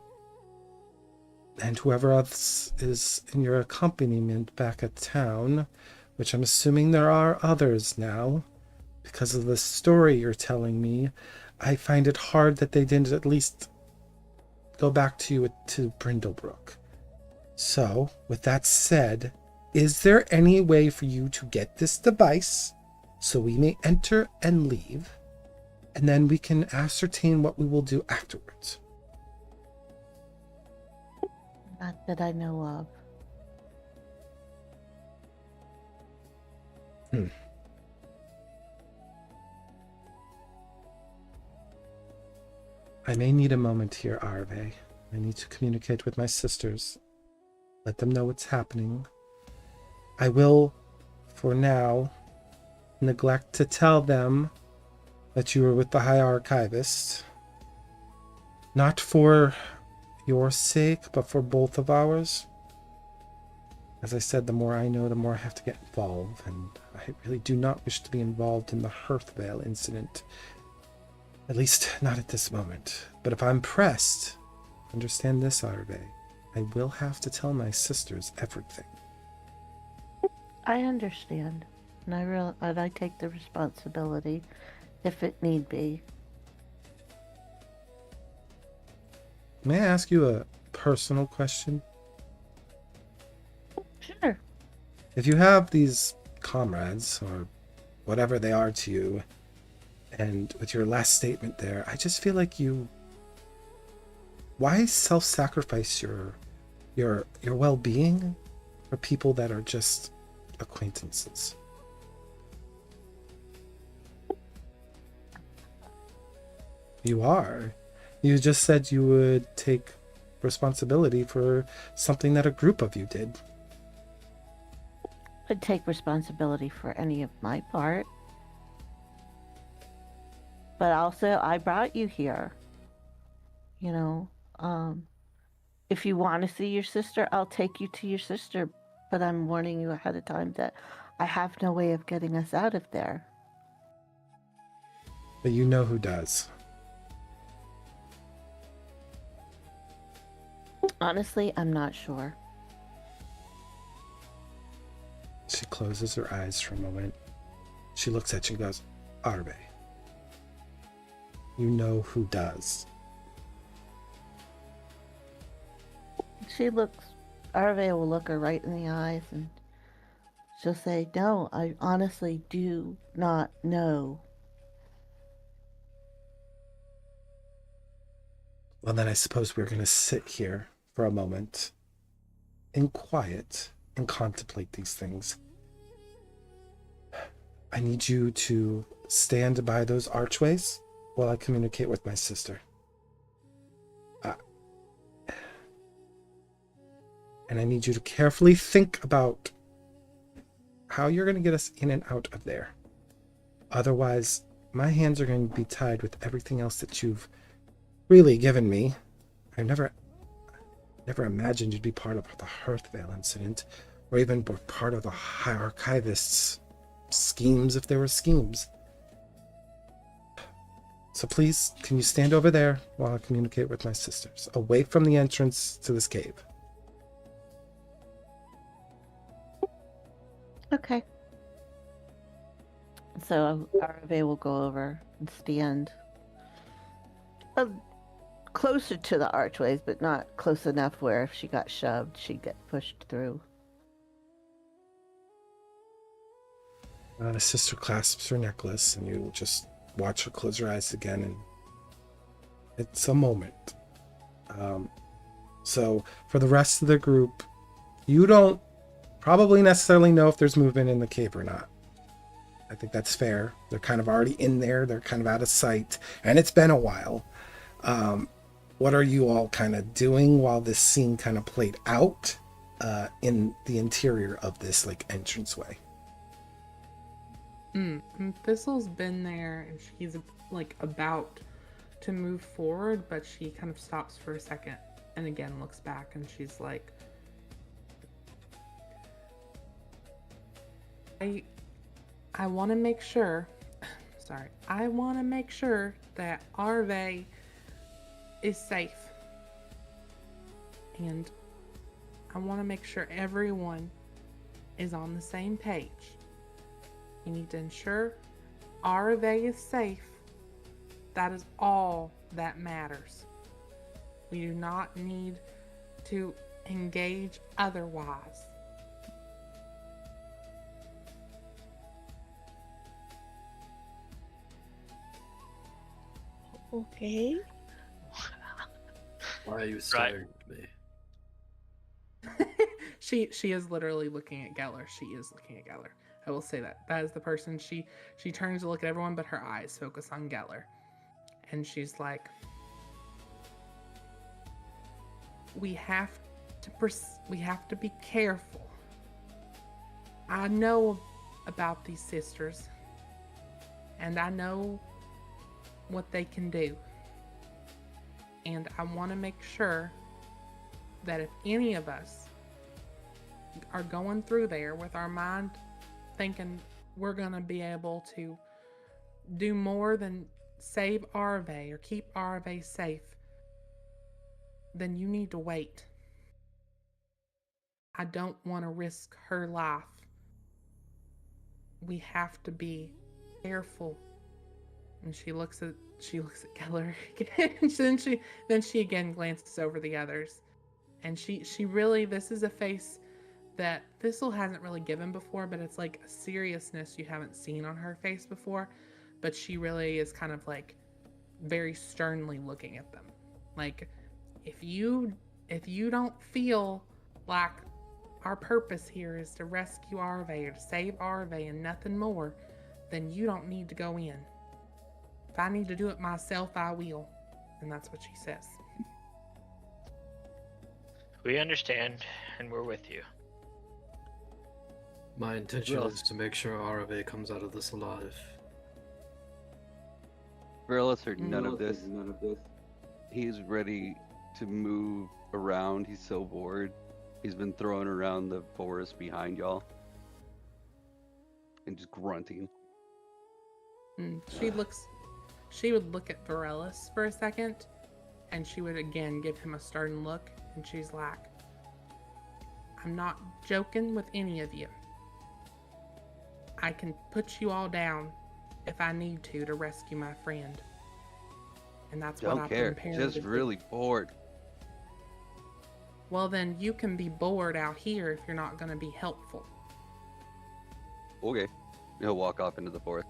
whoever else is in your accompaniment back at town, which I'm assuming there are others now, because of the story you're telling me. I find it hard that they didn't at least go back to Brindlebrook. So, with that said, is there any way for you to get this device so we may enter and leave, and then we can ascertain what we will do afterwards? Not that I know of. I may need a moment here, Aravae. I need to communicate with my sisters. Let them know what's happening. I will, for now, neglect to tell them that you were with the High Archivist. Not for your sake, but for both of ours. As I said, the more I know, the more I have to get involved, and I really do not wish to be involved in the Hearthvale incident. At least, not at this moment. But if I'm pressed, understand this, Aravae. I will have to tell my sisters everything. I understand. And I take the responsibility if it need be. May I ask you a personal question? Sure. If you have these comrades, or whatever they are to you, and with your last statement there, I just feel like why self-sacrifice your well-being for people that are just acquaintances? You are. You just said you would take responsibility for something that a group of you did. I'd take responsibility for any of my part. But also, I brought you here. You know, if you want to see your sister, I'll take you to your sister. But I'm warning you ahead of time that I have no way of getting us out of there. But you know who does. Honestly, I'm not sure. She closes her eyes for a moment. She looks at you and goes, Aravae, you know who does. Aravae will look her right in the eyes and she'll say, no, I honestly do not know. Well, then I suppose we're going to sit here for a moment in quiet and contemplate these things. I need you to stand by those archways while I communicate with my sister. And I need you to carefully think about how you're going to get us in and out of there. Otherwise, my hands are going to be tied with everything else that you've really given me. I never imagined you'd be part of the Hearthvale incident, or even part of the High Archivist's schemes if there were schemes. So please, can you stand over there while I communicate with my sisters, away from the entrance to this cave? Okay. So Aravae will go over and stand closer to the archways, but not close enough where if she got shoved, she'd get pushed through. The sister clasps her necklace, and you just watch her close her eyes again, and it's a moment. So for the rest of the group, you don't probably necessarily know if there's movement in the cave or not. I think that's fair. They're kind of already in there. They're kind of out of sight, and it's been a while. What are you all kind of doing while this scene kind of played out in the interior of this like entranceway? Thistle's been there and she's like about to move forward, but she kind of stops for a second and again looks back and she's like, I want to make sure I want to make sure that Aravae is safe, and I want to make sure everyone is on the same page. You need to ensure Aravae is safe. That is all that matters. We do not need to engage otherwise. Okay. Why are you staring at me? She is literally looking at Gellar. She is looking at Gellar. I will say that. That is the person. She turns to look at everyone, but her eyes focus on Gellar. And she's like, we have to be careful. I know about these sisters, and I know what they can do. And I want to make sure that if any of us are going through there with our mind thinking we're going to be able to do more than save Aravae or keep Aravae safe, then you need to wait. I don't want to risk her life. We have to be careful. And she looks at Gellar again. then she again glances over the others. And she really, this is a face that Thistle hasn't really given before, but it's like a seriousness you haven't seen on her face before. But she really is kind of like very sternly looking at them. Like, if you don't feel like our purpose here is to rescue Aravae or to save Aravae and nothing more, then you don't need to go in. If I need to do it myself, I will. And that's what she says. We understand, and we're with you. My intention is to make sure Aravae comes out of this alive. Virellis heard none of this. He's ready to move around. He's so bored. He's been throwing around the forest behind y'all. And just grunting. She would look at Virellis for a second, and she would again give him a stern look, and she's like, I'm not joking with any of you. I can put you all down if I need to rescue my friend. And that's what I've been prepared to do. Just really bored. Well, then you can be bored out here if you're not going to be helpful. Okay. He'll walk off into the forest.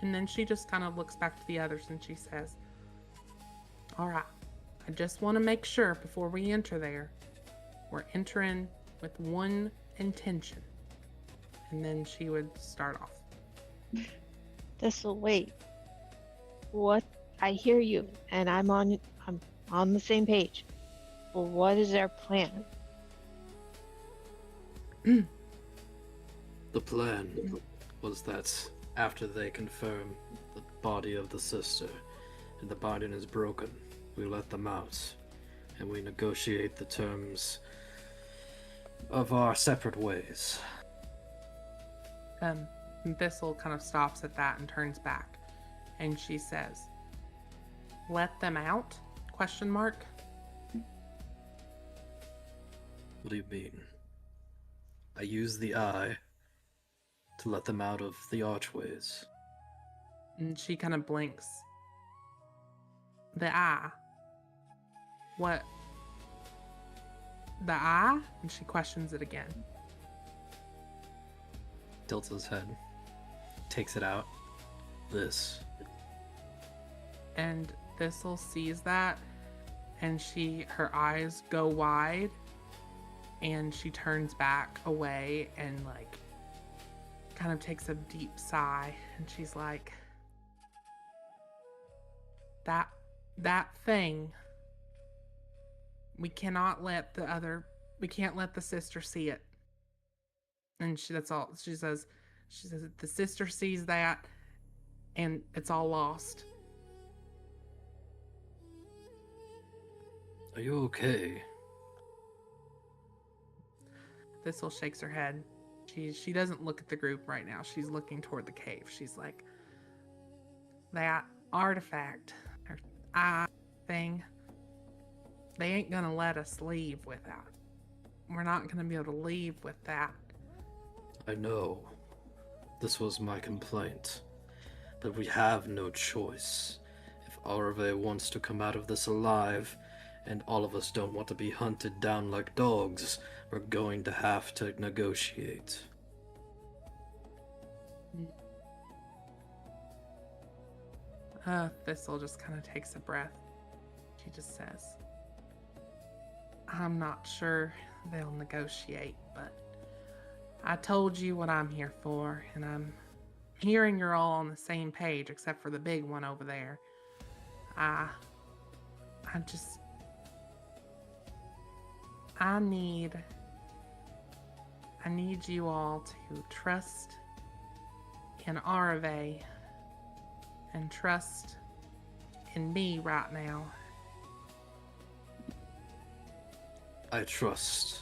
And then she just kind of looks back to the others and she says, all right, I just want to make sure before we enter there, we're entering with one intention. And then she would start off. Thistle, wait. What? I hear you, and I'm on the same page. Well, what is our plan? The plan was that after they confirm the body of the sister and the binding is broken, we let them out and we negotiate the terms of our separate ways. Thistle kind of stops at that and turns back, and she says, "Let them out?" ? What do you mean? I use the eye to let them out of the archways. And she kind of blinks. The eye? What? The eye? And she questions it again. Tilts his head, takes it out. This. And Thistle sees that, and her eyes go wide, and she turns back away and like kind of takes a deep sigh, and she's like, that thing, we can't let the sister see it. And that's all she says. She says if the sister sees that, and it's all lost. Are you okay? Thistle shakes her head. She doesn't look at the group right now. She's looking toward the cave. She's like, that artifact or eye thing, they ain't gonna let us leave with that. We're not gonna be able to leave with that. I know. This was my complaint. But we have no choice. If Aravae wants to come out of this alive, and all of us don't want to be hunted down like dogs, we're going to have to negotiate. Thistle just kind of takes a breath. She just says, I'm not sure they'll negotiate, but I told you what I'm here for, and I'm hearing you're all on the same page, except for the big one over there. I need you all to trust in Aravae and trust in me right now. I trust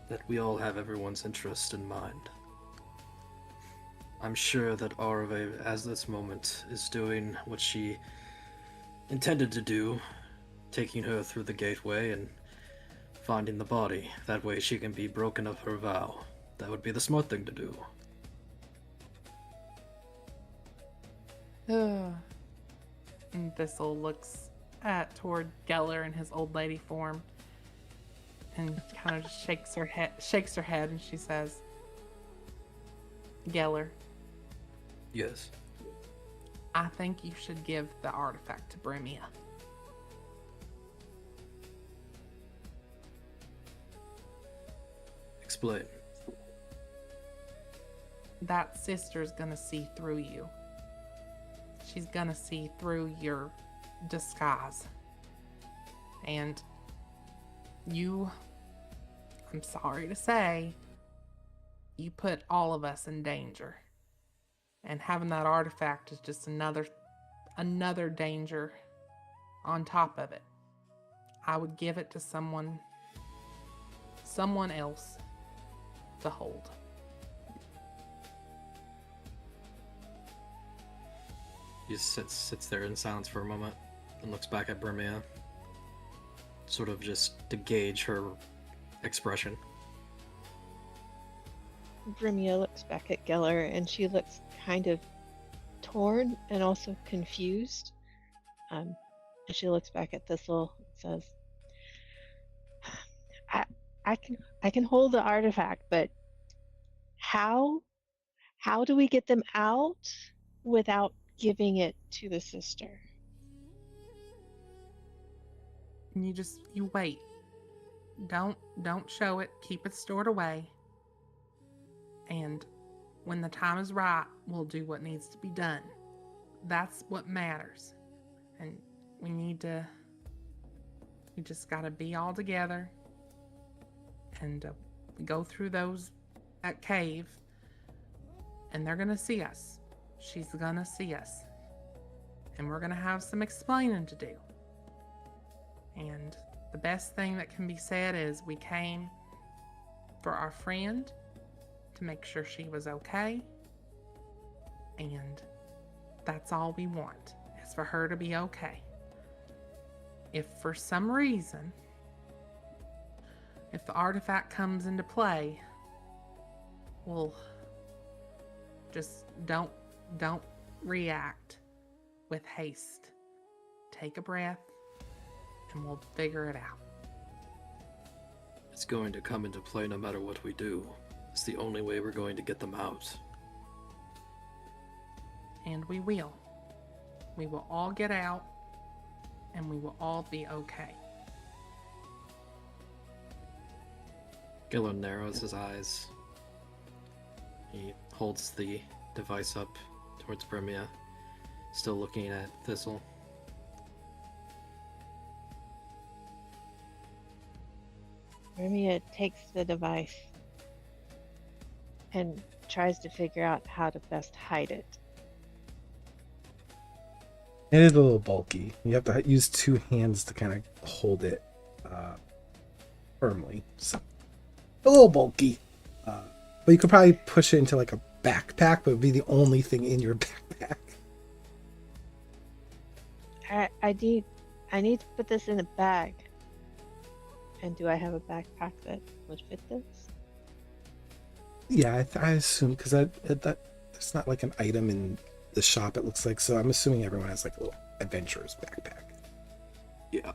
that we all have everyone's interest in mind. I'm sure that Aravae, as this moment, is doing what she intended to do, taking her through the gateway and finding the body. That way she can be broken of her vow. That would be the smart thing to do. And Thistle looks toward Gellar in his old lady form and kind of just shakes her head, and she says, Gellar, Yes. I think you should give the artifact to Bremia. Explain. That sister's gonna see through you. She's gonna see through your disguise. And you, I'm sorry to say, you put all of us in danger. And having that artifact is just another danger on top of it. I would give it to someone else to hold. He just sits there in silence for a moment and looks back at Bremia, sort of just to gauge her expression. Bremia looks back at Gellar and she looks kind of torn and also confused. And she looks back at Thistle and says, I can hold the artifact, but how do we get them out without giving it to the sister? And you wait. Don't show it. Keep it stored away. And when the time is right, we'll do what needs to be done. That's what matters. And we just gotta be all together and go through that cave, and they're gonna see us. She's gonna see us. And we're gonna have some explaining to do. And the best thing that can be said is we came for our friend to make sure she was okay. And that's all we want, is for her to be okay. If for some reason, if the artifact comes into play, well, just don't react with haste. Take a breath and we'll figure it out. It's going to come into play no matter what we do. It's the only way we're going to get them out. And we will. We will all get out and we will all be okay. Gellar narrows his eyes. He holds the device up towards Bremia, still looking at Thistle. Bremia takes the device and tries to figure out how to best hide it. It is a little bulky. You have to use two hands to kind of hold it firmly. So a little bulky. But you could probably push it into like a backpack, but it would be the only thing in your backpack. I need to put this in a bag. And do I have a backpack that would fit this? Yeah, I assume because that it's not like an item in the shop. It looks like, so I'm assuming everyone has like a little adventurer's backpack. Yeah.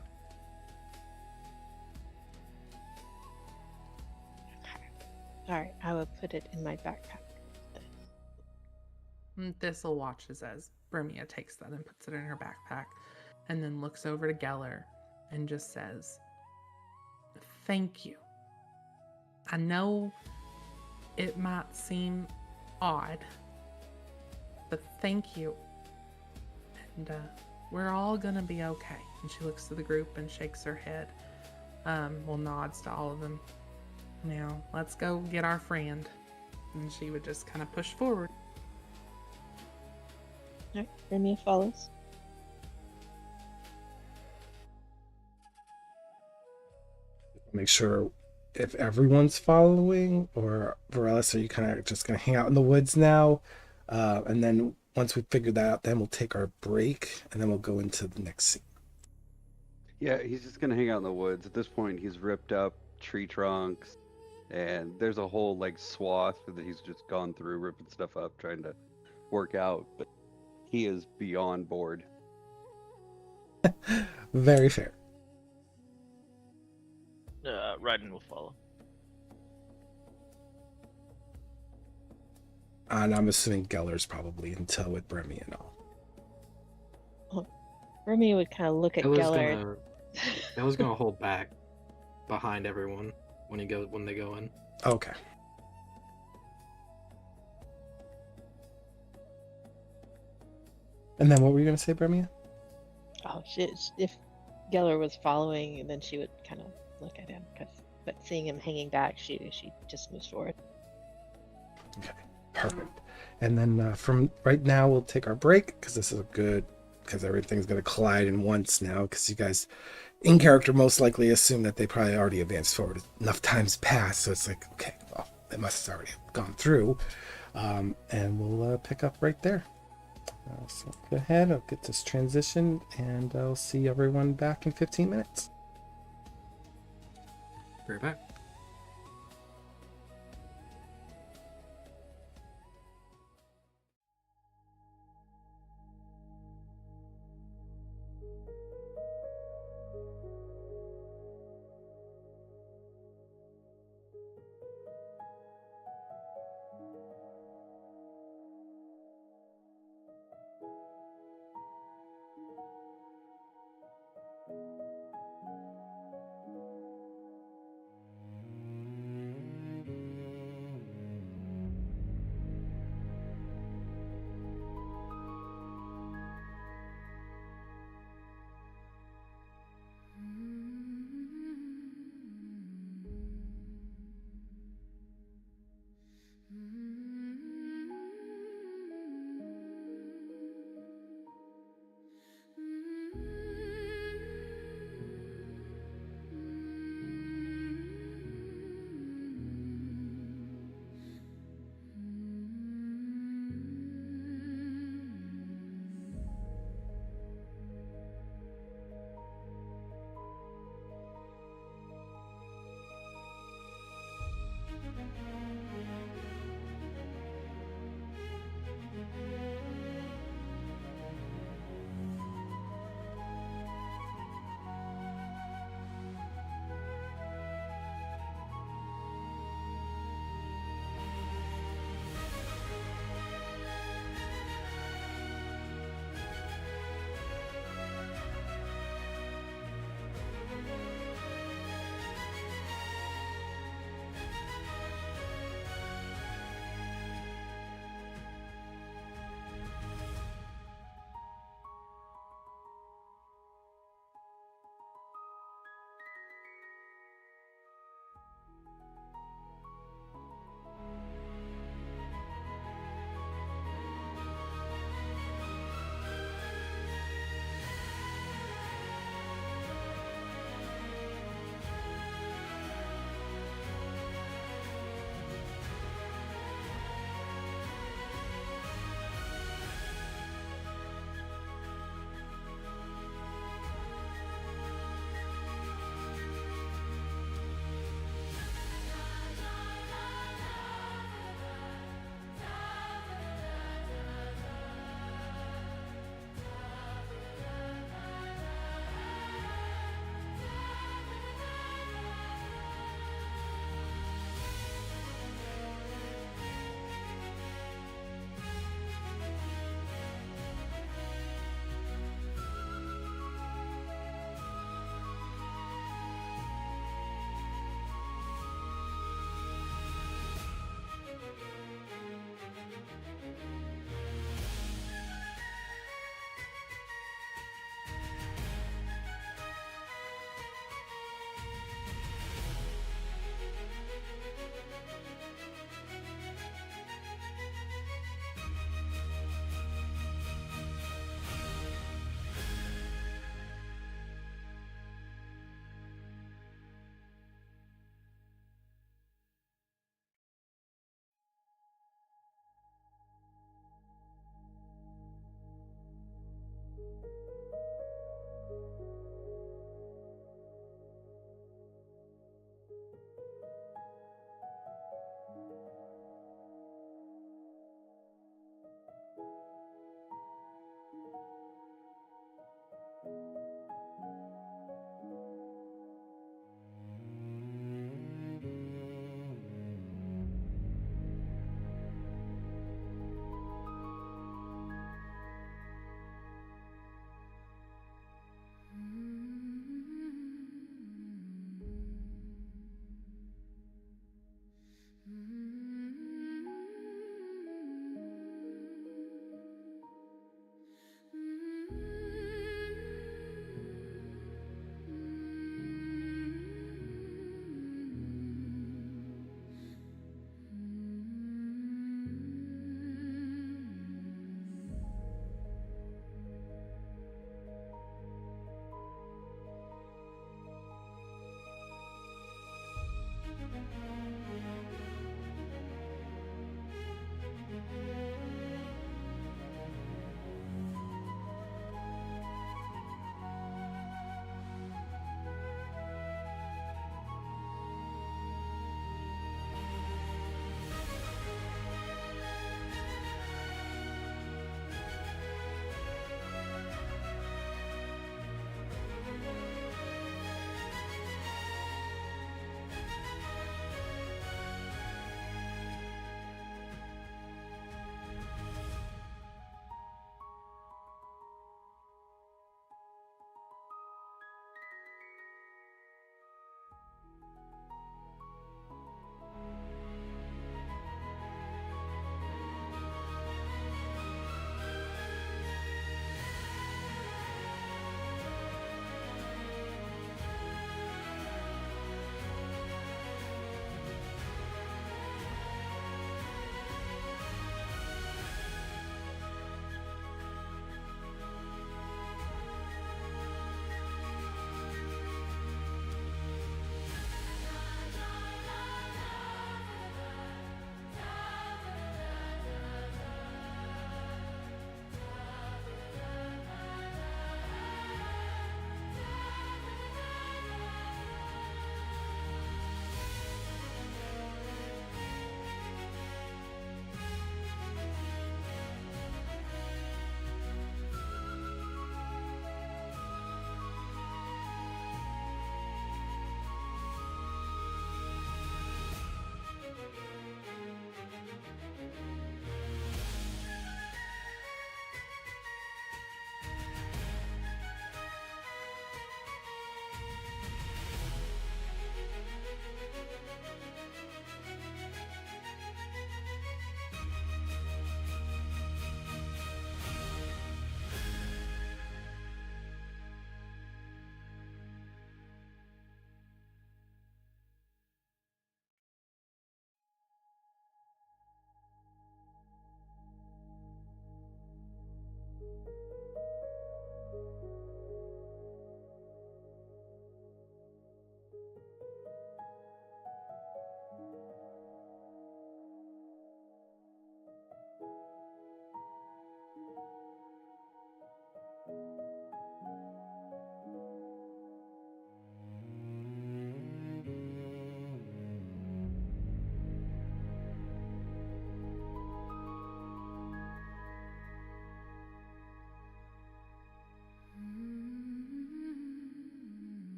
All right, I will put it in my backpack. Thistle watches as Bremia takes that and puts it in her backpack, and then looks over to Gellar and just says, "Thank you. I know it might seem odd, but thank you. And we're all gonna be okay." And she looks to the group and shakes her head. Nods to all of them. "Now, let's go get our friend." And she would just kind of push forward. All right, Bremia follows. Make sure if everyone's following, or Virellis, are you kind of just going to hang out in the woods now? And then once we figure that out, then we'll take our break and then we'll go into the next scene. Yeah, he's just gonna hang out in the woods. At this point, he's ripped up tree trunks, and there's a whole like swath that he's just gone through, ripping stuff up, trying to work out. But he is beyond bored. Very fair. Ryden will follow. And I'm assuming Gellar's probably in tow with Bremia and all. Bremia would kind of look at Gellar. Gellar's gonna hold back behind everyone when they go in. Okay. And then what were you going to say, Bremia? Oh shit! If Gellar was following, then she would kind of look at him. But seeing him hanging back, she just moves forward. Okay, perfect. And then from right now, we'll take our break because this is because everything's going to collide in once now, because you guys in character most likely assume that they probably already advanced forward. Enough time's passed, so it's like, okay, well, they must have already gone through. And we'll pick up right there. So go ahead, I'll get this transition, and I'll see everyone back in 15 minutes. Be right back.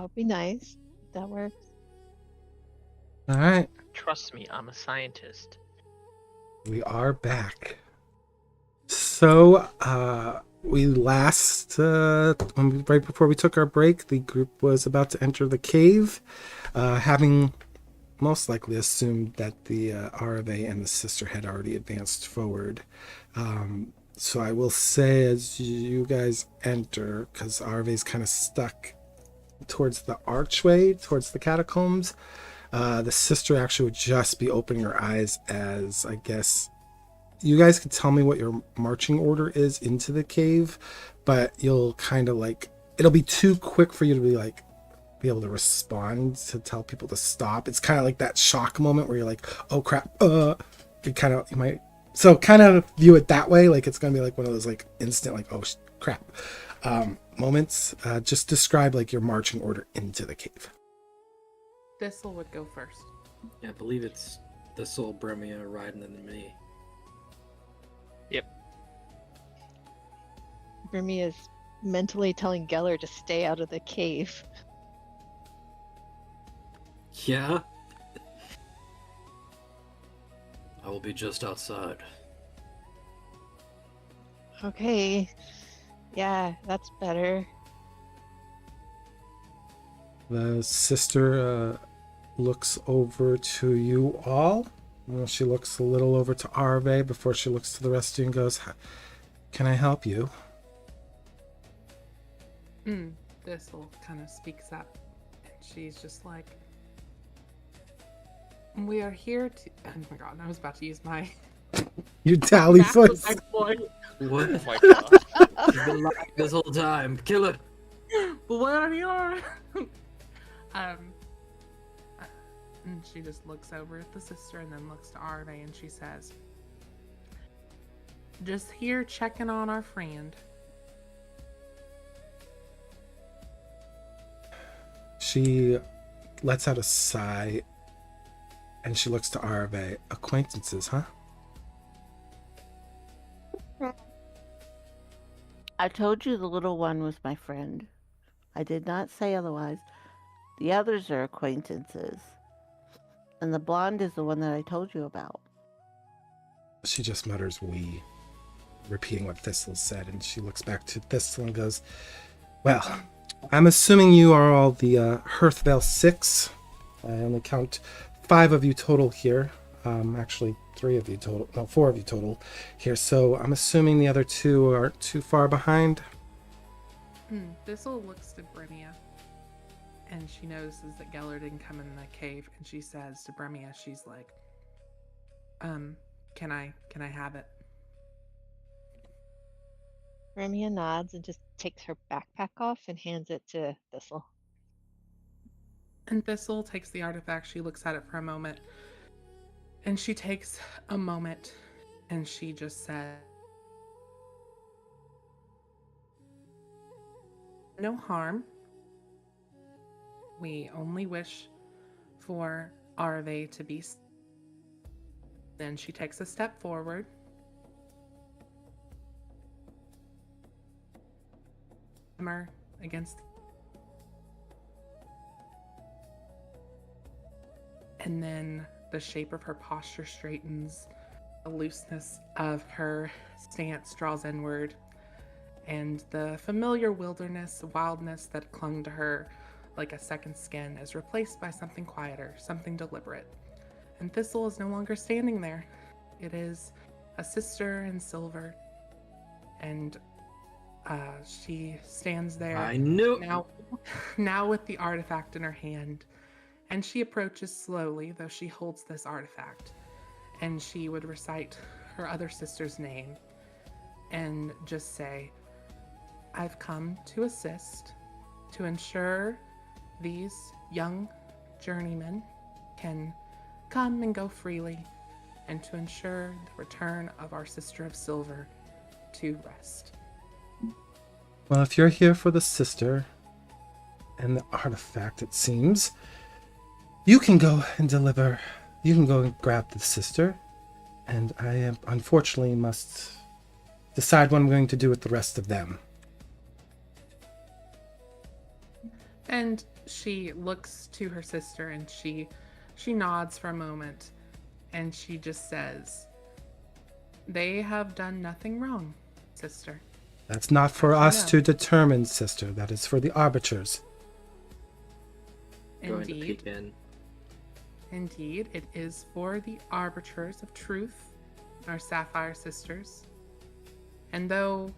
That would be nice. That works. All right, Trust me, I'm a scientist. we are back. So, we last, right before we took our break, the group was about to enter the cave, having most likely assumed that the Aravae and the sister had already advanced forward. So I will say, as you guys enter, because Aravae's kind of stuck towards the archway, towards the catacombs, the sister actually would just be opening her eyes as, I guess, you guys could tell me what your marching order is into the cave, but you'll kind of like, it'll be too quick for you to be able to respond to tell people to stop. It's kind of like that shock moment where you're like, oh crap, you might, so kind of view it that way. Like it's going to be like one of those like instant, like, oh crap, moments. Just describe like your marching order into the cave. Thistle would go first. Yeah, I believe it's Thistle, Bremia, Ryden, and me. Bremia is mentally telling Gellar to stay out of the cave. Yeah? I will be just outside. Okay. Yeah, that's better. The sister looks over to you all. Well, she looks a little over to Aravae before she looks to the rest of you and goes, can I help you? Thistle kind of speaks up, and she's just like, we are here to... Oh my god, I was about to use my... You tally foot. What? Oh my god. She's been lying this whole time. Kill it. But where are you? And she just looks over at the sister and then looks to Aravae and she says, just here checking on our friend. She lets out a sigh and she looks to Aravae. Acquaintances, huh? I told you the little one was my friend. I did not say otherwise. The others are acquaintances. And the blonde is the one that I told you about. She just mutters we, repeating what Thistle said, and she looks back to Thistle and goes, well, I'm assuming you are all the Hearthvale 6. I only count 5 of you total here. Actually, 3 of you total. No, 4 of you total here. So I'm assuming the other 2 aren't too far behind. Thistle looks to Bremia, and she notices that Gellar didn't come in the cave, and she says to Bremia, she's like, can I have it? Bremia nods and just takes her backpack off and hands it to Thistle. And Thistle takes the artifact, she looks at it for a moment, and she takes a moment, and she just says, no harm. We only wish for Aravae to be... Then she takes a step forward. Against... And then the shape of her posture straightens. The looseness of her stance draws inward. And the familiar wildness that clung to her like a second skin is replaced by something quieter, something deliberate. And Thistle is no longer standing there. It is a sister in silver. And she stands there. I knew. Now with the artifact in her hand. And she approaches slowly, though she holds this artifact. And she would recite her other sister's name and just say, I've come to assist, to ensure these young journeymen can come and go freely, and to ensure the return of our sister of silver to rest. Well, if you're here for the sister and the artifact, it seems, you can go and deliver. You can go and grab the sister, and I unfortunately must decide what I'm going to do with the rest of them. And she looks to her sister and she nods for a moment and she just says, "They have done nothing wrong, sister." That's not for As you us know. to determine, sister. That is for the arbiters. Going to Indeed, peek in. indeed, it is for the arbiters of truth, our Sapphire sisters. And though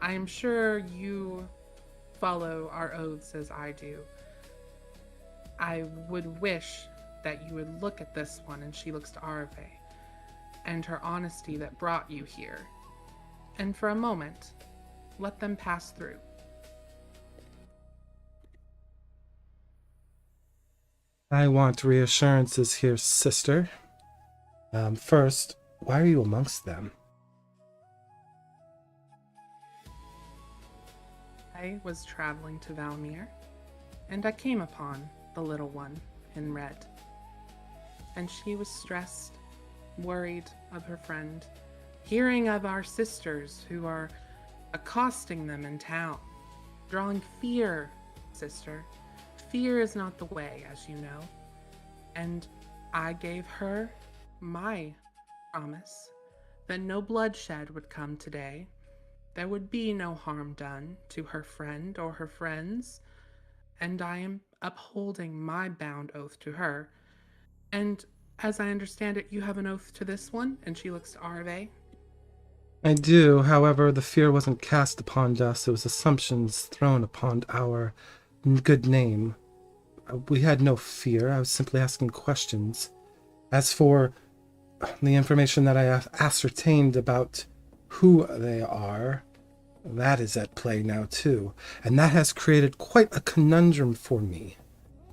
I am sure you follow our oaths as I do, I would wish that you would look at this one, and she looks to Aravae, and her honesty that brought you here. And for a moment, let them pass through. I want reassurances here, sister. First, why are you amongst them? I was traveling to Valmir, and I came upon the little one in red. And she was stressed, worried of her friend, hearing of our sisters who are accosting them in town, drawing fear, sister. Fear is not the way, as you know. And I gave her my promise that no bloodshed would come today. There would be no harm done to her friend or her friends, and I am upholding my bound oath to her. And as I understand it, you have an oath to this one? And she looks to Aravae. I do, however, the fear wasn't cast upon us. It was assumptions thrown upon our good name. We had no fear. I was simply asking questions. As for the information that I have ascertained about who they are, that is at play now too, and that has created quite a conundrum for me.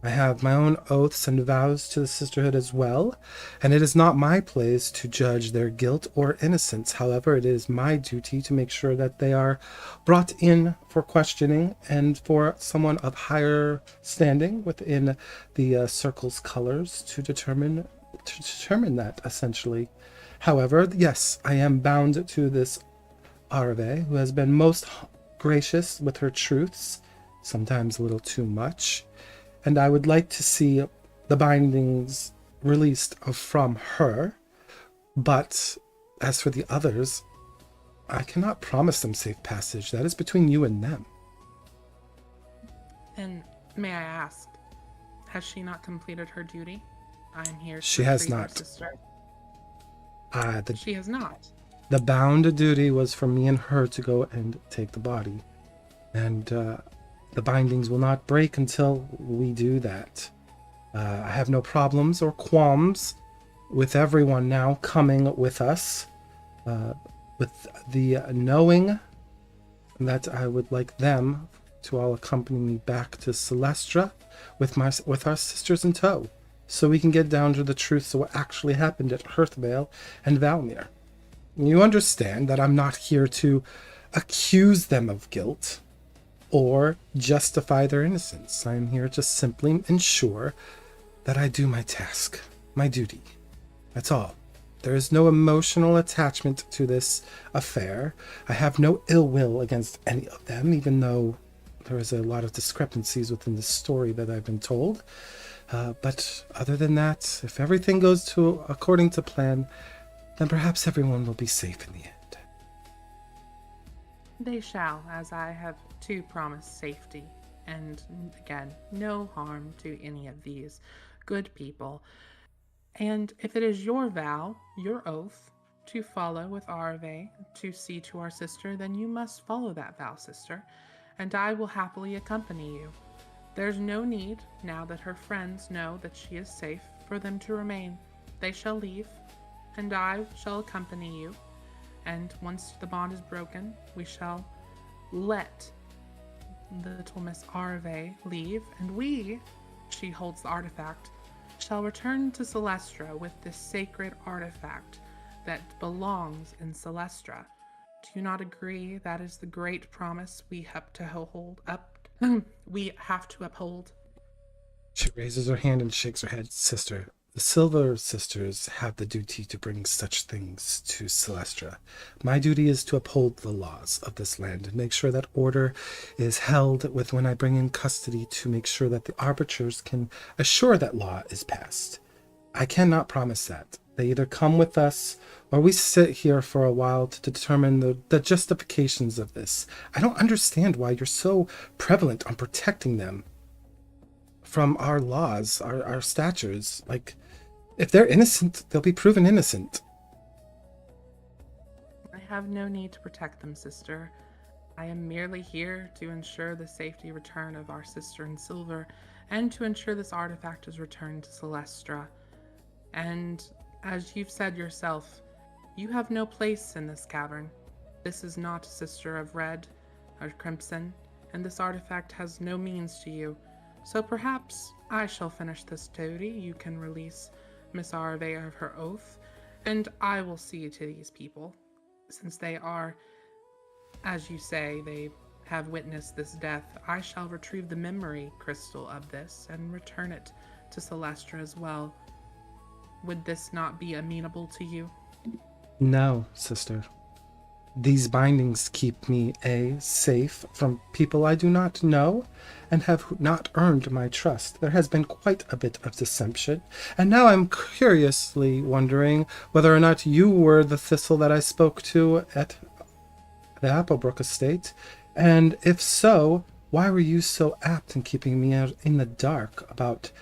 I have my own oaths and vows to the sisterhood as well, and it is not my place to judge their guilt or innocence. However, it is my duty to make sure that they are brought in for questioning and for someone of higher standing within the circle's colors to determine that, essentially. However, yes, I am bound to this Aravae, who has been most gracious with her truths, sometimes a little too much, and I would like to see the bindings released from her. But as for the others, I cannot promise them safe passage. That is between you and them. And may I ask, has she not completed her duty? I am here to She has retrieve her not. sister. The She has not. bound duty was for me and her to go and take the body. And the bindings will not break until we do that. I have no problems or qualms with everyone now coming with us, with the knowing that I would like them to all accompany me back to Celestra with our sisters in tow, so we can get down to the truth of what actually happened at Hearthvale and Valmir. You understand that I'm not here to accuse them of guilt or justify their innocence. I am here to simply ensure that I do my task, my duty. That's all. There is no emotional attachment to this affair. I have no ill will against any of them, even though there is a lot of discrepancies within the story that I've been told. But other than that, if everything goes according to plan, then perhaps everyone will be safe in the end. They shall, as I have too promised safety, and again, no harm to any of these good people. And if it is your vow, your oath, to follow with Aravae to see to our sister, then you must follow that vow, sister, and I will happily accompany you. There's no need, now that her friends know that she is safe, for them to remain. They shall leave, and I shall accompany you. And once the bond is broken, we shall let the little Miss Aravae leave, and we, she holds the artifact, shall return to Celestra with this sacred artifact that belongs in Celestra. Do you not agree that is the great promise we have to we have to uphold? She raises her hand and shakes her head. Sister, The Silver Sisters have the duty to bring such things to Celestra. My duty is to uphold the laws of this land and make sure that order is held with when I bring in custody to make sure that the arbiters can assure that law is passed. I cannot promise that. They either come with us or we sit here for a while to determine the justifications of this. I don't understand why you're so prevalent on protecting them from our laws, our statutes. Like, if they're innocent, they'll be proven innocent. I have no need to protect them, sister. I am merely here to ensure the safety return of our sister in silver, and to ensure this artifact is returned to Celestra. And, as you've said yourself, you have no place in this cavern. This is not a sister of red or crimson, and this artifact has no means to you. So perhaps I shall finish this duty. You can release Miss Aravae of her oath, and I will see to these people, since they are, as you say, they have witnessed this death. I shall retrieve the memory crystal of this and return it to Celestra as well. Would this not be amenable to you? No, sister. These bindings keep me, safe from people I do not know and have not earned my trust. There has been quite a bit of deception, and now I'm curiously wondering whether or not you were the Thistle that I spoke to at the Applebrook estate, and if so, why were you so apt in keeping me out in the dark about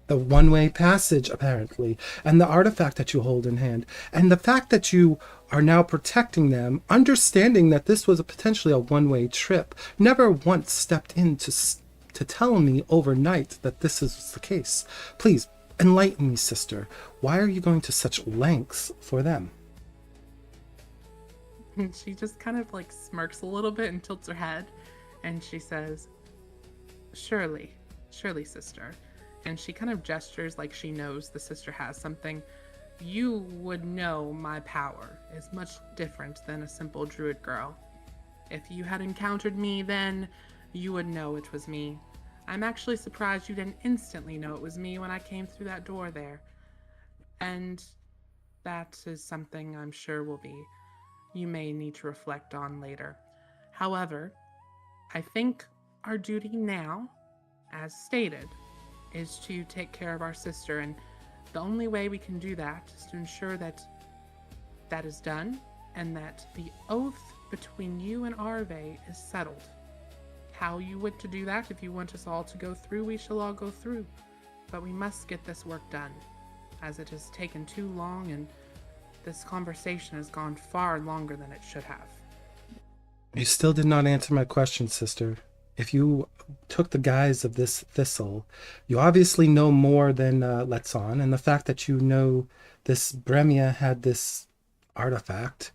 the one-way passage, apparently, and the artifact that you hold in hand, and the fact that you are now protecting them, understanding that this was potentially a one-way trip, never once stepped in to tell me overnight that this is the case. Please, enlighten me, sister. Why are you going to such lengths for them? And she just kind of like smirks a little bit and tilts her head, and she says, surely, sister. And she kind of gestures like she knows the sister has something. You would know my power is much different than a simple druid girl. If you had encountered me, then you would know it was me. I'm actually surprised you didn't instantly know it was me when I came through that door there. And that is something I'm sure you may need to reflect on later. However, I think our duty now, as stated, is to take care of our sister, and the only way we can do that is to ensure that that is done, and that the oath between you and Aravae is settled. How you would to do that, if you want us all to go through, we shall all go through. But we must get this work done, as it has taken too long, and this conversation has gone far longer than it should have. You still did not answer my question, sister. If you took the guise of this Thistle, you obviously know more than Letson, and the fact that you know this Bremia had this artifact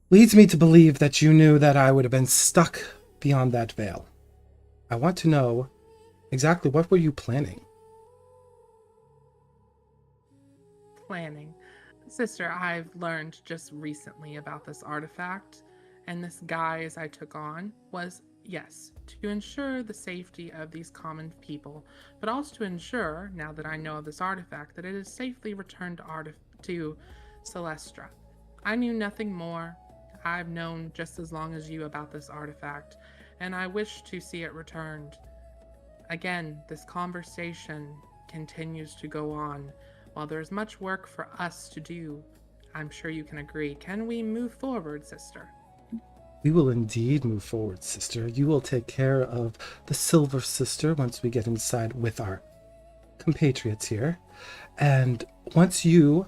leads me to believe that you knew that I would have been stuck beyond that veil. I want to know exactly what were you planning? Planning. Sister, I've learned just recently about this artifact, and this guise I took on was, yes, to ensure the safety of these common people, but also to ensure, now that I know of this artifact, that it is safely returned to Celestra. I knew nothing more. I've known just as long as you about this artifact, and I wish to see it returned. Again, this conversation continues to go on. While there's much work for us to do, I'm sure you can agree. Can we move forward, sister? We will indeed move forward, sister. You will take care of the Silver Sister once we get inside with our compatriots here. And once you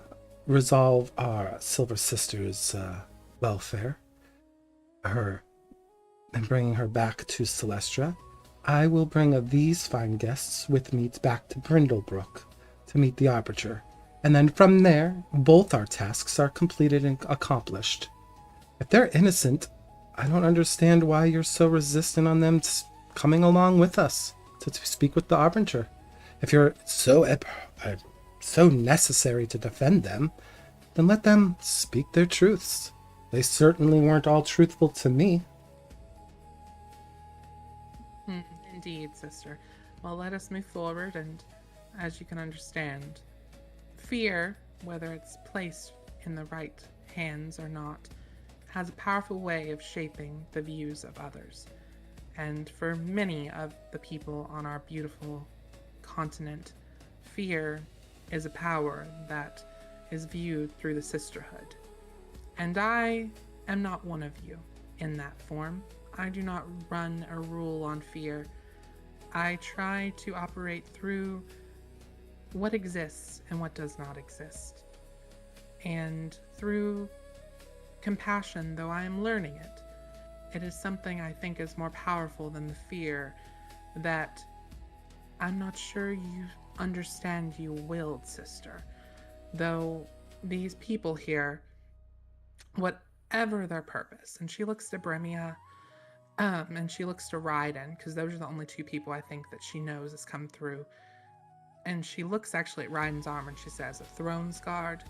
resolve our Silver Sister's welfare, and bringing her back to Celestra, I will bring these fine guests with me back to Brindlebrook to meet the Arbiter. And then from there, both our tasks are completed and accomplished. If they're innocent, I don't understand why you're so resistant on them coming along with us to speak with the Arbiter. If you're so necessary to defend them, then let them speak their truths. They certainly weren't all truthful to me. Indeed, sister. Well, let us move forward, and as you can understand, fear, whether it's placed in the right hands or not, has a powerful way of shaping the views of others. And for many of the people on our beautiful continent, fear is a power that is viewed through the sisterhood. And I am not one of you in that form. I do not run or rule on fear. I try to operate through what exists and what does not exist. And through compassion, though I am learning it, it is something I think is more powerful than the fear that I'm not sure you understand you willed, sister. Though these people here, whatever their purpose, and she looks to Bremia, and she looks to Ryden, because those are the only two people I think that she knows has come through. And she looks actually at Ryden's arm and she says, a throne's guard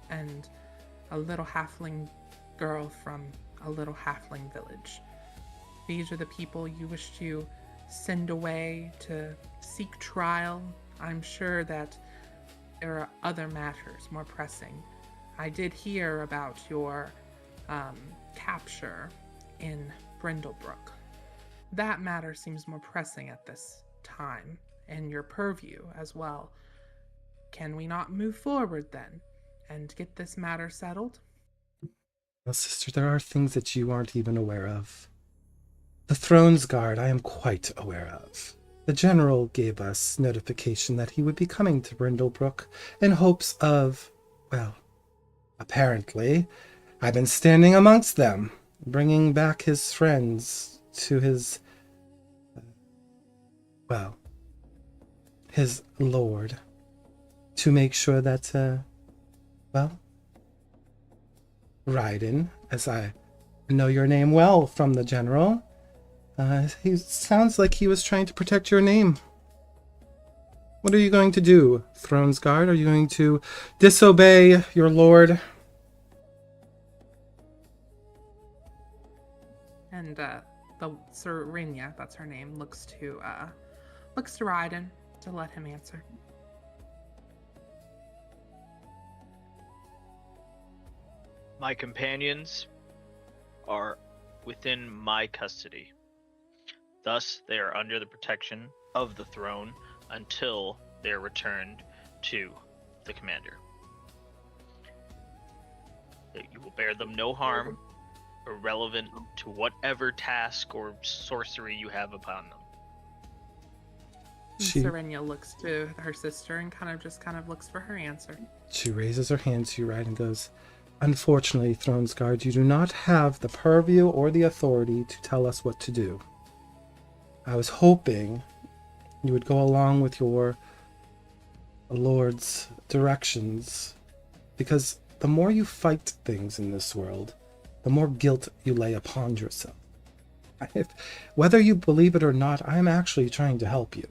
and a little halfling girl from a little halfling village. These are the people you wish to send away to seek trial. I'm sure that there are other matters more pressing. I did hear about your capture in Brindlebrook. That matter seems more pressing at this time, and your purview as well. Can we not move forward then and get this matter settled? Well, sister, there are things that you aren't even aware of. The Throne's Guard I am quite aware of. The General gave us notification that he would be coming to Brindlebrook in hopes of, well, apparently, I've been standing amongst them, bringing back his friends to his, his lord, to make sure that, Ryden, as I know your name well from the General, he sounds like he was trying to protect your name. What are you going to do, Throne's Guard? Are you going to disobey your lord? And the Serenia, that's her name, looks to Ryden to let him answer. My companions are within my custody. Thus, they are under the protection of the throne until they are returned to the commander. You will bear them no harm, irrelevant to whatever task or sorcery you have upon them. Serenia looks to her sister and kind of looks for her answer. She raises her hand to you, right, and goes, unfortunately, Throne's Guard, you do not have the purview or the authority to tell us what to do. I was hoping you would go along with your lord's directions, because the more you fight things in this world, the more guilt you lay upon yourself. Whether you believe it or not, I am actually trying to help you.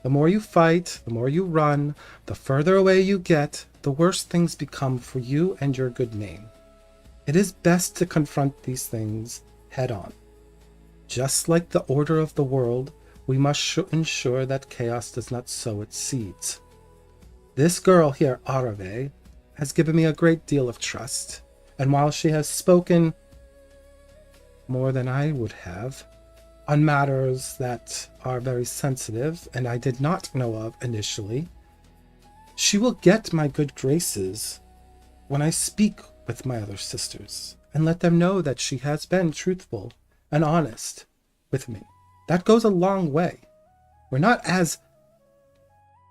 The more you fight, the more you run, the further away you get, the worse things become for you and your good name. It is best to confront these things head on. Just like the order of the world, we must ensure that chaos does not sow its seeds. This girl here, Aravae, has given me a great deal of trust, and while she has spoken more than I would have on matters that are very sensitive and I did not know of initially, she will get my good graces when I speak with my other sisters and let them know that she has been truthful and honest with me. That goes a long way. We're not as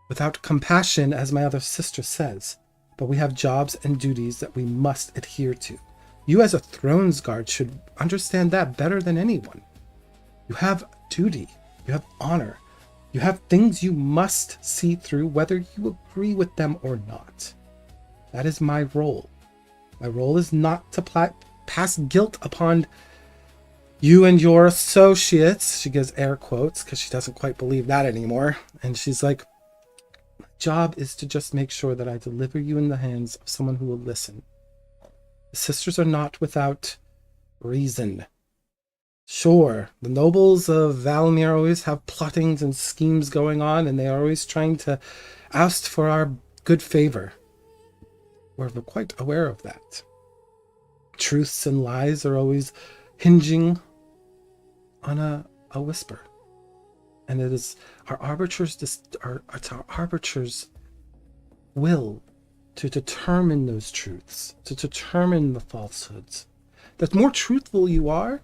without compassion as my other sister says, but we have jobs and duties that we must adhere to. You as a Throne's Guard should understand that better than anyone. You have duty, you have honor, you have things you must see through whether you agree with them or not. That is my role. My role is not to pass guilt upon you and your associates. She gives air quotes because she doesn't quite believe that anymore. And she's like, my job is to just make sure that I deliver you in the hands of someone who will listen. The sisters are not without reason. Sure, the nobles of Valmir always have plottings and schemes going on, and they are always trying to oust for our good favor. We're quite aware of that. Truths and lies are always hinging on a whisper. And it is our arbiters' will to determine those truths, to determine the falsehoods. The more truthful you are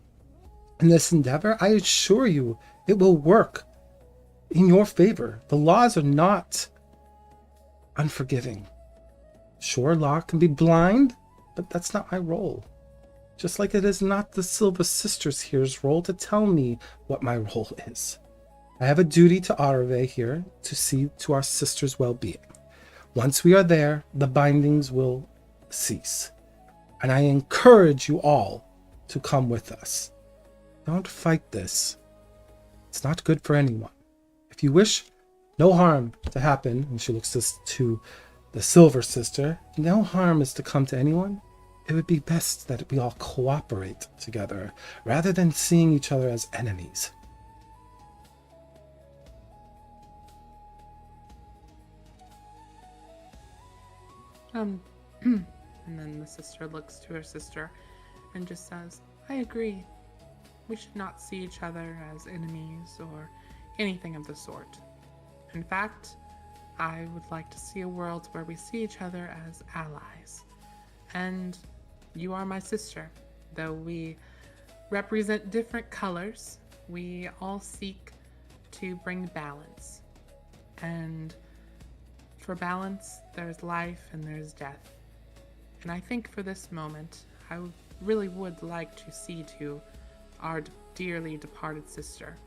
in this endeavor, I assure you it will work in your favor. The laws are not unforgiving. Sure, law can be blind, but that's not my role. Just like it is not the Silver Sisters here's role to tell me what my role is. I have a duty to Aravae here to see to our sisters' well-being. Once we are there, the bindings will cease. And I encourage you all to come with us. Don't fight this. It's not good for anyone. If you wish no harm to happen, and she looks to the Silver Sister, no harm is to come to anyone. It would be best that we all cooperate together rather than seeing each other as enemies. And then the sister looks to her sister and just says, I agree. We should not see each other as enemies or anything of the sort. In fact, I would like to see a world where we see each other as allies. And you are my sister. Though we represent different colors, we all seek to bring balance. And for balance, there's life and there's death. And I think for this moment, I really would like to see to our dearly departed sister.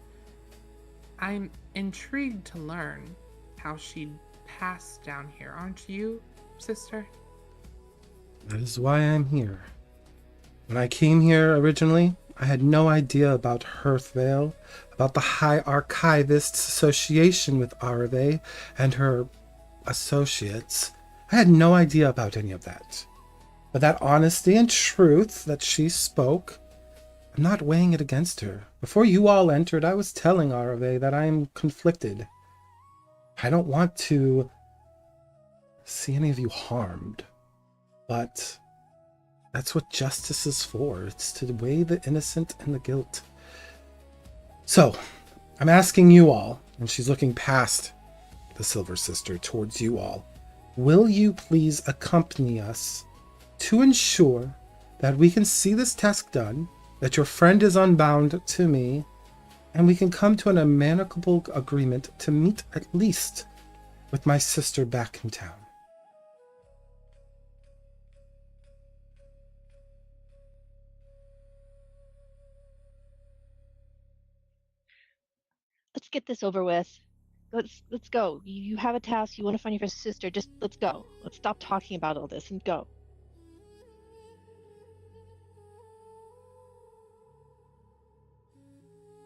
I'm intrigued to learn how she passed down here, aren't you, sister? That is why I'm here. When I came here originally, I had no idea about Hearthvale, about the High Archivist's association with Aravae and her associates. I had no idea about any of that. But that honesty and truth that she spoke, I'm not weighing it against her. Before you all entered, I was telling Aravae that I am conflicted. I don't want to see any of you harmed, but that's what justice is for. It's to weigh the innocent and the guilt. So, I'm asking you all, and she's looking past the Silver Sister towards you all, will you please accompany us to ensure that we can see this task done, that your friend is unbound to me, and we can come to an amicable agreement to meet at least with my sister back in town. Let's get this over with. Let's go. You have a task. You want to find your sister. Just let's go. Let's stop talking about all this and go.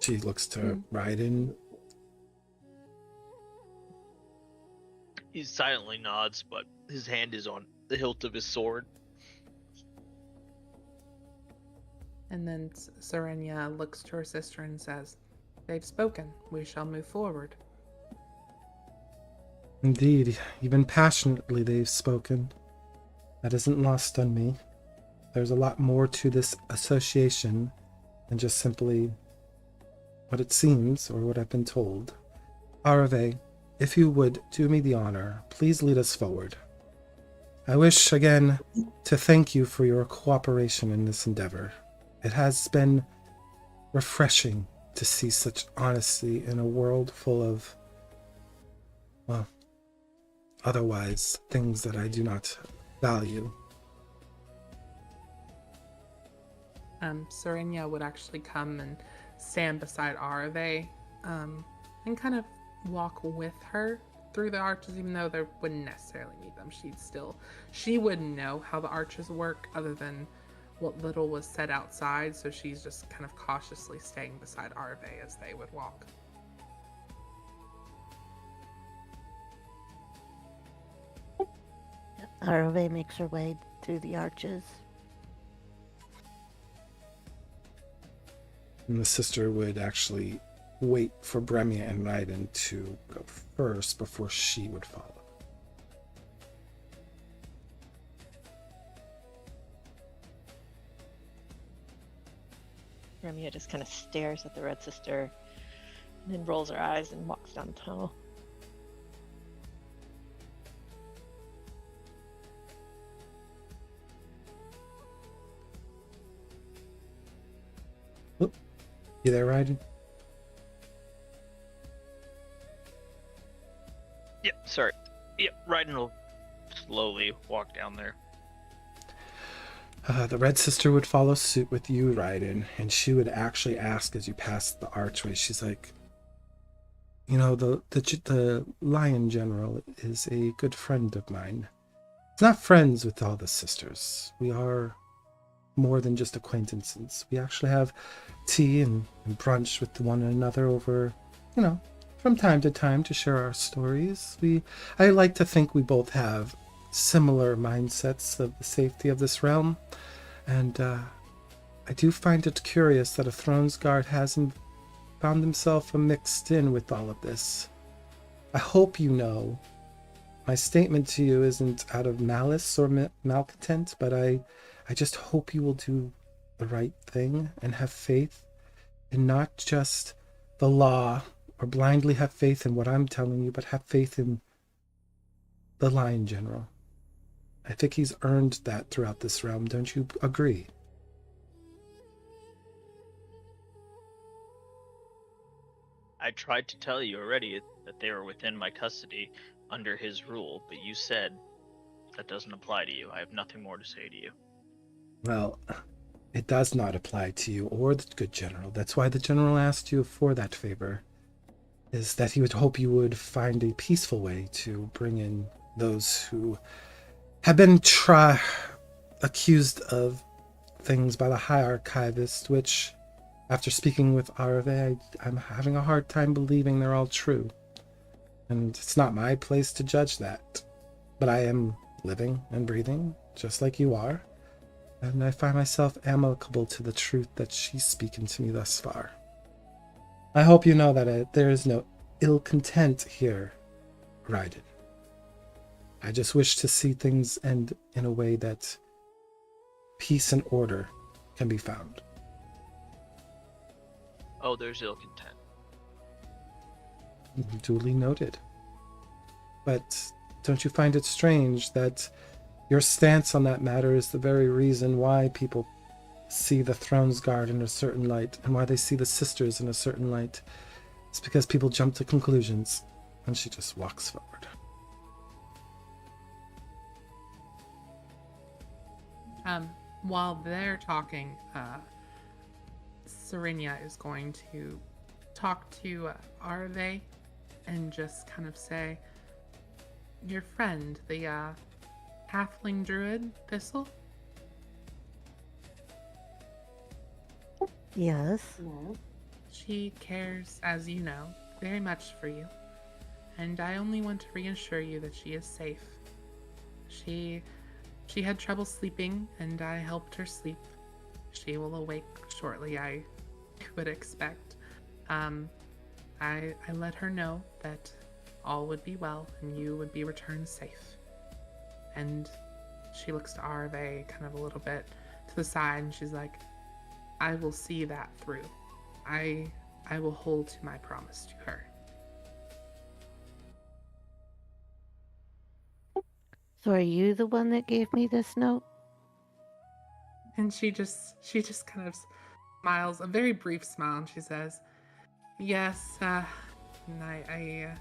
She looks to Ryden. He silently nods, but his hand is on the hilt of his sword. And then Serenia looks to her sister and says, they've spoken. We shall move forward. Indeed, even passionately they've spoken. That isn't lost on me. There's a lot more to this association than just simply what it seems or what I've been told. Aravae, if you would do me the honor, please lead us forward. I wish again to thank you for your cooperation in this endeavor. It has been refreshing to see such honesty in a world full of, well, otherwise things that I do not value. Serenia would actually come and stand beside Aravae, and kind of walk with her through the arches, even though they wouldn't necessarily need them. She wouldn't know how the arches work other than what little was said outside, so she's just kind of cautiously staying beside Aravae as they would walk. Aravae makes her way through the arches. And the sister would actually wait for Bremia and Ryden to go first before she would follow. Bremia just kind of stares at the Red Sister and then rolls her eyes and walks down the tunnel. Oop. You there, Ryden? Yep, sorry. Yep, Ryden will slowly walk down there. The Red Sister would follow suit with you, Ryden, and she would actually ask as you pass the archway. She's like, you know, the Lion General is a good friend of mine. He's not friends with all the sisters. We are more than just acquaintances. We actually have tea and brunch with one another over, you know, from time to time to share our stories. I like to think we both have similar mindsets of the safety of this realm, and I do find it curious that a Throne's Guard hasn't found himself mixed in with all of this. I hope you know my statement to you isn't out of malice or malcontent, but I just hope you will do the right thing and have faith in not just the law or blindly have faith in what I'm telling you, but have faith in the Lion General. I think he's earned that throughout this realm. Don't you agree? I tried to tell you already that they were within my custody under his rule, but you said that doesn't apply to you. I have nothing more to say to you. Well, it does not apply to you or the good general. That's why the general asked you for that favor, is that he would hope you would find a peaceful way to bring in those who have been accused of things by the High Archivist, which, after speaking with Aravae, I'm having a hard time believing they're all true. And it's not my place to judge that. But I am living and breathing, just like you are. And I find myself amicable to the truth that she's speaking to me thus far. I hope you know that there is no ill content here, Ryden. I just wish to see things end in a way that peace and order can be found. Oh, there's ill content. Duly noted. But don't you find it strange that your stance on that matter is the very reason why people see the Throne's Guard in a certain light and why they see the sisters in a certain light? It's because people jump to conclusions, and she just walks forward. While they're talking, Serenia is going to talk to Aravae and just kind of say, your friend, the halfling druid, Thistle? Yes. She cares, as you know, very much for you. And I only want to reassure you that she is safe. She had trouble sleeping, and I helped her sleep. She will awake shortly, I would expect. I let her know that all would be well and you would be returned safe. And she looks to Aravae kind of a little bit to the side, and she's like, I will see that through. I will hold to my promise to her. So are you the one that gave me this note? And she just kind of smiles, a very brief smile, and she says, yes, and I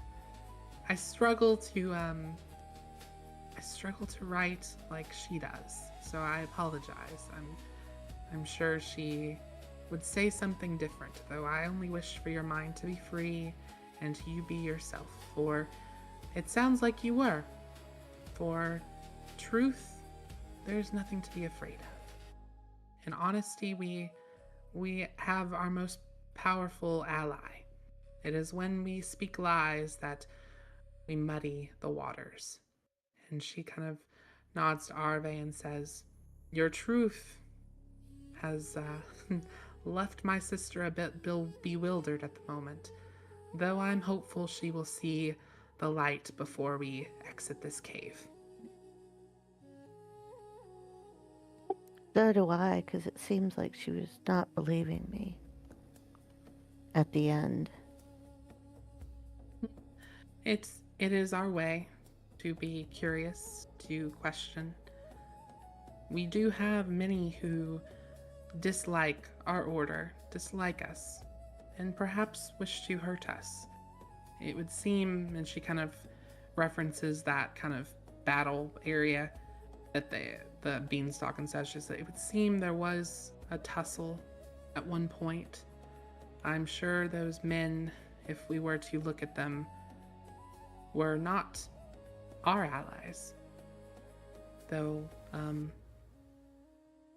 struggle to write like she does, so I apologize. I'm sure she would say something different, though I only wish for your mind to be free and you be yourself, for it sounds like you were. For truth, there's nothing to be afraid of. In honesty, we have our most powerful ally. It is when we speak lies that we muddy the waters. And she kind of nods to Aravae and says, your truth has left my sister a bit bewildered at the moment, though I'm hopeful she will see the light before we exit this cave. So do I, because it seems like she was not believing me at the end. It is our way to be curious, to question. We do have many who dislike our order, dislike us, and perhaps wish to hurt us. It would seem, and she kind of references that kind of battle area that the beanstalk and such, is that it would seem there was a tussle at one point. I'm sure those men, if we were to look at them, were not our allies. Though,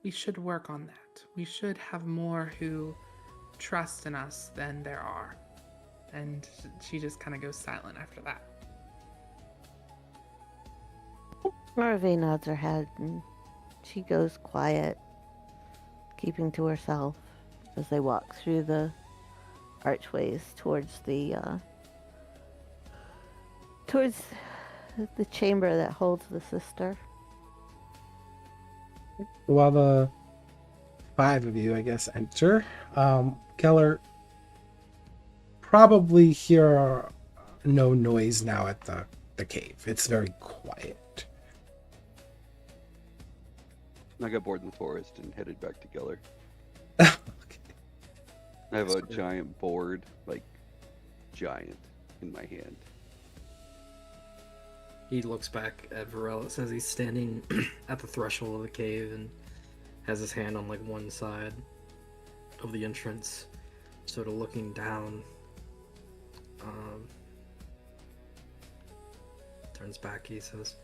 we should work on that. We should have more who trust in us than there are. And she just kind of goes silent after that. Aravae nods her head and she goes quiet, keeping to herself as they walk through the archways towards the chamber that holds the sister. While the 5 of you, I guess, enter, Gellar probably hear no noise now at the cave. It's very quiet. I got bored in the forest and headed back to Gellar. Okay. I have a giant board, like giant, in my hand. He looks back at Virellis as he's standing at the threshold of the cave and has his hand on like one side of the entrance, sort of looking down. Turns back, he says,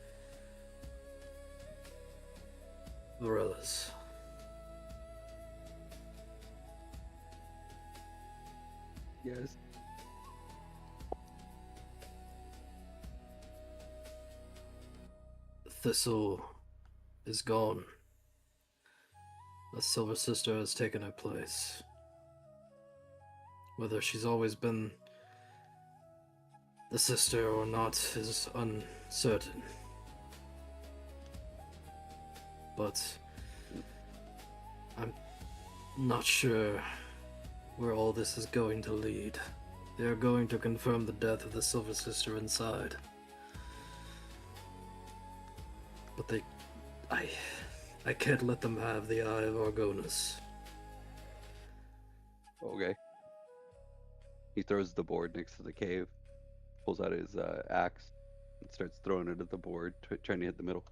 Virellis. Yes. Thistle is gone. The Silver Sister has taken her place. Whether she's always been the sister or not is uncertain. But I'm not sure where all this is going to lead. They are going to confirm the death of the Silver Sister inside. But I can't let them have the Eye of Argonus. Okay. He throws the board next to the cave, pulls out his axe, and starts throwing it at the board, trying to hit the middle.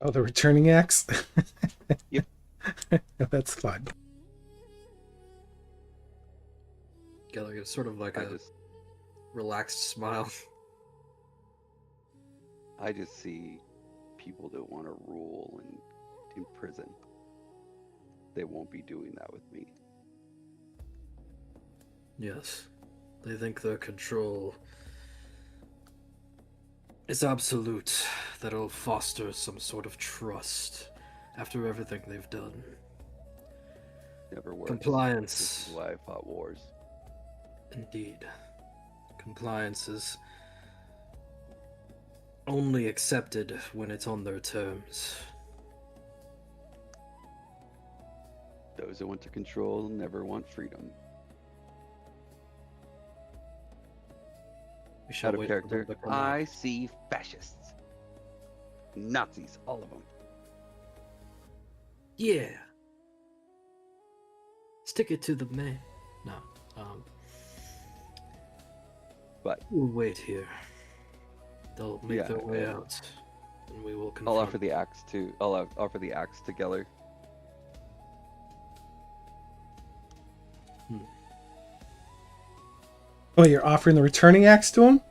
Oh, the returning axe? Yep. That's fun. Gellar gives sort of like a relaxed smile. I just see people that want to rule and imprison. They won't be doing that with me. Yes. They think their control is absolute, that it'll foster some sort of trust after everything they've done. Never works. Compliance. This is why I fought wars. Indeed. Compliance is only accepted when it's on their terms. Those that want to control never want freedom. We shall Out of wait for them character, to come out. I see fascists. Nazis, all of them. Yeah. Stick it to the man. No. But We'll wait here. They'll make Yeah, their way yeah. out, and we will I'll confront. offer the axe to offer the axe to Gellar. Oh, you're offering the returning axe to him?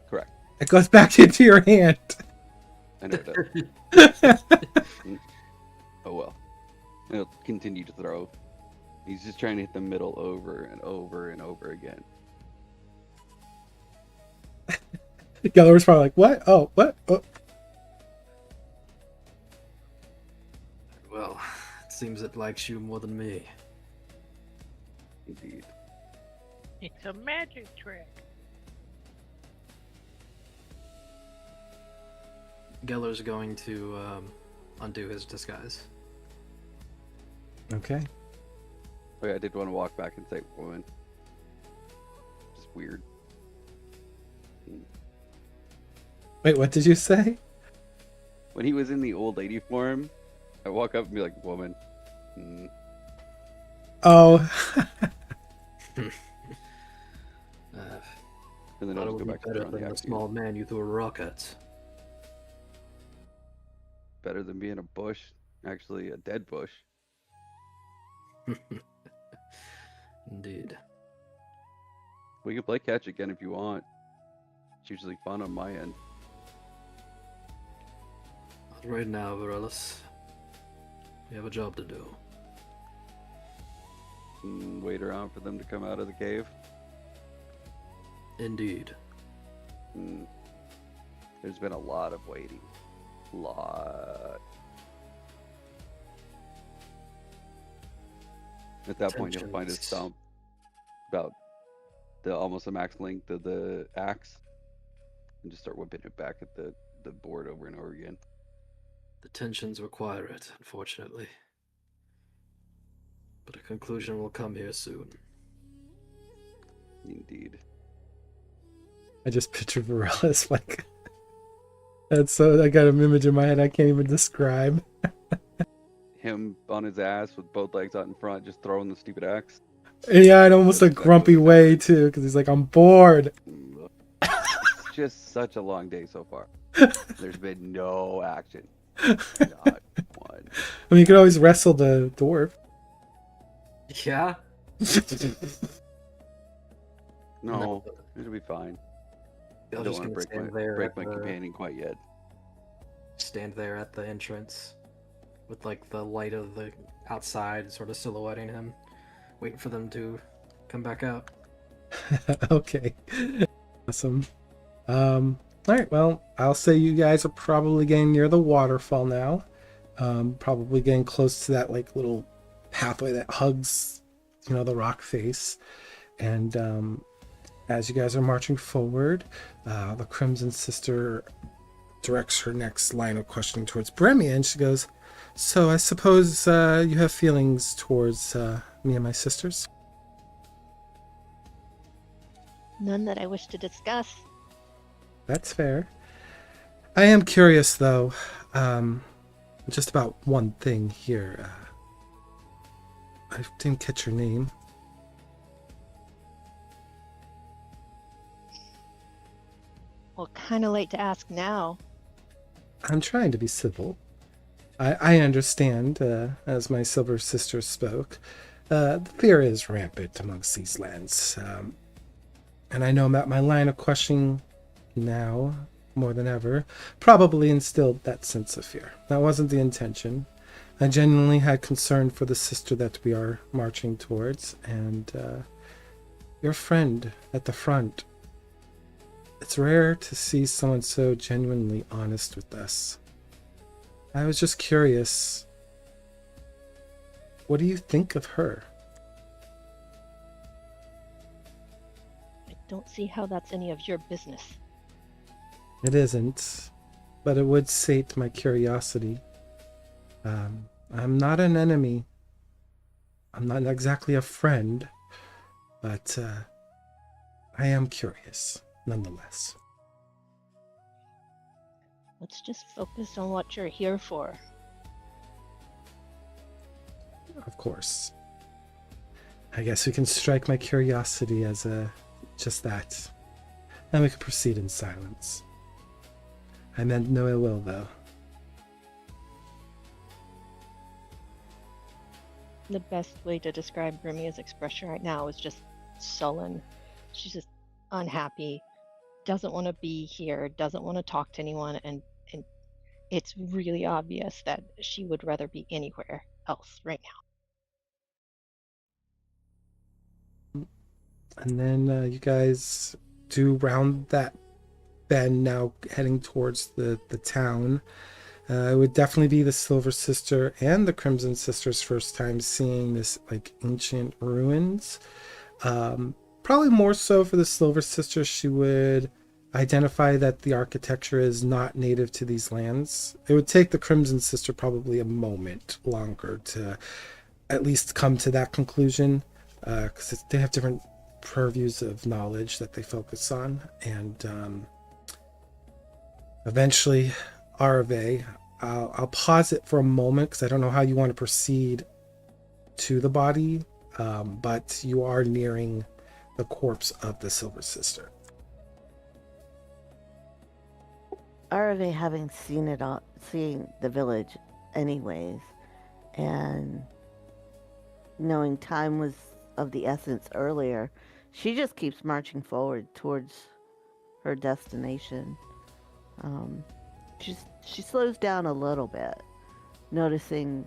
Correct. It goes back into your hand. I know that. Oh well. And he'll continue to throw. He's just trying to hit the middle over and over and over again. Gellar was probably like, what? Oh, what? Oh. Well, it seems it likes you more than me. Indeed. It's a magic trick. Gellar's going to undo his disguise. Okay. Oh, yeah, I did want to walk back and say woman. Just weird. Wait, what did you say? When he was in the old lady form, I walk up and be like, woman. Oh. And then Thought I'll it just would go be back to better throwing the than the axe. small man you threw a rock at. Better than being a bush. Actually, a dead bush. Indeed. We can play catch again if you want. It's usually fun on my end. Not right now, Virellis. We have a job to do. Wait around for them to come out of the cave. Indeed. There's been a lot of waiting. Lot. At that point, you'll find a Tensions. stump about almost the max length of the axe, and just start whipping it back at the board over and over again. The tensions require it, unfortunately. But a conclusion will come here soon. Indeed. I just pictured Virellis like that's so I got an image in my head I can't even describe. Him on his ass with both legs out in front, just throwing the stupid axe. Yeah, in almost a grumpy way too, because he's like, I'm bored. It's just such a long day so far. There's been no action. Not one. I mean, you could always wrestle the dwarf. Yeah? No, it'll be fine. I I'm don't just want to gonna break my companion quite yet. stand there at the entrance with like the light of the outside sort of silhouetting him, waiting for them to come back out. Okay. Awesome. Alright, well, I'll say you guys are probably getting near the waterfall now. Probably getting close to that like little pathway that hugs, the rock face. And as you guys are marching forward, the Crimson Sister directs her next line of questioning towards Bremia, and she goes, so I suppose you have feelings towards me and my sisters? None that I wish to discuss. That's fair. I am curious, though, just about one thing here. I didn't catch your name. Well, kind of late to ask now. I'm trying to be civil. I understand, as my silver sister spoke, the fear is rampant amongst these lands. And I know that my line of questioning now, more than ever, probably instilled that sense of fear. That wasn't the intention. I genuinely had concern for the sister that we are marching towards, and your friend at the front. It's rare to see someone so genuinely honest with us. I was just curious, what do you think of her? I don't see how that's any of your business. It isn't, but it would sate my curiosity. I'm not an enemy. I'm not exactly a friend, but I am curious, nonetheless. Let's just focus on what you're here for. Of course. I guess we can strike my curiosity as just that. And we can proceed in silence. I meant no ill will, though. The best way to describe Bremia's expression right now is just sullen. She's just unhappy, doesn't want to be here, doesn't want to talk to anyone, and it's really obvious that she would rather be anywhere else right now. And then you guys do round that bend, now heading towards the town. It would definitely be the Silver Sister and the Crimson Sister's first time seeing this like ancient ruins. Probably more so for the Silver Sister. She would identify that the architecture is not native to these lands. It would take the Crimson Sister probably a moment longer to at least come to that conclusion, because they have different purviews of knowledge that they focus on. And eventually, Aravae, I'll pause it for a moment because I don't know how you want to proceed to the body, but you are nearing the corpse of the Silver Sister. Aravae, having seen it all, seeing the village anyways, and knowing time was of the essence earlier, she just keeps marching forward towards her destination. She slows down a little bit, noticing,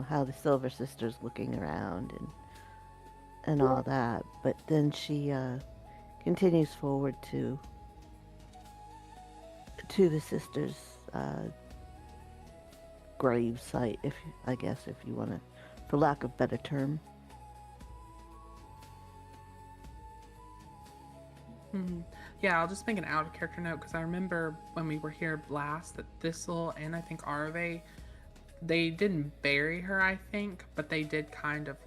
how the Silver Sister's looking around and all that. But then she continues forward to the sister's grave site, if you want to, for lack of better term. Mm-hmm. Yeah, I'll just make an out-of-character note, because I remember when we were here last that Thistle and I think Aravae, they didn't bury her, I think, but they did kind of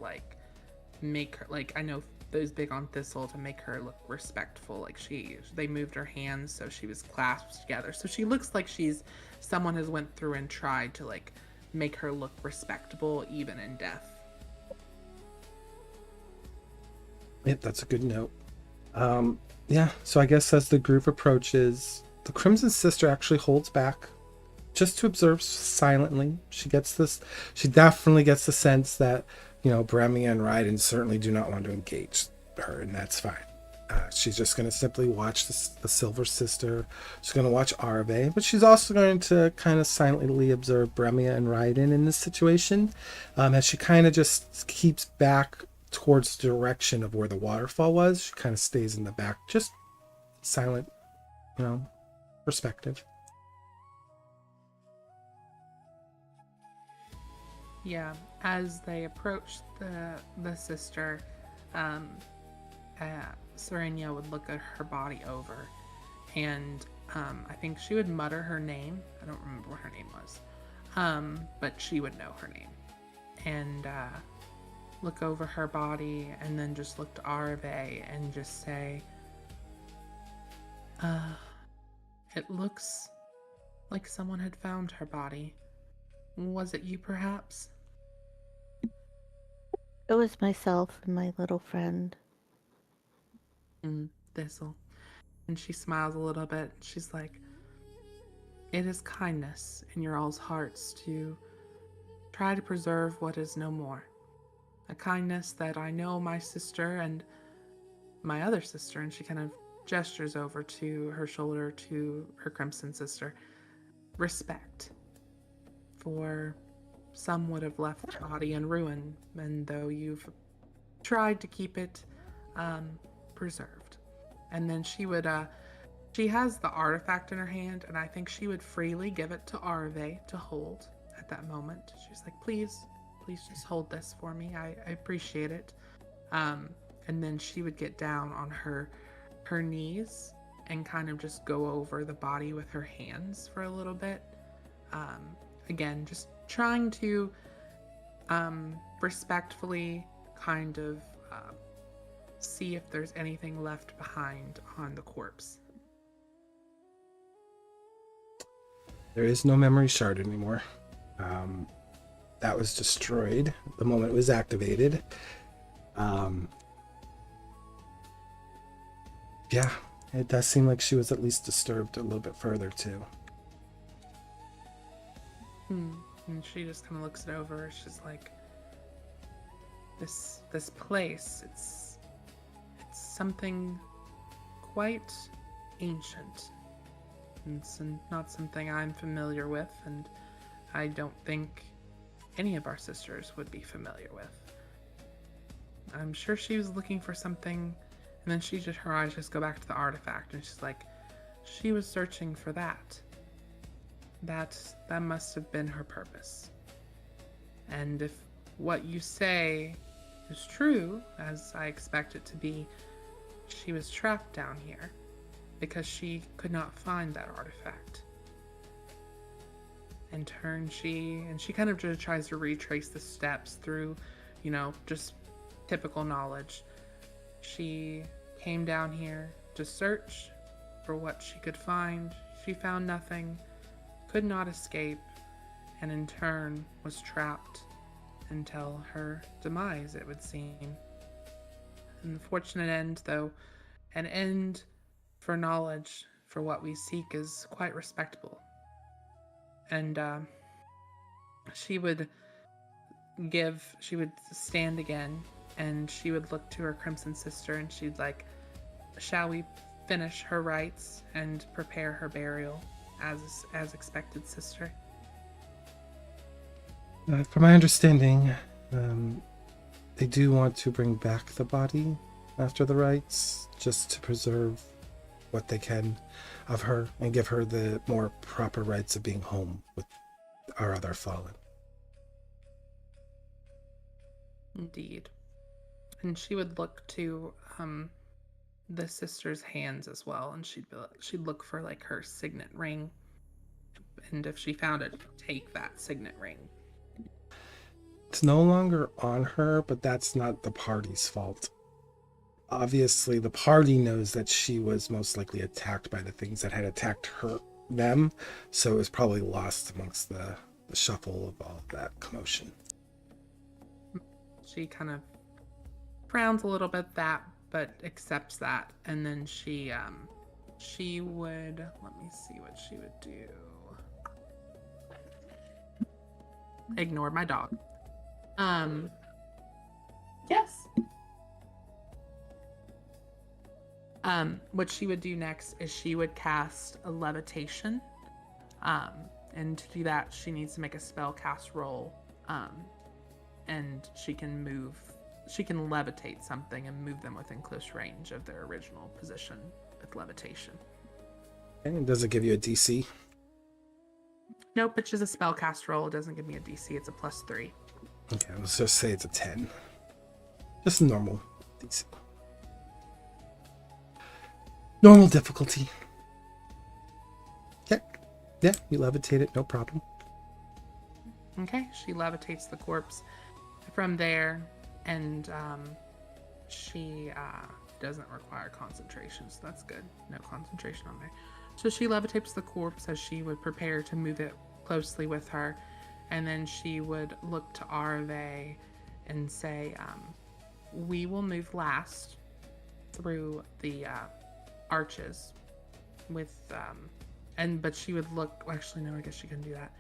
make her, I know it was big on Thistle to make her look respectful. They moved her hands so she was clasped together, so she looks like someone has went through and tried to make her look respectable even in death. Yep, that's a good note. Yeah, so I guess as the group approaches, the Crimson Sister actually holds back just to observe silently. She definitely gets the sense that, Bremia and Ryden certainly do not want to engage her, and that's fine. She's just going to simply watch the Silver Sister. She's going to watch Aravae, but she's also going to kind of silently observe Bremia and Ryden in this situation, as she kind of just keeps back towards the direction of where the waterfall was. She kind of stays in the back, just silent, perspective. Yeah, as they approach the sister, Serenia would look at her body over, and I think she would mutter her name. I don't remember what her name was, but she would know her name, and look over her body, and then just look to Aravae and just say, it looks like someone had found her body. Was it you, perhaps? It was myself and my little friend. Thistle. And she smiles a little bit. She's like, it is kindness in your all's hearts to try to preserve what is no more. A kindness that I know my sister and my other sister, and she kind of gestures over to her shoulder to her Crimson Sister, respect. For some would have left the body in ruin, and though you've tried to keep it preserved. And then she would, she has the artifact in her hand, and I think she would freely give it to Aravae to hold at that moment. She's like, please just hold this for me. I appreciate it. And then she would get down on her knees and kind of just go over the body with her hands for a little bit. Again, just trying to respectfully kind of see if there's anything left behind on the corpse. There is no memory shard anymore. That was destroyed the moment it was activated. Yeah, it does seem like she was at least disturbed a little bit further too. And she just kind of looks it over. She's like, this place, it's something quite ancient. It's not something I'm familiar with, and I don't think any of our sisters would be familiar with. I'm sure she was looking for something, and then her eyes just go back to the artifact, and she's like, she was searching for that. That must have been her purpose. And if what you say is true, as I expect it to be, she was trapped down here. because she could not find that artifact. In turn, she kind of just tries to retrace the steps through, just typical knowledge. She came down here to search for what she could find. She found nothing, could not escape, and in turn was trapped until her demise, it would seem. An unfortunate end, though. An end for knowledge, for what we seek, is quite respectable. And she would stand again, and she would look to her crimson sister, and she'd like, shall we finish her rites and prepare her burial as expected, sister? From my understanding, they do want to bring back the body after the rites, just to preserve what they can of her and give her the more proper rights of being home with our other fallen. Indeed. And she would look to the sister's hands as well, and she'd look for like her signet ring, and if she found it, take that signet ring. It's no longer on her, but that's not the party's fault. Obviously, the party knows that she was most likely attacked by the things that had attacked them, so it was probably lost amongst the shuffle of all of that commotion. She kind of frowns a little bit but accepts that, and then she would, let me see what she would do. Ignore my dog. Yes. What she would do next is she would cast a levitation. And to do that, she needs to make a spell cast roll. And she can levitate something and move them within close range of their original position with levitation. And does it give you a DC? Nope, it's just a spell cast roll. It doesn't give me a DC. It's a +3. Okay, let's just say it's a 10. Just normal DC. Normal difficulty. Okay. Yeah, you levitate it, no problem. Okay, she levitates the corpse from there, and she doesn't require concentration, so that's good. No concentration on there. So she levitates the corpse as she would prepare to move it closely with her, and then she would look to Aravae and say, we will move last through the arches with but she would look, actually no, I guess she couldn't do that.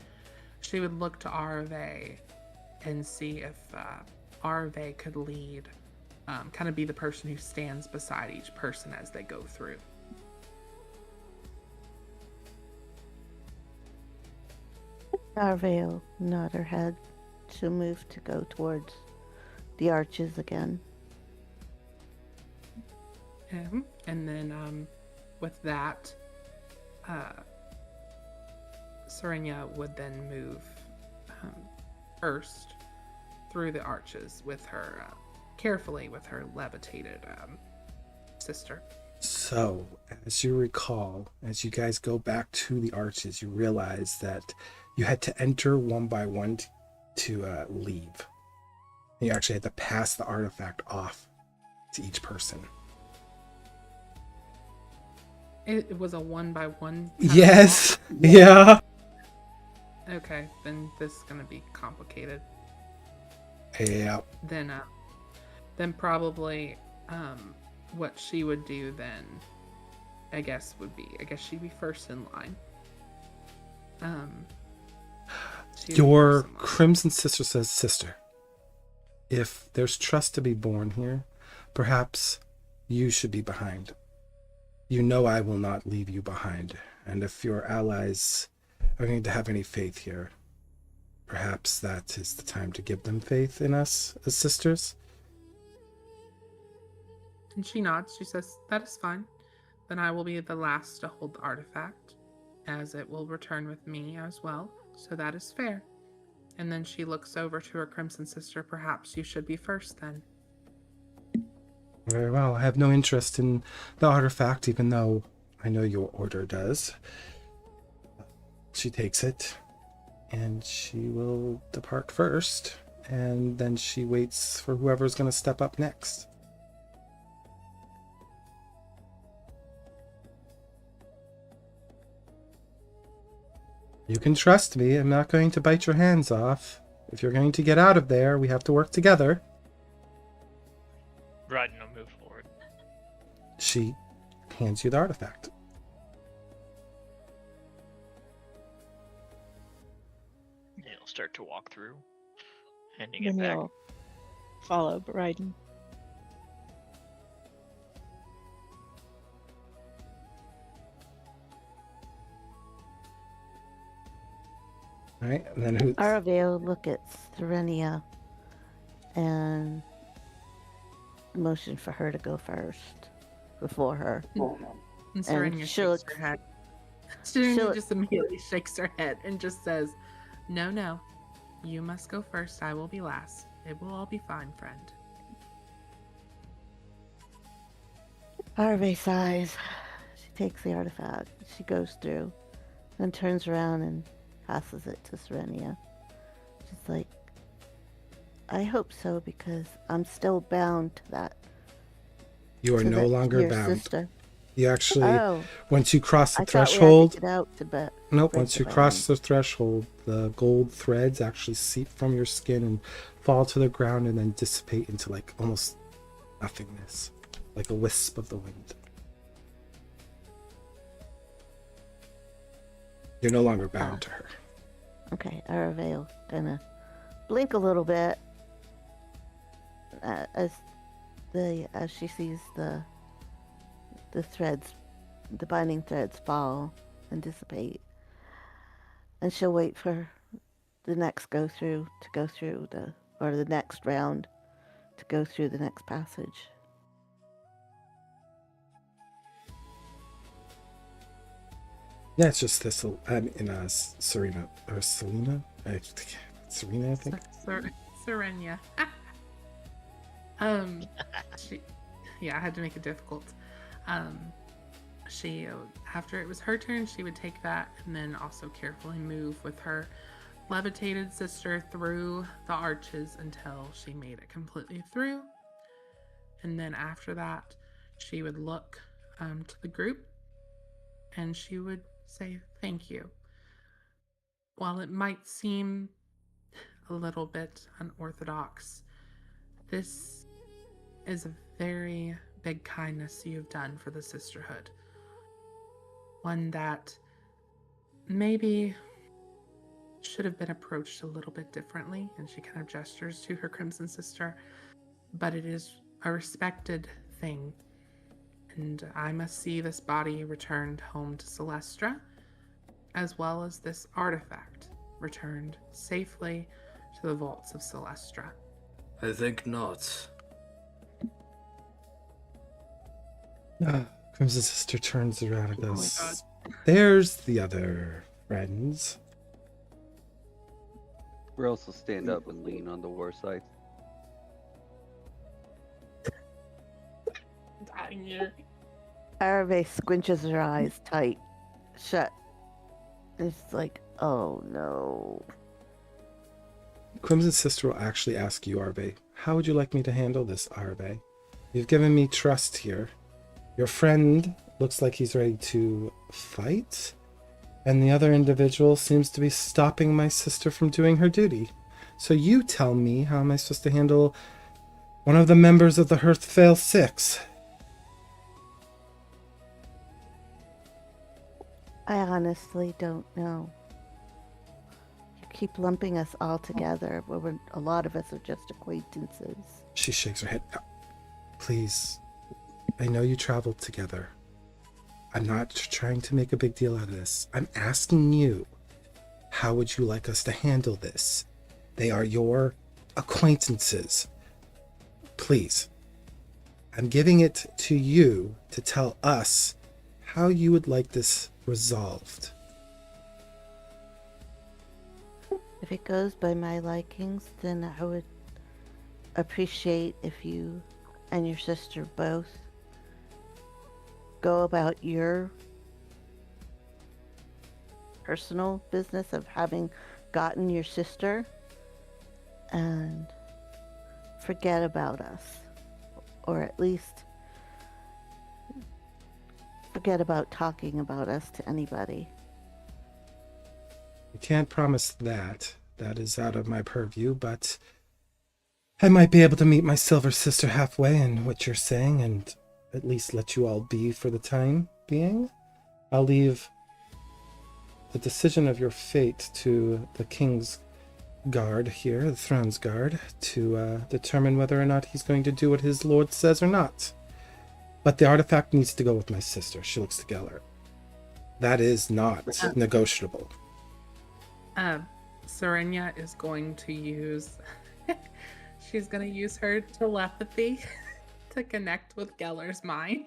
She would look to Aravae and see if Aravae could lead, kind of be the person who stands beside each person as they go through. Aravae will nod her head. She'll move to go towards the arches again. And then with that, Serenia would then move first through the arches with her, carefully with her levitated sister. So, as you recall, as you guys go back to the arches, you realize that you had to enter one by one to leave. You actually had to pass the artifact off to each person. It was a 1-by-1? Yes. Yeah. Okay, then this is gonna be complicated. Yeah. Then probably what she would do then, I guess she'd be first in line. Your Crimson Sister says, sister, if there's trust to be born here, perhaps you should be behind. You know I will not leave you behind, and if your allies are going to have any faith here, perhaps that is the time to give them faith in us as sisters. And she nods. She says, that is fine. Then I will be the last to hold the artifact, as it will return with me as well, so that is fair. And then she looks over to her Crimson Sister. Perhaps you should be first then. Very well. I have no interest in the artifact, even though I know your order does. She takes it, and she will depart first, and then she waits for whoever's going to step up next. You can trust me. I'm not going to bite your hands off. If you're going to get out of there, we have to work together. Ryden will move forward. She hands you the artifact. He'll start to walk through, handing it Then back. you'll follow Ryden. All right, and then who? Aravae will look at Serenia and motion for her to go first before her. And Serenia she'll- shakes her head. Serenia she'll- just immediately shakes her head and just says, No, you must go first. I will be last. It will all be fine, friend. Aravae sighs. She takes the artifact. She goes through, then turns around and passes it to Serenia. She's like, I hope so, because I'm still bound to that. You are to no longer your bound. Sister. You actually, Oh, once you cross the I thought we had threshold, to get out to bet. nope, break once the you cross bond. the threshold, the gold threads actually seep from your skin and fall to the ground and then dissipate into like almost nothingness, like a wisp of the wind. You're no longer bound to her. Okay, Aravae will kind of blink a little bit as she sees the threads, the binding threads fall and dissipate, and she'll wait for the next the next round to go through the next passage. Yeah, it's just Thistle. Serena or Selena. Serena, I think. Serenia. I had to make it difficult. She, after it was her turn, she would take that and then also carefully move with her levitated sister through the arches until she made it completely through. And then after that, she would look to the group and she would say thank you. While it might seem a little bit unorthodox, this is a very big kindness you've done for the sisterhood. One that maybe should have been approached a little bit differently, and she kind of gestures to her crimson sister, but it is a respected thing, and I must see this body returned home to Celestra, as well as this artifact returned safely to the vaults of Celestra. I think not. Crimson Sister turns around and Oh my goes, there's the other friends. We'll also stand up and lean on the war site. Dying here. Aravae squinches her eyes tight, shut. It's like, oh no. Crimson Sister will actually ask you, Aravae, how would you like me to handle this, Aravae? You've given me trust here. Your friend looks like he's ready to fight, and the other individual seems to be stopping my sister from doing her duty. So you tell me, how am I supposed to handle one of the members of the Hearthvale Six? I honestly don't know. You keep lumping us all together, but a lot of us are just acquaintances. She shakes her head. Please, I know you traveled together. I'm not trying to make a big deal out of this. I'm asking you, how would you like us to handle this? They are your acquaintances. Please, I'm giving it to you to tell us how you would like this resolved. If it goes by my likings, then I would appreciate if you and your sister both go about your personal business of having gotten your sister and forget about us. Or at least forget about talking about us to anybody. I can't promise that. That is out of my purview, but I might be able to meet my silver sister halfway in what you're saying and at least let you all be for the time being. I'll leave the decision of your fate to the King's Guard here, the Throne's Guard, to determine whether or not he's going to do what his lord says or not. But the artifact needs to go with my sister. She looks to Gellar. That is not negotiable. Serenia is going to use... she's going to use her telepathy to connect with Gellar's mind.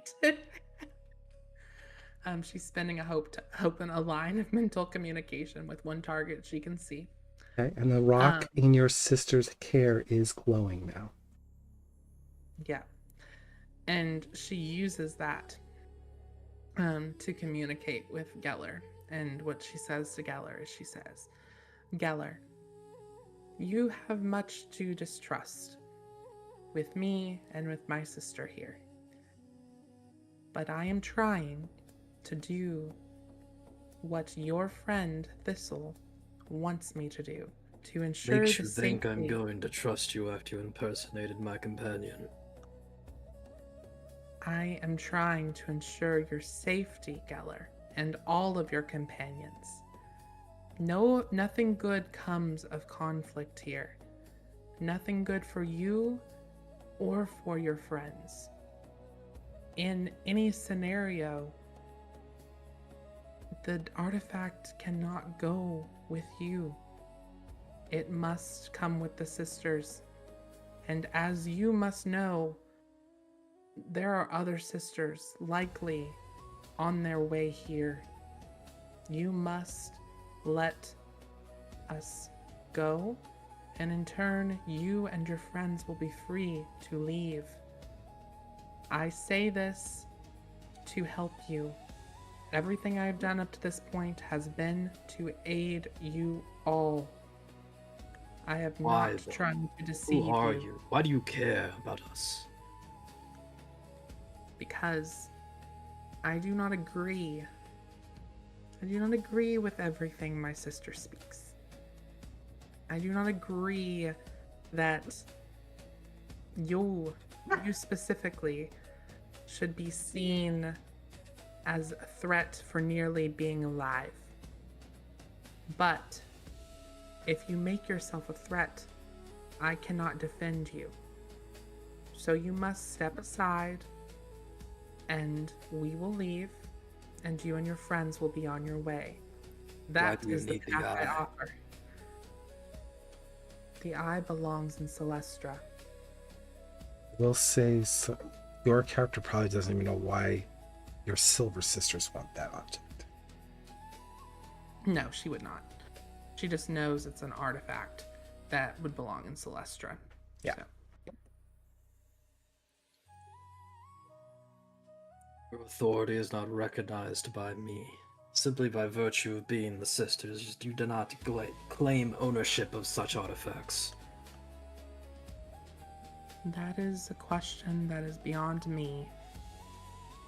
She's spending a hope to open a line of mental communication with one target she can see. Okay, and the rock in your sister's care is glowing now. Yeah. And she uses that to communicate with Gellar. And what she says to Gellar is she says, Gellar, you have much to distrust with me and with my sister here. But I am trying to do what your friend Thistle wants me to do, to ensure Makes you the think I'm safety. going to trust you after you impersonated my companion. I am trying to ensure your safety, Gellar, and all of your companions. No, nothing good comes of conflict here. Nothing good for you or for your friends. In any scenario, the artifact cannot go with you. It must come with the sisters. And as you must know, there are other sisters likely on their way here. You must let us go, and in turn, you and your friends will be free to leave. I say this to help you. Everything I've done up to this point has been to aid you all. I have Why, not then? tried to deceive Who are you? Why do you care about us? Because I do not agree. I do not agree with everything my sister speaks. I do not agree that you specifically should be seen as a threat for nearly being alive. But if you make yourself a threat, I cannot defend you. So you must step aside, and we will leave, and you and your friends will be on your way. That do you is the need the path I eye? offer. The eye belongs in Celestra. We'll say so, your character probably doesn't even know why your silver sisters want that object. No, she would not. She just knows it's an artifact that would belong in Celestra. Yeah. So, Your authority is not recognized by me. Simply by virtue of being the sisters, you do not claim ownership of such artifacts. that is a question that is beyond me.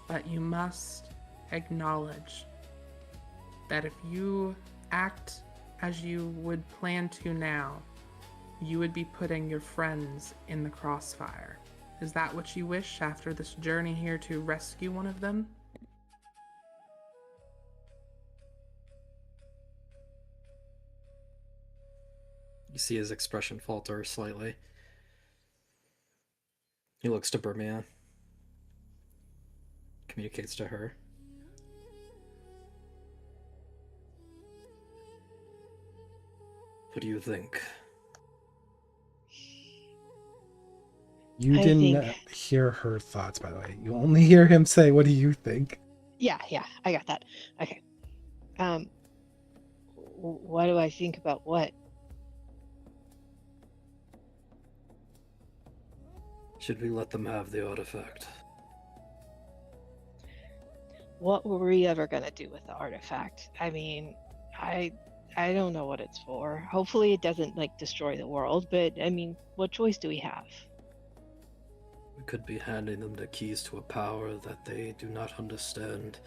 But you must acknowledge that if you act as you would plan to now, you would be putting your friends in the crossfire. Is that what you wish after this journey here, to rescue one of them? You see his expression falter slightly. He looks to Bremia. Communicates to her. What do you think? You I didn't think- hear her thoughts, by the way. You only hear him say, "What do you think?" Yeah, I got that. Okay. What do I think about what? Should we let them have the artifact? What were we ever gonna do with the artifact? I mean, I don't know what it's for. Hopefully it doesn't like destroy the world, but I mean, what choice do we have? We could be handing them the keys to a power that they do not understand,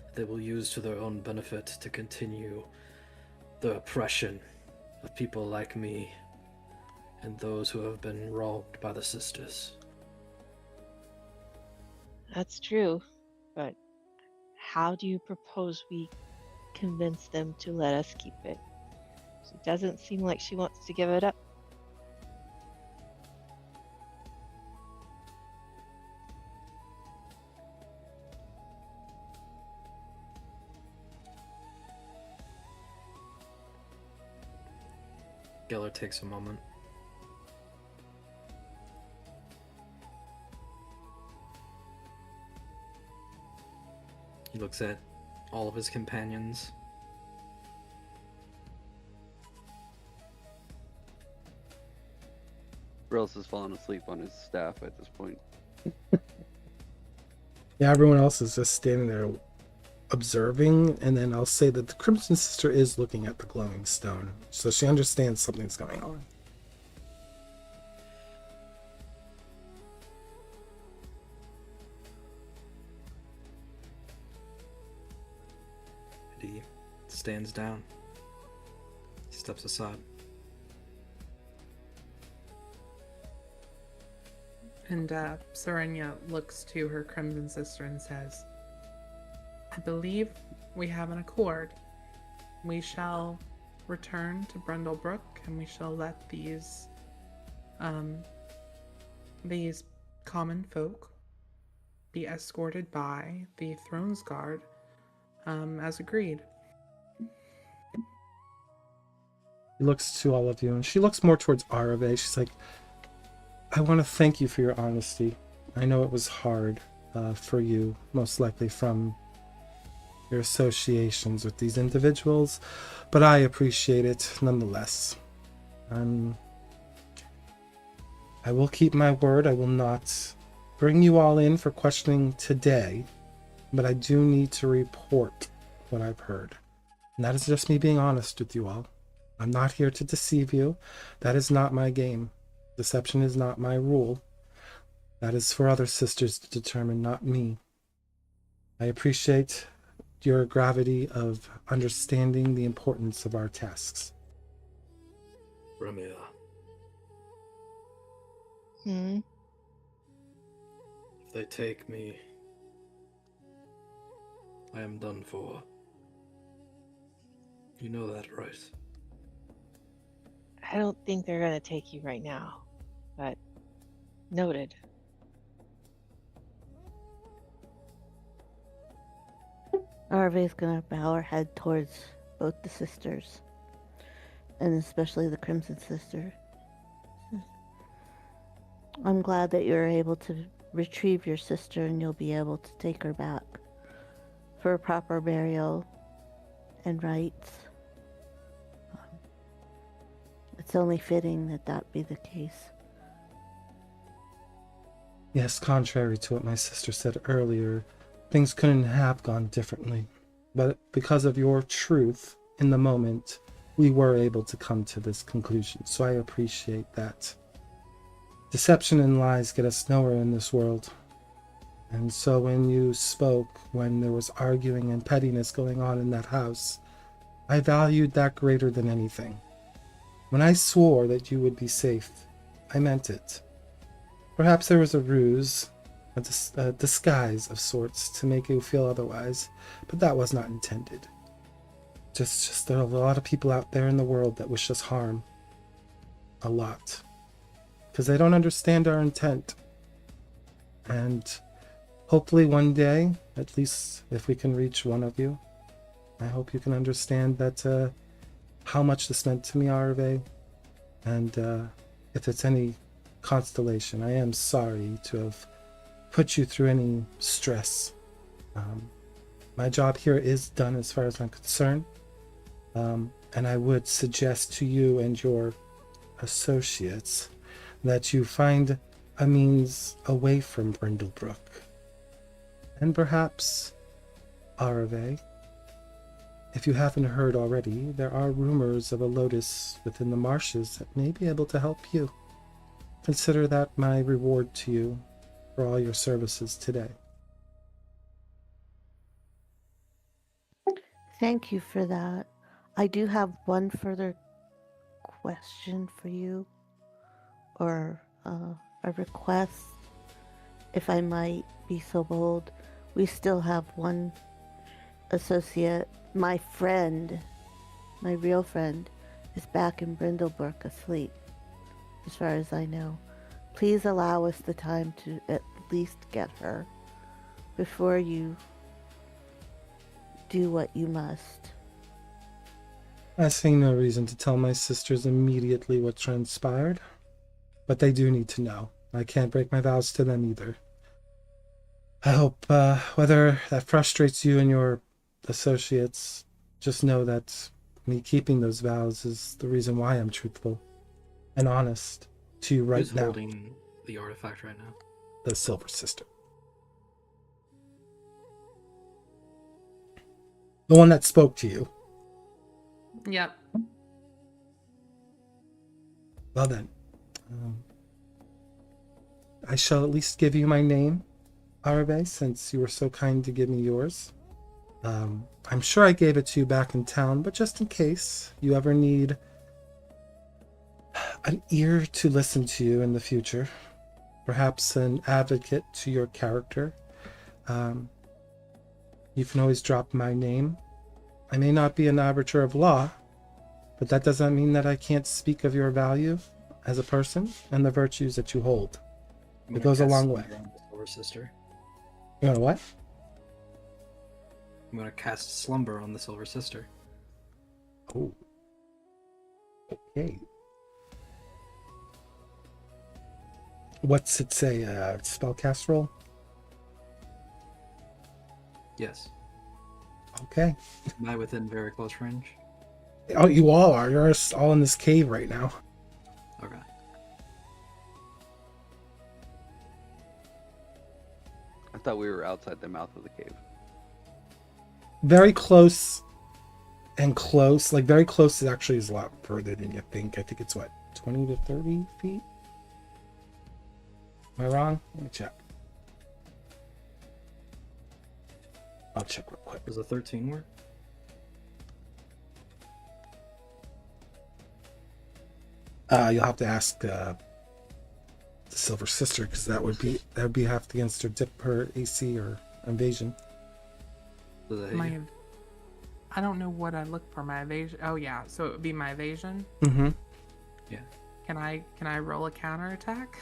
that they will use to their own benefit to continue the oppression of people like me and those who have been wronged by the sisters. That's true, but how do you propose we convince them to let us keep it? She doesn't seem like she wants to give it up. Gellar takes a moment. He looks at all of his companions. Virellis has fallen asleep on his staff at this point. Yeah, everyone else is just standing there observing, and then I'll say that the Crimson Sister is looking at the glowing stone, so she understands something's going on. And he stands down. He steps aside. And Serenia looks to her Crimson Sister and says, I believe we have an accord. We shall return to Brundlebrook and we shall let these common folk be escorted by the Throne's Guard as agreed. He looks to all of you, and she looks more towards Aravae. She's like, I want to thank you for your honesty. I know it was hard for you, most likely from your associations with these individuals, but I appreciate it nonetheless. I will keep my word. I will not bring you all in for questioning today, but I do need to report what I've heard. And that is just me being honest with you all. I'm not here to deceive you. That is not my game. Deception is not my rule. That is for other sisters to determine, not me. I appreciate your gravity of understanding the importance of our tasks. Bremia, Hmm? if they take me, I am done for. You know that, right? I don't think they're gonna take you right now, but noted. Aravae's gonna bow her head towards both the sisters, and especially the Crimson Sister. I'm glad that you're able to retrieve your sister and you'll be able to take her back for a proper burial and rites. It's only fitting that that be the case. Yes, contrary to what my sister said earlier, things couldn't have gone differently. But because of your truth in the moment, we were able to come to this conclusion. So I appreciate that. Deception and lies get us nowhere in this world. And so when you spoke, when there was arguing and pettiness going on in that house, I valued that greater than anything. When I swore that you would be safe, I meant it. Perhaps there was a ruse, a disguise of sorts to make you feel otherwise, but that was not intended. Just there are a lot of people out there in the world that wish us harm. A lot. Because they don't understand our intent. And hopefully one day, at least if we can reach one of you, I hope you can understand that how much this meant to me, Aravae. And if it's any constellation, I am sorry to have put you through any stress. My job here is done as far as I'm concerned. And I would suggest to you and your associates that you find a means away from Brindlebrook. And perhaps, Aravae, if you haven't heard already, there are rumors of a lotus within the marshes that may be able to help you. Consider that my reward to you for all your services today. Thank you for that. I do have one further question for you, or a request, if I might be so bold. We still have one associate. My friend, my real friend, is back in Brindlebrook asleep, as far as I know. Please allow us the time to at least get her before you do what you must. I see no reason to tell my sisters immediately what transpired, but they do need to know. I can't break my vows to them either. I hope, whether that frustrates you and your associates, just know that me keeping those vows is the reason why I'm truthful and honest to you right Who's now. holding the artifact right now? The Silver Sister. The one that spoke to you. Yep. Well then, I shall at least give you my name, Aravae, since you were so kind to give me yours. I'm sure I gave it to you back in town, but just in case you ever need an ear to listen to you in the future, perhaps an advocate to your character, you can always drop my name. I may not be an arbiter of law, but that doesn't mean that I can't speak of your value as a person and the virtues that you hold. It goes a long way. Silver Sister. You know what? I'm gonna cast Slumber on the Silver Sister. Oh. Okay. What's it say? Spellcast roll? Yes. Okay. Am I within very close range? Oh, you all are. You're all in this cave right now. Okay. I thought we were outside the mouth of the cave. Very close and close. Like, very close actually is a lot further than you think. I think it's, what, 20 to 30 feet? Am I wrong? Let me check. I'll check real quick. Does a 13 work? You'll have to ask the Silver Sister, because that would be half against her AC or invasion. Does it hit My, you? I don't know what I look for. My evasion. Oh yeah, so it would be my evasion. Mm-hmm. Yeah. Can I roll a counterattack?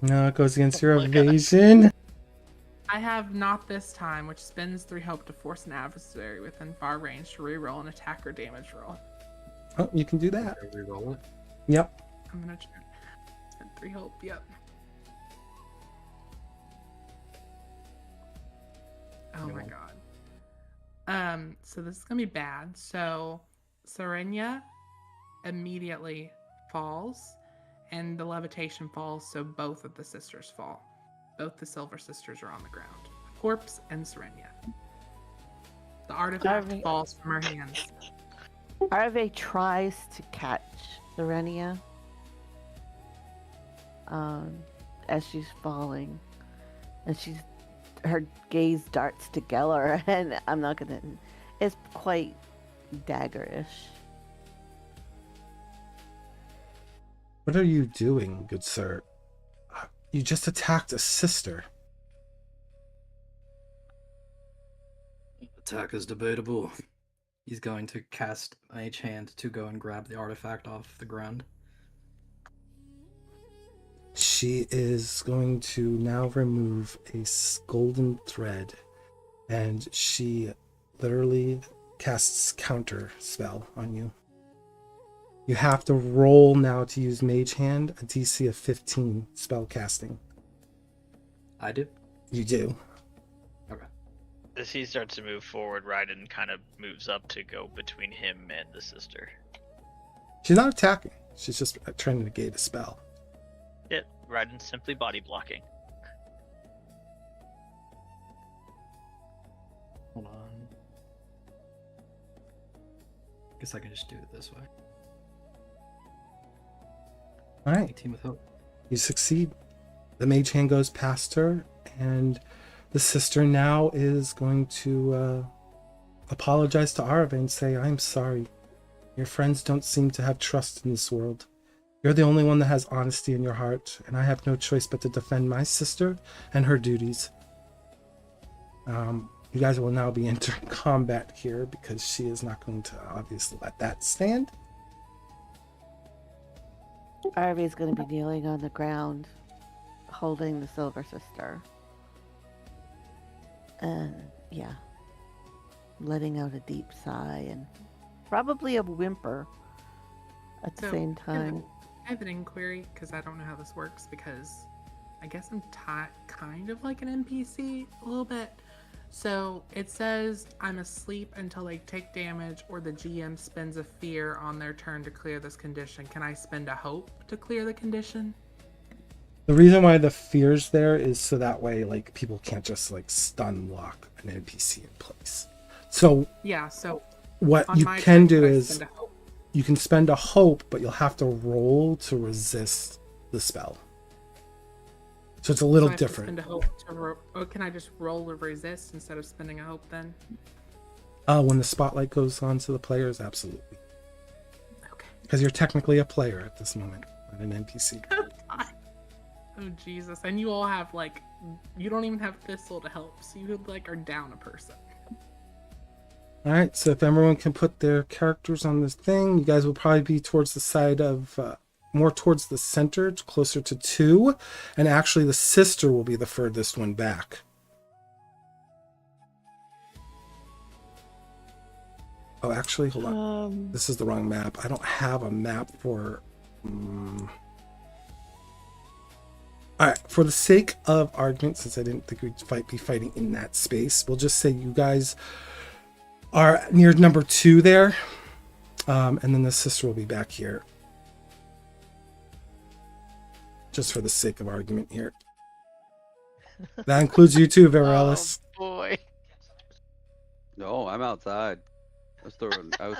No, it goes against your Oh my God. evasion. I have not this time, which spends 3 hope to force an adversary within far range to reroll an attack or damage roll. Oh, you can do that. Okay, reroll it. Yep. I'm gonna try. Spend 3 hope. Yep. Oh my No. god. So this is gonna be bad. So Serenia immediately falls, and the levitation falls, so both of the sisters fall. Both the Silver Sisters are on the ground. Corpse and Serenia. The artifact Aravae- falls from her hands. Aravae tries to catch Serenia as she's falling, and her gaze darts to Gellar, and I'm not gonna. It's quite daggerish. What are you doing, good sir? You just attacked a sister. Attack is debatable. He's going to cast Mage Hand to go and grab the artifact off the ground. She is going to now remove a golden thread, and she literally casts counter spell on you. You have to roll now to use Mage Hand, a DC of 15 spell casting. I do? You do. Okay. As he starts to move forward, Ryden kind of moves up to go between him and the sister. She's not attacking. She's just trying to negate a spell. Yeah, Ryden's simply body blocking. Hold on. Guess I can just do it this way. All right. 18 with hope. You succeed. The mage hand goes past her, and the sister now is going to apologize to Aravae and say, I'm sorry. Your friends don't seem to have trust in this world. You're the only one that has honesty in your heart, and I have no choice but to defend my sister and her duties. You guys will now be entering combat here because she is not going to obviously let that stand. Aravae's going to be kneeling on the ground, holding the Silver Sister. And, yeah, letting out a deep sigh and probably a whimper at the same time. I have an inquiry, because I don't know how this works, because I guess I'm kind of like an NPC a little bit. So it says I'm asleep until they take damage or the GM spends a fear on their turn to clear this condition. Can I spend a hope to clear the condition? The reason why the fear's there is so that way, like, people can't just, like, stun lock an NPC in place. So Yeah, so what on you my can turn, do I is spend a hope? you can spend a hope, but you'll have to roll to resist the spell. So it's a little So I have to different. spend a hope to can I just roll or resist instead of spending a hope then? When the spotlight goes on to the players, absolutely. Okay. Because you're technically a player at this moment, not an NPC. Oh Jesus! And you all have like, you don't even have Thistle to help, so you like are down a person. All right, so if everyone can put their characters on this thing, you guys will probably be towards the side of, more towards the center, closer to 2. And actually the sister will be the furthest one back. Oh, actually, hold on. This is the wrong map. I don't have a map for... All right, for the sake of argument, since I didn't think we'd be fighting in that space, we'll just say you guys are near number 2 there. And then the sister will be back here. Just for the sake of argument here. That includes you too, Virellis. Oh boy. No, I'm outside. I was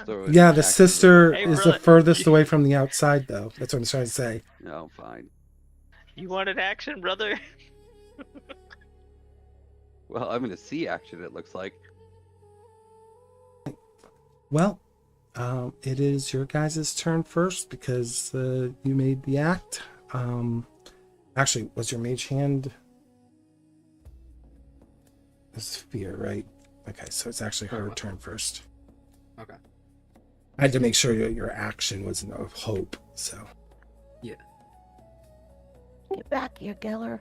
throwing. Yeah, the axes sister Hey, is the brother. furthest away from the outside, though. That's what I'm trying to say. No, fine. You wanted action, brother? Well, I'm gonna see action. It looks like. Well, it is your guys' turn first because you made the act. Actually, was your mage hand? It's fear, right? Okay, so it's actually her turn first. Okay. I had to make sure your action was of hope, so. Yeah. Get back here, Gellar.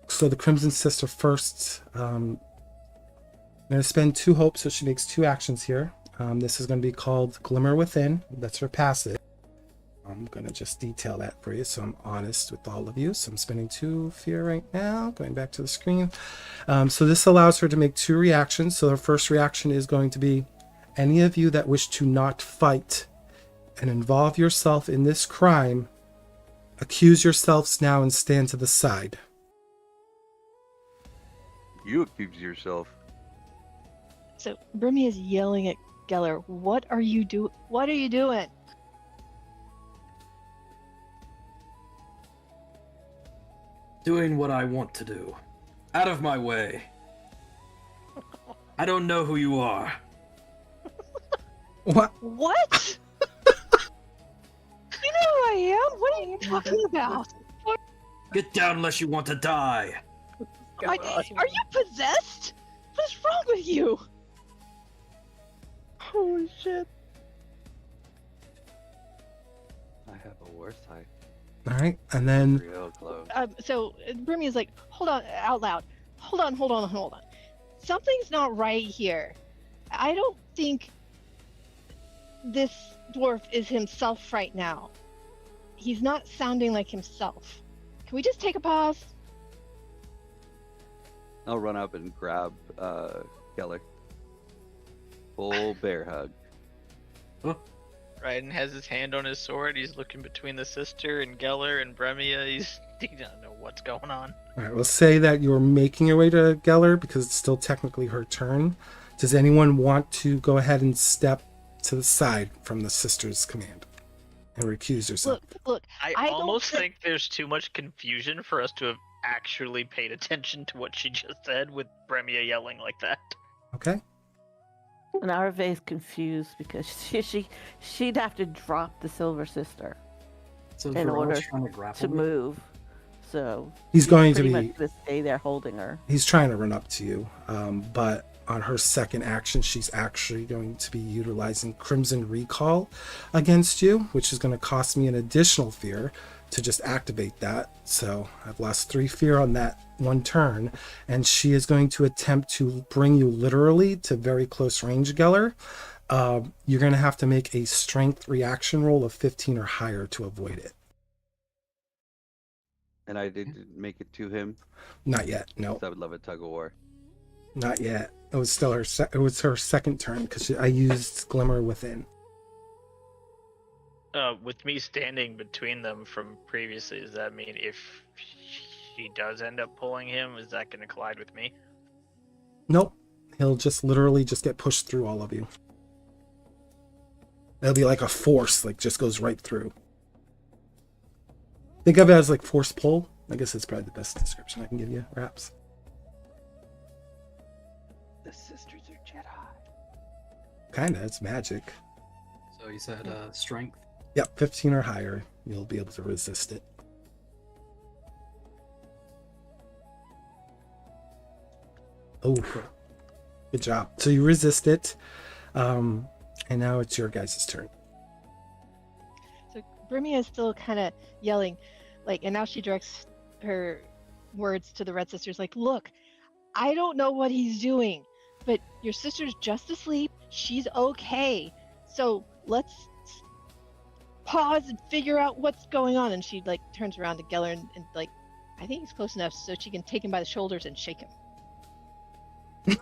So the Crimson Sister first. I'm going to spend 2 hopes, so she makes 2 actions here. This is going to be called Glimmer Within. That's her passive. I'm going to just detail that for you so I'm honest with all of you. So I'm spending 2 fear right now. Going back to the screen. So this allows her to make 2 reactions. So her first reaction is going to be, any of you that wish to not fight and involve yourself in this crime, accuse yourselves now and stand to the side. You accuse yourself. So Bremia is yelling at Gellar, What are you doing? Doing what I want to do. Out of my way. I don't know who you are. What? What? You know who I am? What are you talking about? Get down unless you want to die. Are you possessed? What is wrong with you? Holy shit. I have a worse height. All right, and then Real close. So Bremia's like, hold on, out loud. Hold on. Something's not right here. I don't think this dwarf is himself right now. He's not sounding like himself. Can we just take a pause? I'll run up and grab Gellar. Full bear hug. Ryden has his hand on his sword. He's looking between the sister and Gellar and Bremia. He doesn't know what's going on. all right, we'll say that you're making your way to Gellar because it's still technically her turn. Does anyone want to go ahead and step to the side from the sister's command and recuse yourself. Look. I don't almost thi- think there's too much confusion for us to have actually paid attention to what she just said with Bremia yelling like that. Okay. And Aravae is confused because she'd have to drop the Silver Sister So in Virellis order trying to to grapple me? move. So He's going to pretty be. much gonna stay there holding her. He's trying to run up to you, but on her second action, she's actually going to be utilizing Crimson Recall against you, which is going to cost me an additional fear to just activate that. So I've lost 3 fear on that one turn, and she is going to attempt to bring you literally to very close range, Gellar. You're going to have to make a strength reaction roll of 15 or higher to avoid it. And I didn't make it to him. Not yet. No, So I would love a tug of war. not yet. It was still her. It was her second turn because I used Glimmer Within. With me standing between them from previously, does that mean if she does end up pulling him, is that going to collide with me? Nope. He'll just literally just get pushed through all of you. It'll be like a force, like just goes right through. Think of it as like force pull. I guess it's probably the best description I can give you, perhaps. The sisters are Jedi. Kinda, it's magic. So you said strength. Yep, 15 or higher, you'll be able to resist it. Oh, good job. So you resist it, and now it's your guys' turn. So Bremia is still kind of yelling, and now she directs her words to the Red Sisters, look, I don't know what he's doing, but your sister's just asleep. She's okay. So let's pause and figure out what's going on. And she turns around to Gellar and I think he's close enough so she can take him by the shoulders and shake him.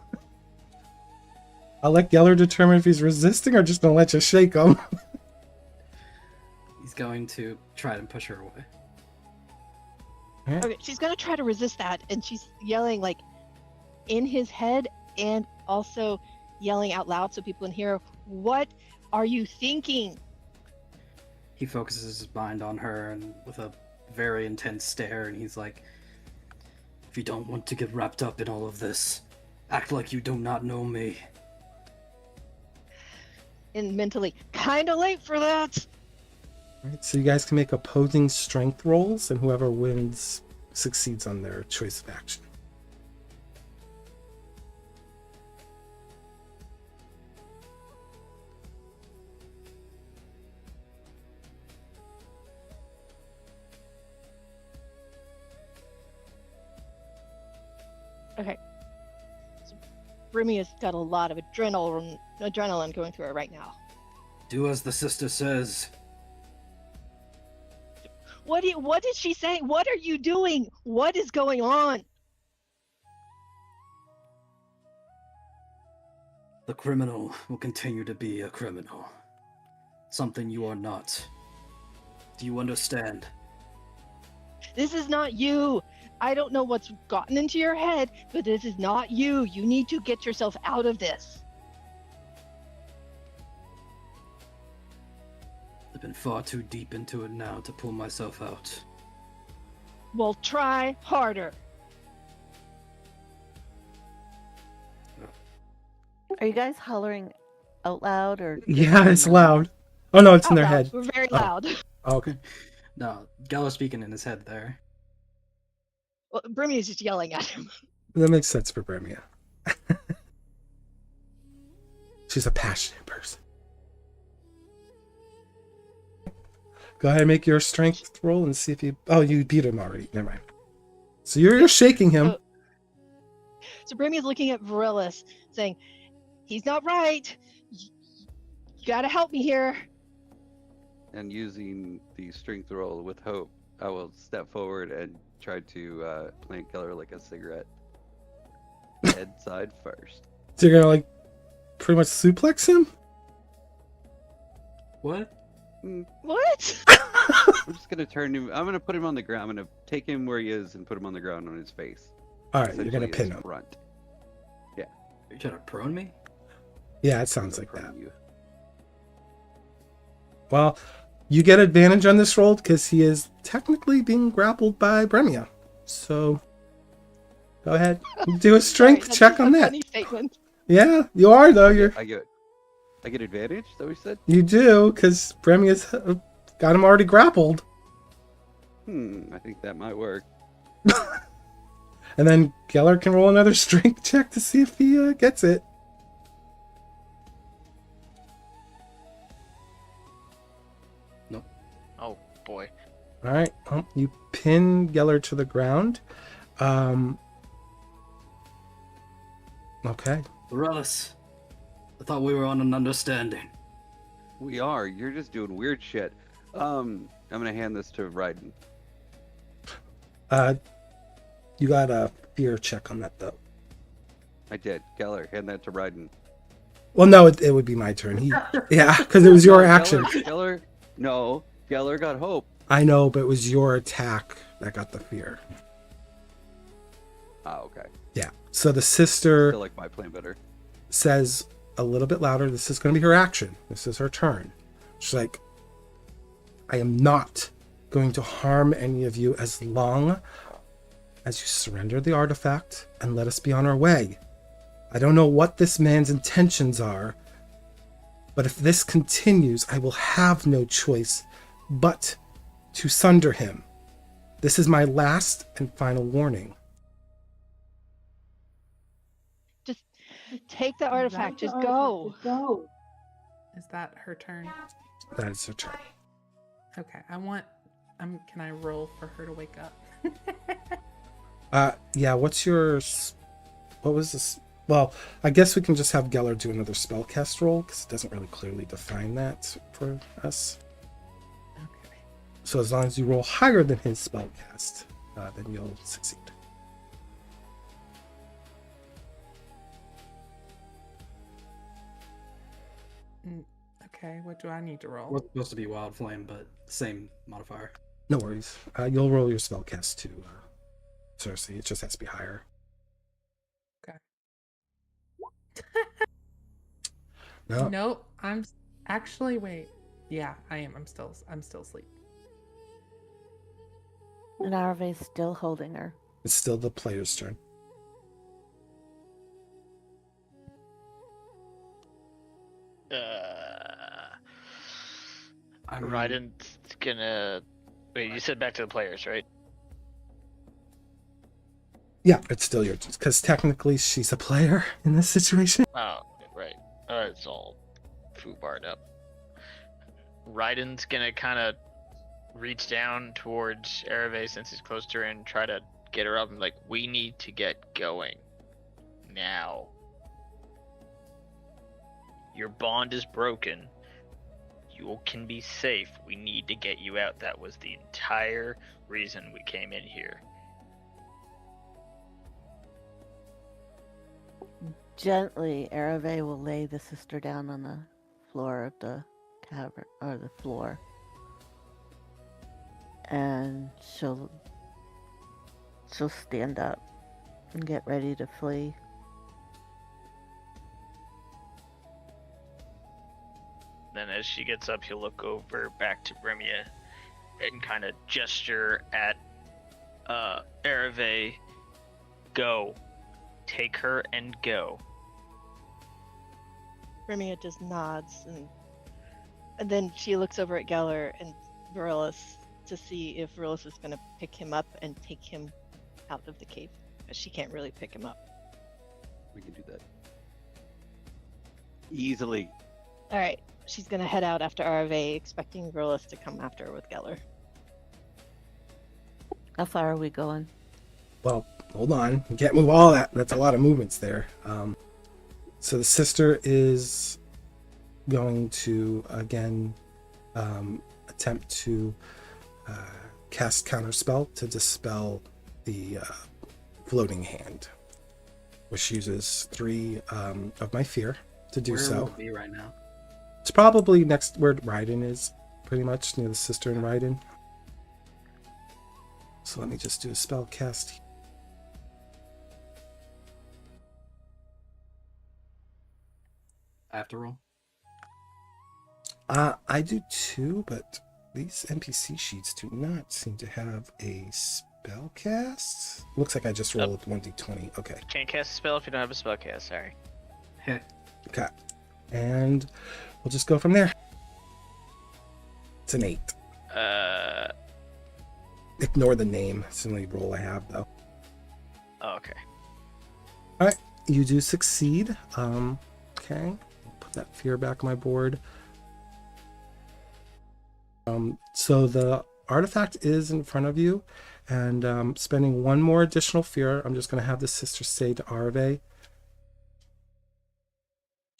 I'll let Gellar determine if he's resisting or just gonna let you shake him. He's going to try and push her away. Okay, she's gonna try to resist that, and she's yelling in his head and also yelling out loud so people can hear. What are you thinking? He focuses his mind on her and with a very intense stare, and he's like, if you don't want to get wrapped up in all of this, act like you do not know me. And mentally, kinda late for that. Alright, so you guys can make opposing strength rolls, and whoever wins succeeds on their choice of action. Okay. So Bremia's got a lot of adrenaline going through her right now. Do as the sister says. What did she say? What are you doing? What is going on? The criminal will continue to be a criminal. Something you are not. Do you understand? This is not you. I don't know what's gotten into your head, but this is not you. You need to get yourself out of this. I've been far too deep into it now to pull myself out. Well, try harder. Are you guys hollering out loud or? Yeah, it's loud. Oh no, it's in their Out loud. head. We're very Oh. loud. Oh, okay. No, Gellar speaking in his head there. Well, Bremia's just yelling at him. That makes sense for Bremia. She's a passionate person. Go ahead and make your strength roll and see if you... Oh, you beat him already. Never mind. So you're shaking him. So Bremia's looking at Virellis, saying, he's not right. You gotta help me here. And using the strength roll with hope, I will step forward and try to plant Gellar like a cigarette. Head side first. So you're gonna pretty much suplex him? What? What? I'm just gonna turn him. I'm gonna put him on the ground. I'm gonna take him where he is and put him on the ground on his face. Alright, you're gonna Essentially pin his him. Front. Are you trying to prone me? Yeah, it sounds like that. Prone you. Well, you get advantage on this roll because he is technically being grappled by Bremia. So, go ahead. Do a strength Sorry, check that's on a that. funny statement. Yeah, you are though. I get advantage. Is that what you said? You do because Bremia's got him already grappled. I think that might work. And then Gellar can roll another strength check to see if he gets it. Nope. Oh boy. All right, you pin Gellar to the ground. Okay. Virellis, I thought we were on an understanding. We are. You're just doing weird shit. I'm gonna hand this to Ryden. You got a fear check on that though. I did. Gellar, hand that to Ryden. Well, no, it would be my turn. Yeah, because it was your action. Gellar got hope. I know, but it was your attack that got the fear. Ah, okay. Yeah. So the sister I like my plan better. says a little bit louder, this is going to be her action. This is her turn. She's like, I am not going to harm any of you as long as you surrender the artifact and let us be on our way. I don't know what this man's intentions are, but if this continues, I will have no choice but to sunder him. This is my last and final warning. Just take the artifact. Just go. Is that her turn? That is her turn. Okay, can I roll for her to wake up? Yeah, what was this? Well, I guess we can just have Gellar do another spellcast roll, because it doesn't really clearly define that for us. Okay. So as long as you roll higher than his spellcast, then you'll succeed. Okay, what do I need to roll? We're supposed to be Wild Flame, but same modifier. No worries. You'll roll your spellcast to Cersei. It just has to be higher. Okay. No. Nope. I'm actually wait. Yeah, I am. I'm still asleep. And Aravae's still holding her. It's still the player's turn. Ryden's gonna. Wait, you said back to the players, right? Yeah, it's still yours, because technically she's a player in this situation. Oh, right. It's all foobarred up. Ryden's gonna kind of reach down towards Aravae since he's close to her and try to get her up and like, we need to get going now. Your bond is broken. You can be safe. We need to get you out. That was the entire reason we came in here. Gently, Aravae will lay the sister down on the floor of the cavern, or the floor. And she'll stand up and get ready to flee. Then as she gets up, he'll look over back to Bremia and kind of gesture at Aravae. Go. Take her and go. Bremia just nods, and then she looks over at Gellar and Virellis to see if Virellis is going to pick him up and take him out of the cave. Because she can't really pick him up. We can do that. Easily. Alright, she's going to head out after Aravae, expecting Virellis to come after her with Gellar. How far are we going? Well, hold on. You can't move all that. That's a lot of movements there. So the sister is going to, again, attempt to cast Counterspell to dispel the floating hand, which uses 3 of my fear to do Where so. will it be right now? It's probably next where Ryden is, pretty much, near the sister and Ryden. So let me just do a spell cast. I have to roll. I do too, but these NPC sheets do not seem to have a spell cast. Looks like I just rolled 1d20. Okay. Can't cast a spell if you don't have a spell cast. Sorry. Heh. Okay. And we'll just go from there. It's an 8. Ignore the name. It's the only roll I have, though. Oh, okay. All right. You do succeed. Okay. Put that fear back on my board. So the artifact is in front of you, and spending one more additional fear, I'm just going to have the sister say to Aravae,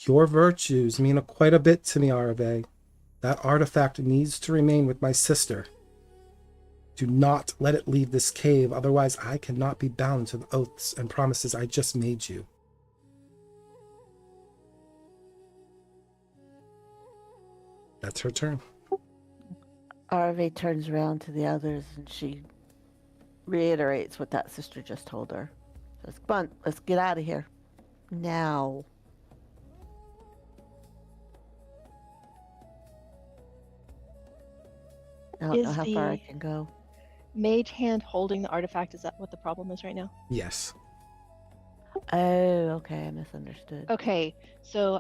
your virtues mean quite a bit to me, Aravae. That artifact needs to remain with my sister. Do not let it leave this cave, otherwise I cannot be bound to the oaths and promises I just made you. That's her turn. Aravae turns around to the others and she reiterates what that sister just told her. Says, come on, let's get out of here. Now. I don't know Is how far I the- can go. Mage hand holding the artifact, is that what the problem is right now? Yes. Oh, okay, I misunderstood. Okay, so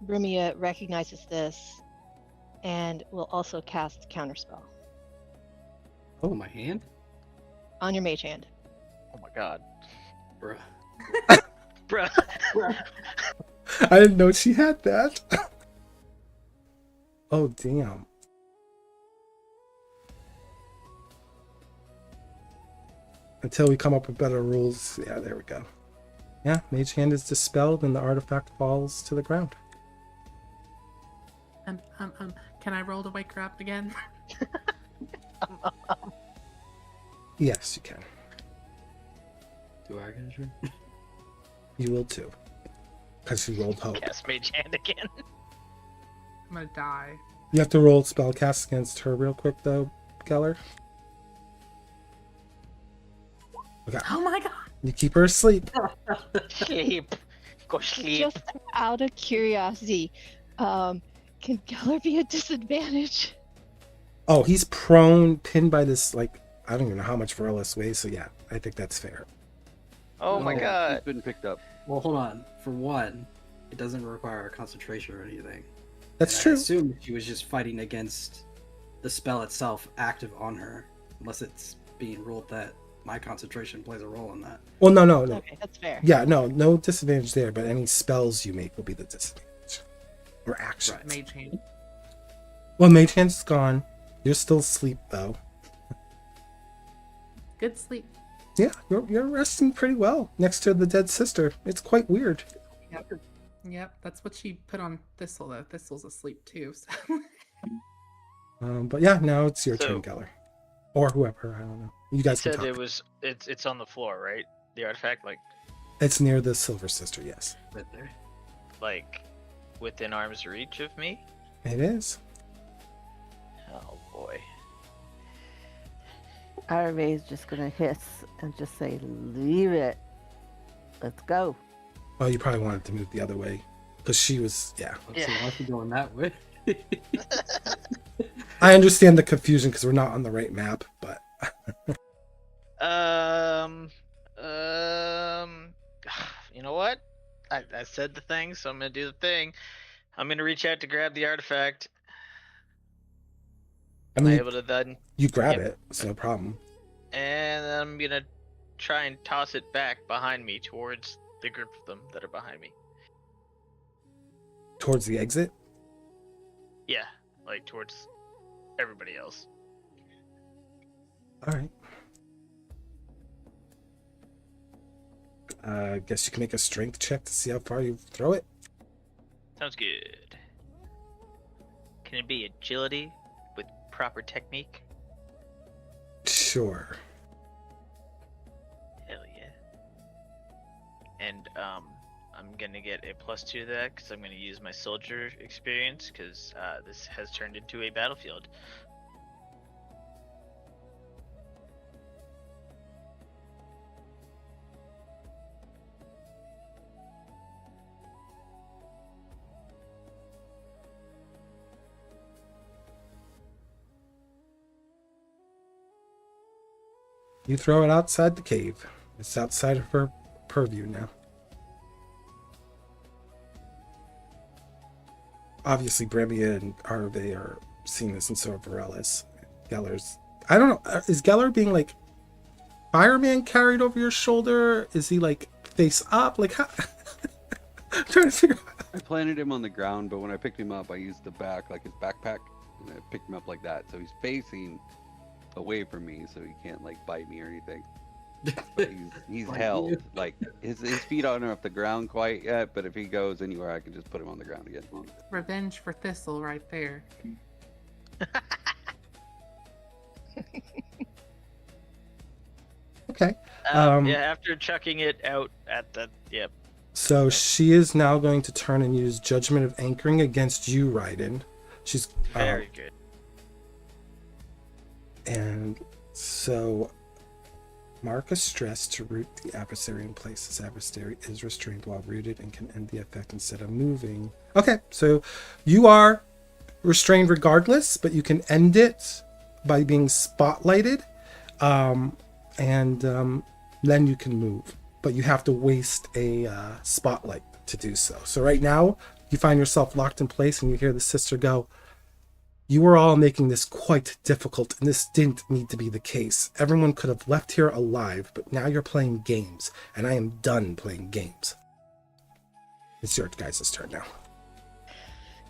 Bremia recognizes this and will also cast Counterspell Oh, my hand? on your mage hand. Oh my god. Bruh. Bruh. I didn't know she had that. Oh, damn. Until we come up with better rules. Yeah, there we go. Yeah, Mage Hand is dispelled and the artifact falls to the ground. Can I roll to wake her up again? Yes, you can. Do I get a turn? You will too. Because you rolled hope. Cast mage hand again. I'm gonna die. You have to roll spellcast against her real quick though, Gellar. Okay. Oh my god! You keep her asleep. Sleep. Go sleep. Just out of curiosity, can Gellar be a disadvantage? Oh, he's prone, pinned by this, like, I don't even know how much Virellis weighs, so yeah, I think that's fair. Oh my He's god. been picked up. Well, hold on. For one, it doesn't require concentration or anything. That's And true. I assume she was just fighting against the spell itself active on her, unless it's being ruled that my concentration plays a role in that. Well, no. Okay, that's fair. Yeah, no disadvantage there, but any spells you make will be the disadvantage. Or action. Right. Mage hand. Well, Mage Hand's gone. You're still asleep, though. Good sleep. Yeah, you're resting pretty well next to the dead sister. It's quite weird. Yep, that's what she put on Thistle, though. Thistle's asleep, too. So. But yeah, now it's your So- turn, Gellar. Or whoever, I don't know. You You guys can said talk. it was it's on the floor, right? The artifact, It's near the Silver Sister, yes. Right there. like within arm's reach of me. It is. Oh boy. Aravae's just gonna hiss and just say, leave it. Let's go. Oh, you probably wanted to move the other way. Because she was, yeah. Let's see, why is she going that way? I understand the confusion because we're not on the right map, but You know what? I said the thing, so I'm gonna do the thing. I'm gonna reach out to grab the artifact. I Am I mean, able to then? you grab Yep. it. It's no problem. And then I'm gonna try and toss it back behind me towards the group of them that are behind me. Towards the exit. Yeah, like towards everybody else. All right. I guess you can make a strength check to see how far you throw it. Sounds good. Can it be agility with proper technique? Sure. Hell yeah. And I'm gonna get a +2 to that because I'm gonna use my soldier experience because this has turned into a battlefield. You throw it outside the cave. It's outside of her purview now. Obviously, Bremia and Aravae are seeing this, and so are Virellis. Gellar's... I don't know. Is Gellar being, like, fireman carried over your shoulder? Is he, like, face up? Like, how... I'm trying to figure out... I planted him on the ground, but when I picked him up, I used the back, like his backpack, and I picked him up like that. So he's facing away from me, so he can't, like, bite me or anything. But he's held. Like, his feet aren't off the ground quite yet, but if he goes anywhere, I can just put him on the ground again. Revenge for Thistle right there. Okay. Yeah, after chucking it out at the... Yep. So she is now going to turn and use Judgment of Anchoring against you, Ryden. She's... Very good. And so... Mark a stress to root the adversary in place. This adversary is restrained while rooted and can end the effect instead of moving. Okay, so you are restrained regardless, but you can end it by being spotlighted, and then you can move. But you have to waste a spotlight to do so. So right now, you find yourself locked in place, and you hear the sister go, "You were all making this quite difficult, and this didn't need to be the case. Everyone could have left here alive, but now you're playing games, and I am done playing games." It's your guys' turn now.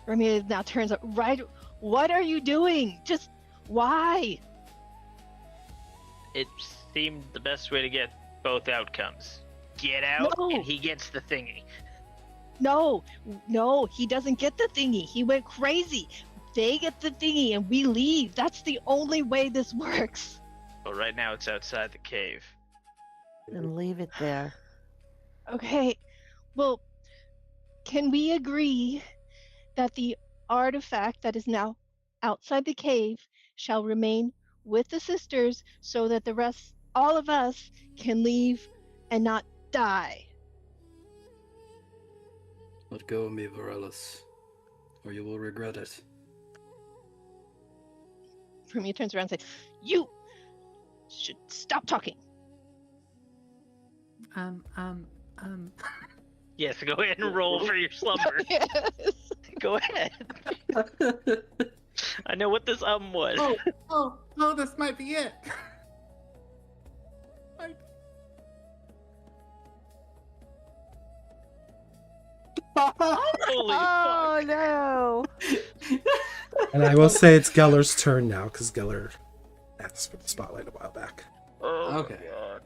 Bremia now turns up. Right, what are you doing? Just why? It seemed the best way to get both outcomes. Get out, No. and he gets the thingy. No, he doesn't get the thingy. He went crazy. They get the thingy and we leave. That's the only way this works. But right now it's outside the cave. And leave it there. Okay, well, can we agree that the artifact that is now outside the cave shall remain with the sisters so that the rest, all of us, can leave and not die? Let go of me, Virellis, or you will regret it. Bremia turns around and says, "You should stop talking." Yes, go ahead and roll for your slumber. Yes. Go ahead. I know what this was. Oh, this might be it. Holy Oh fuck. no! And I will say it's Gellar's turn now, because Gellar asked for the spotlight a while back. Oh, my Okay. God.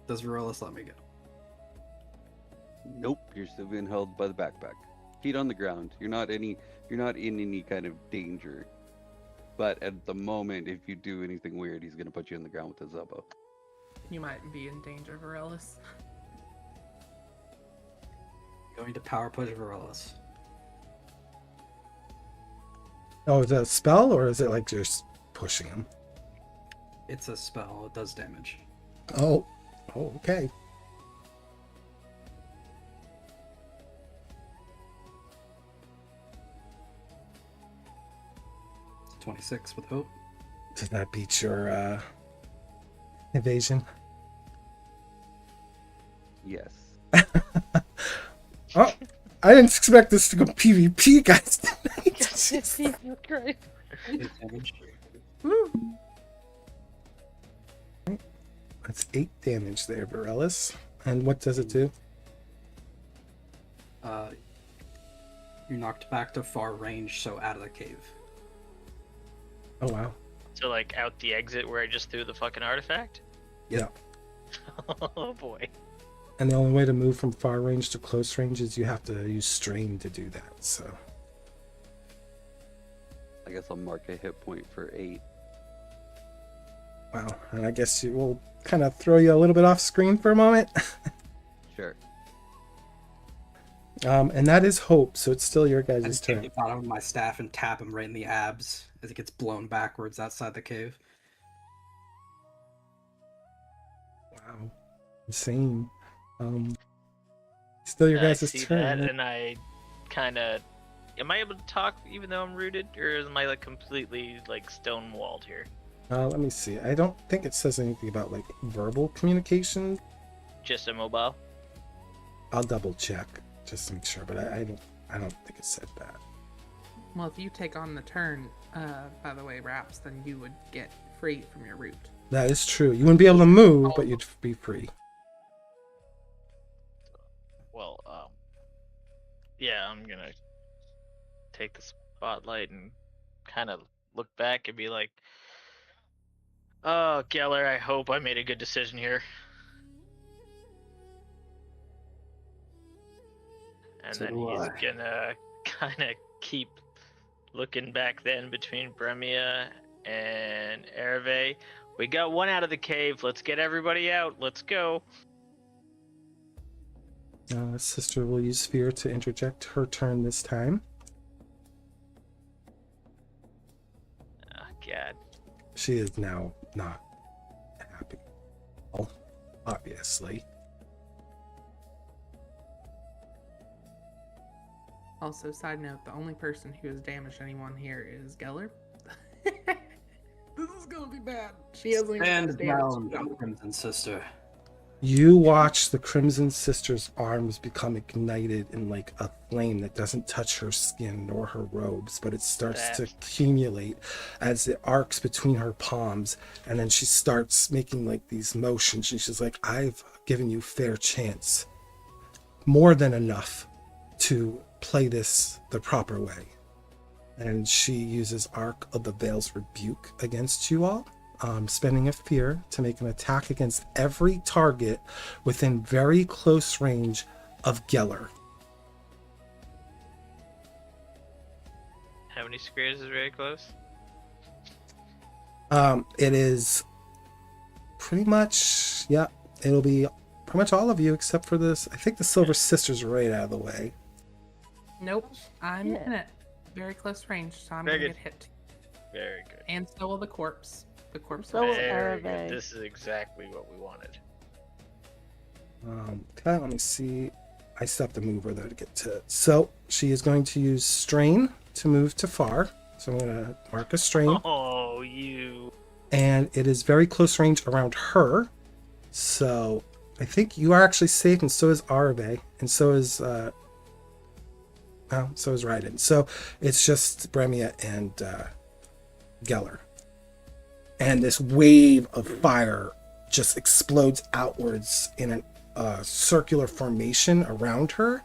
Does Virellis let me go? Nope, you're still being held by the backpack. Feet on the ground. You're not in any kind of danger. But at the moment, if you do anything weird, he's gonna put you on the ground with his elbow. You might be in danger, Virellis. Going to power push Virellis. Oh, is that a spell, or is it like just pushing him? It's a spell. It does damage. Oh, okay. It's 26 with hope. Does that beat your evasion? Yes. Oh, I didn't expect this to go PvP, guys. Jesus Christ. 8 damage. That's 8 damage there, Virellis. And what does it do? You're knocked back to far range, so out of the cave. Oh, wow. So, like, out the exit where I just threw the fucking artifact? Yeah. Oh, boy. And the only way to move from far range to close range is you have to use strain to do that, so. I guess I'll mark a hit point for 8. Wow. And I guess you will kind of throw you a little bit off screen for a moment. Sure. And that is hope, so it's still your I guys' just take turn. the bottom of my staff and tap him right in the abs as it gets blown backwards outside the cave. Wow. Insane. Still your I guys' see turn. that, and I kind of... Am I able to talk even though I'm rooted? Or am I, like, completely, like, stone-walled here? Let me see. I don't think it says anything about like verbal communication. Just immobile. I'll double check just to make sure, but I don't think it said that. Well, if you take on the turn, by the way, Raps, then you would get free from your route. That is true. You wouldn't be able to move, but you'd be free. Well, yeah, I'm gonna take the spotlight and kind of look back and be like, "Oh, Gellar, I hope I made a good decision here." And So then do he's I. gonna kind of keep looking back then between Bremia and Aravae. We got one out of the cave. Let's get everybody out. Let's go. Sister will use fear to interject her turn this time. Oh, God. She is now not happy. Well, obviously. Also, side note, the only person who has damaged anyone here is Gellar. This is gonna be bad. She hasn't even Stand damaged. down, Crimson Sister. You watch the Crimson Sister's arms become ignited in like a flame that doesn't touch her skin nor her robes, but it starts to accumulate as it arcs between her palms, and then she starts making like these motions. And she's like, I've given you fair chance. More than enough to play this the proper way. And she uses Arc of the Veil's Rebuke against you all. Spending a fear to make an attack against every target within very close range of Gellar. How many squares is very close? It is pretty much, yeah, it'll be pretty much all of you except for this. I think the Silver Sister's right out of the way. Nope, I'm in it. Very close range, so I'm Very gonna good. get hit. Very good. And so will the corpse. The corpse. So will Very Aravae. good. This is exactly what we wanted. Okay, let me see. I still have to move her though to get to it. So she is going to use Strain to move to far. So I'm going to mark a Strain. Oh, you. And it is very close range around her. So I think you are actually safe, and so is Aravae, and so is Ryden. So it's just Bremia and Gellar. And this wave of fire just explodes outwards in a circular formation around her.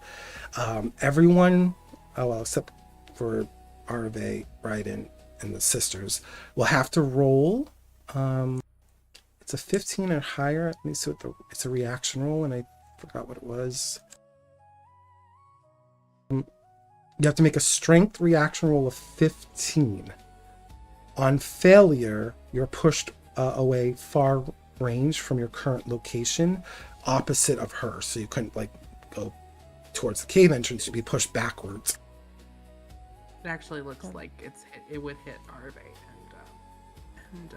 Everyone, except for Aravae, Ryden, and the sisters, will have to roll. It's a 15 or higher. Let me see what it's a reaction roll, and I forgot what it was. You have to make a strength reaction roll of 15. On failure, you're pushed away far range from your current location, opposite of her. So you couldn't like go towards the cave entrance. You'd be pushed backwards. It actually looks like it would hit Aravae and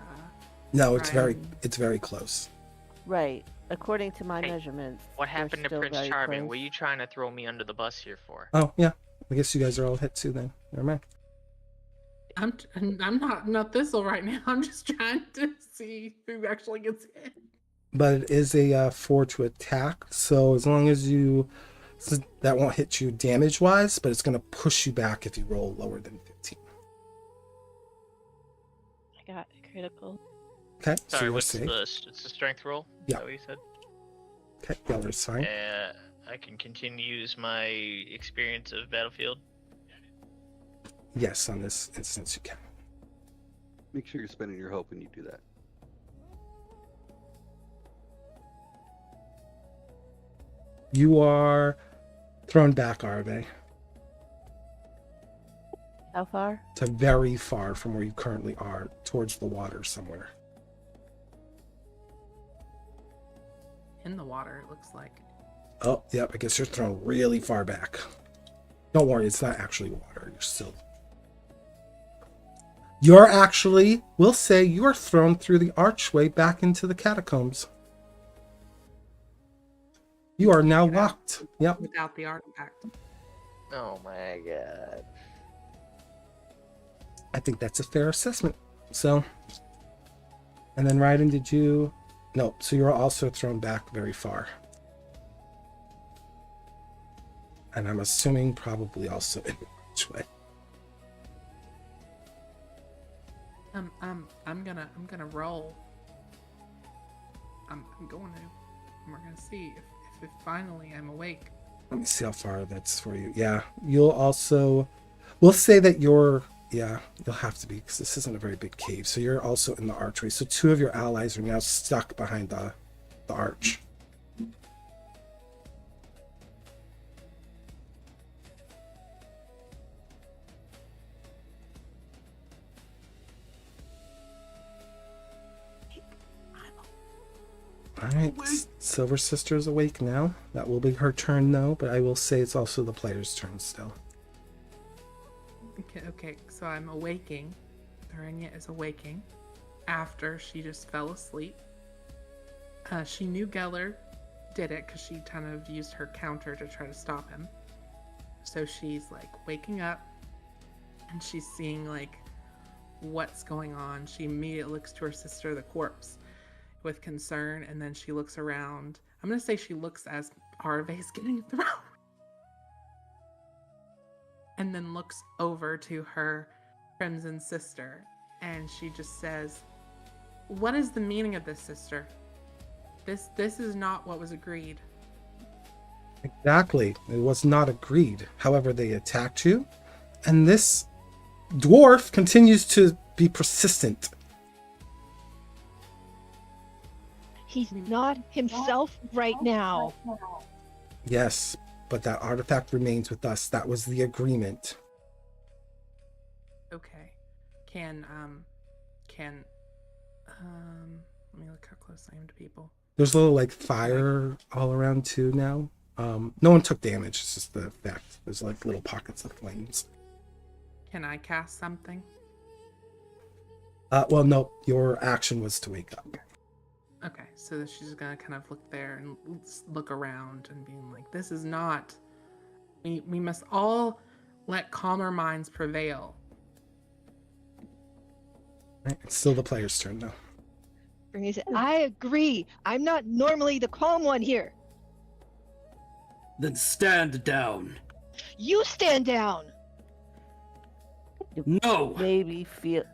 No, it's Ryden. very close. Right. According to my Hey, measurements. What they're happened to still Prince very Charming? close. Were you trying to throw me under the bus here for? Oh yeah, I guess you guys are all hit too then. Never mind. I'm not Thistle right now. I'm just trying to see who actually gets hit. But it is a 4 to attack, so as long as that won't hit you damage wise, but it's going to push you back if you roll lower than 15. I got a critical. Okay, so Sorry, you're what's safe. it's the strength roll? Yeah. Is that what you said? Okay, Gellar's fine. I can continue to use my experience of battlefield. Yes, on this instance you can. Make sure you're spending your hope when you do that. You are thrown back, Aravae, How far? to very far from where you currently are, towards the water somewhere. In the water, it looks like. Oh, yep, I guess you're thrown really far back. Don't worry, it's not actually water. You're still... You're actually, we'll say, you are thrown through the archway back into the catacombs. You are now locked. Yep. Without the artifact. Oh my god. I think that's a fair assessment. So, And then Ryden, did you? No, so you're also thrown back very far. And I'm assuming probably also in which way. I'm gonna roll. I'm going to. And we're gonna see if finally I'm awake. Let me see how far that's for you. Yeah, you'll also, we'll say that you'll have to be, because this isn't a very big cave. So you're also in the archway. So 2 of your allies are now stuck behind the arch. All right, Silver Sister is awake now. That will be her turn, though, but I will say it's also the player's turn still. Okay, so I'm awaking. Vaeryndel is awaking after she just fell asleep. She knew Gellar did it because she kind of used her counter to try to stop him. So she's like waking up and she's seeing like what's going on. She immediately looks to her sister, the corpse, with concern, and then she looks around. I'm gonna say she looks as Aravae's getting thrown. And then looks over to her crimson sister, and she just says, "What is the meaning of this, sister? This is not what was agreed." Exactly. It was not agreed. However, they attacked you, and this dwarf continues to be persistent. He's not himself right now. Yes, but that artifact remains with us. That was the agreement. Okay. Let me look how close I am to people. There's a little like fire all around too now. No one took damage. It's just the effect. There's like little pockets of flames. Can I cast something? Well, no, your action was to wake up. Okay, so she's gonna kind of look there and look around and being like, "This is not. We must all let calmer minds prevail." Right, it's still the player's turn though. Bremia said, I agree. I'm not normally the calm one here. Then stand down. You stand down. No! Maybe hear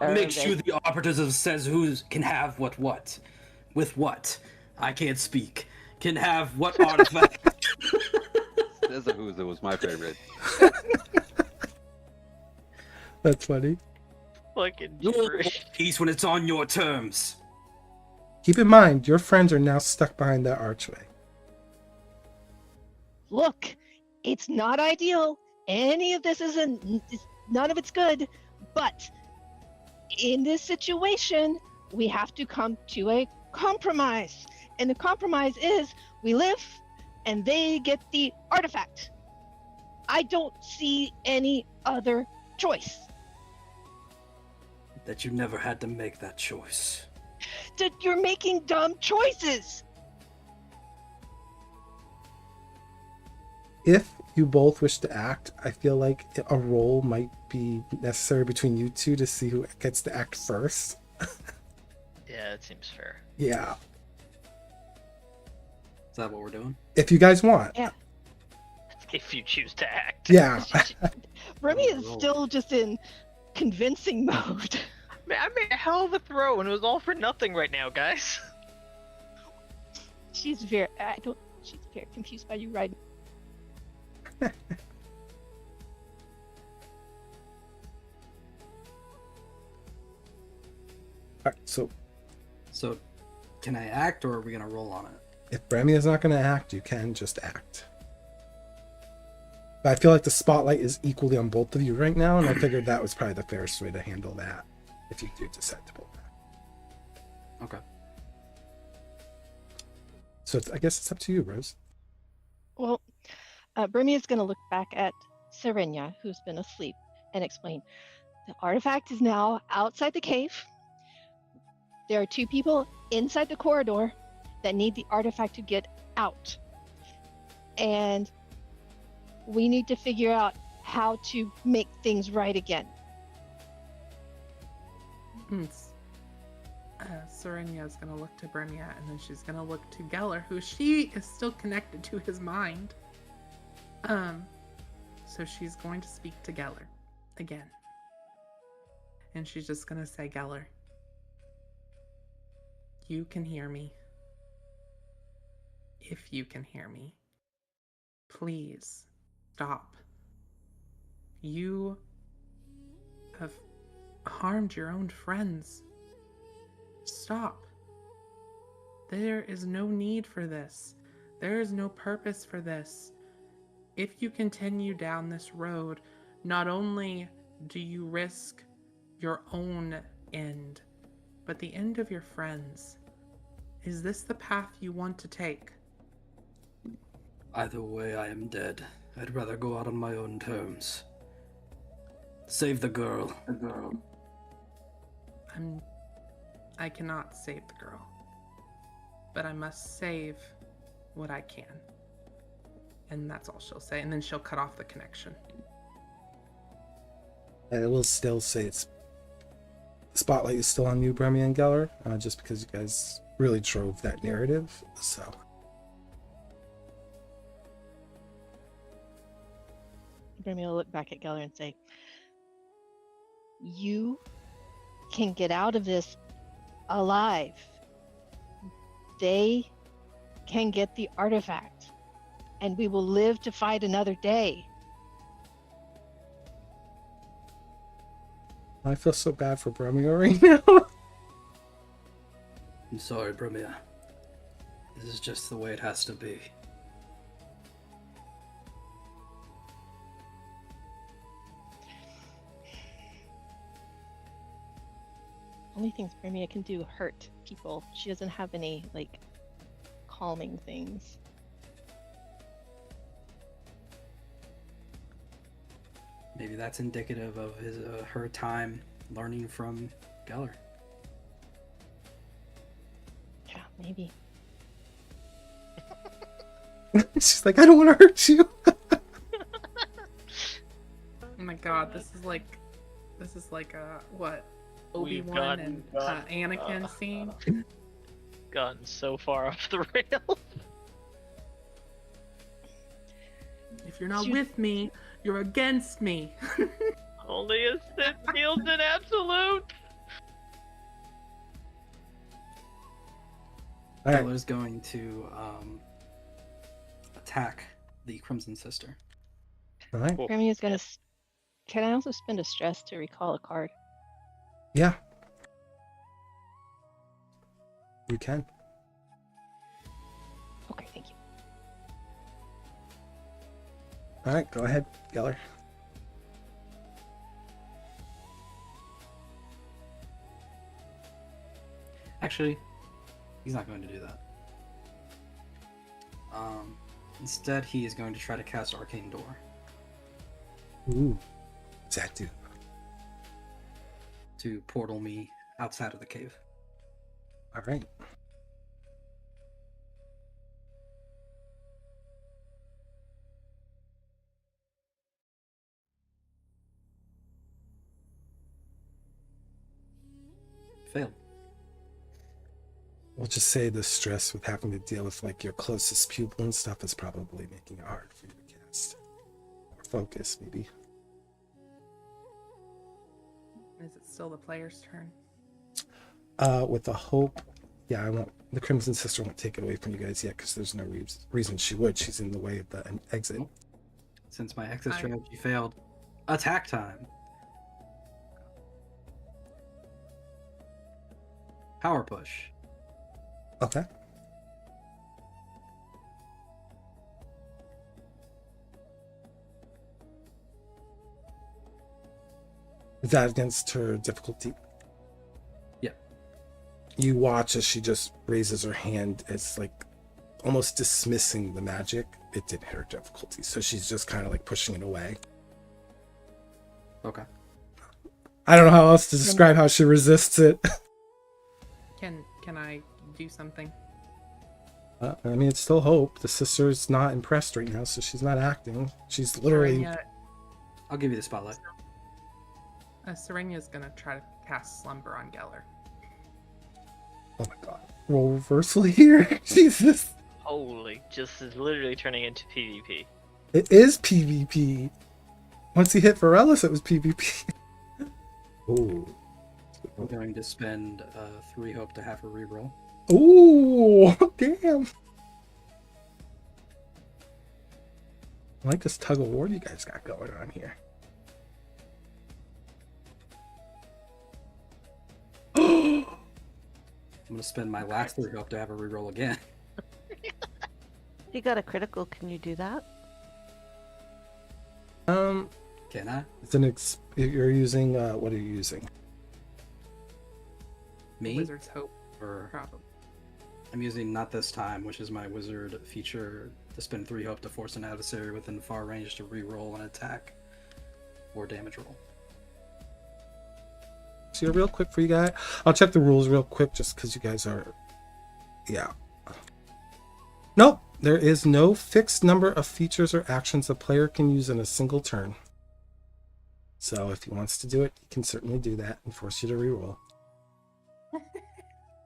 Make Aravae. sure the operative says who can have what. With what? I can't speak. Can have what artifact? As a Who's, it was my favorite. That's funny. Fucking You'll gibberish. peace when it's on your terms. Keep in mind, your friends are now stuck behind that archway. Look, it's not ideal. Any of this none of it's good. But in this situation, we have to come to a compromise. And the compromise is we live and they get the artifact. I don't see any other choice. That you never had to make that choice. You're making dumb choices. If you both wish to act, I feel like a roll might be necessary between you two to see who gets to act first. Yeah, that seems fair. Yeah. Is that what we're doing? If you guys want. Yeah. If you choose to act. Yeah. Bremia is still just in convincing mode. Man, I made a hell of a throw and it was all for nothing right now, guys. She's very confused by you, Ryden. Alright, so So, can I act or are we gonna roll on it? if Bremia is not going to act, you can just act. But I feel like the spotlight is equally on both of you right now, and I figured that was probably the fairest way to handle that, if you do decide to pull that. Okay. So I guess it's up to you, Rose. Well, Bremia is going to look back at Serenia, who's been asleep, and explain. The artifact is now outside the cave. There are 2 people inside the corridor that need the artifact to get out. And we need to figure out how to make things right again. Serenia is going to look to Bremia, and then she's going to look to Gellar, who she is still connected to his mind. So she's going to speak to Gellar again. And she's just going to say, Gellar, you can hear me. If you can hear me, please stop. You have harmed your own friends. Stop. There is no need for this. There is no purpose for this. If you continue down this road, not only do you risk your own end, but the end of your friends. Is this the path you want to take? Either way, I am dead. I'd rather go out on my own terms. Save the girl. I cannot save the girl, but I must save what I can. And that's all she'll say, and then she'll cut off the connection. I will still say the spotlight is still on you, Bremia and Gellar, just because you guys really drove that narrative. So Bremia will look back at Gellar and say, you can get out of this alive. They can get the artifact, and we will live to fight another day. I feel so bad for Bremia right now. I'm sorry, Bremia. This is just the way it has to be. Only things Bremia can do hurt people. She doesn't have any, calming things. Maybe that's indicative of her time learning from Gellar. Yeah, maybe. She's like, I don't want to hurt you. Oh my god, this is like what? Obi-Wan and Anakin scene. Gotten so far off the rails. If you're not with me, you're against me. Only a Sith feels an absolute. All right. Gellar's going to attack the Crimson Sister. All right. Cool. Bremia's gonna. Can I also spend a stress to recall a card? Yeah. You can. Okay, thank you. All right, go ahead, Gellar. Actually, he's not going to do that. Instead, he is going to try to cast Arcane Door. Ooh. What's that do? To portal me outside of the cave. All right. Failed. We'll just say the stress with having to deal with your closest pupil and stuff is probably making it hard for you to cast. Or focus, maybe. Is it still the player's turn? With the hope, yeah, the Crimson Sister won't take it away from you guys yet because there's no reason she would. She's in the way of the exit. Since my exit strategy failed, attack time. Power push. Okay. Is that against her difficulty? Yeah. You watch as she just raises her hand. It's almost dismissing the magic. It didn't hit her difficulty, so she's just kind of pushing it away. Okay. I don't know how else to describe how she resists it. Can I do something? I mean, it's still hope. The sister's not impressed right now, so she's not acting. She's literally... I'll give you the spotlight. Serenia's gonna try to cast Slumber on Gellar. Oh my god. Roll reversal here. Jesus. Holy, just is literally turning into PvP. It is PvP. Once he hit Virellis, it was PvP. Ooh. I'm going to spend 3 hope to have a reroll. Ooh, damn. I like this tug of war you guys got going on here. I'm going to spend my last 3 hope to have a reroll again. You got a critical. Can you do that? Can I? It's you're using, what are you using? Me? Wizard's Hope, Or probably. I'm using Not This Time, which is my wizard feature to spend 3 hope to force an adversary within far range to reroll an attack or damage roll. So real quick for you guys, I'll check the rules real quick just because you guys are, yeah. Nope, there is no fixed number of features or actions a player can use in a single turn. So if he wants to do it, he can certainly do that and force you to reroll.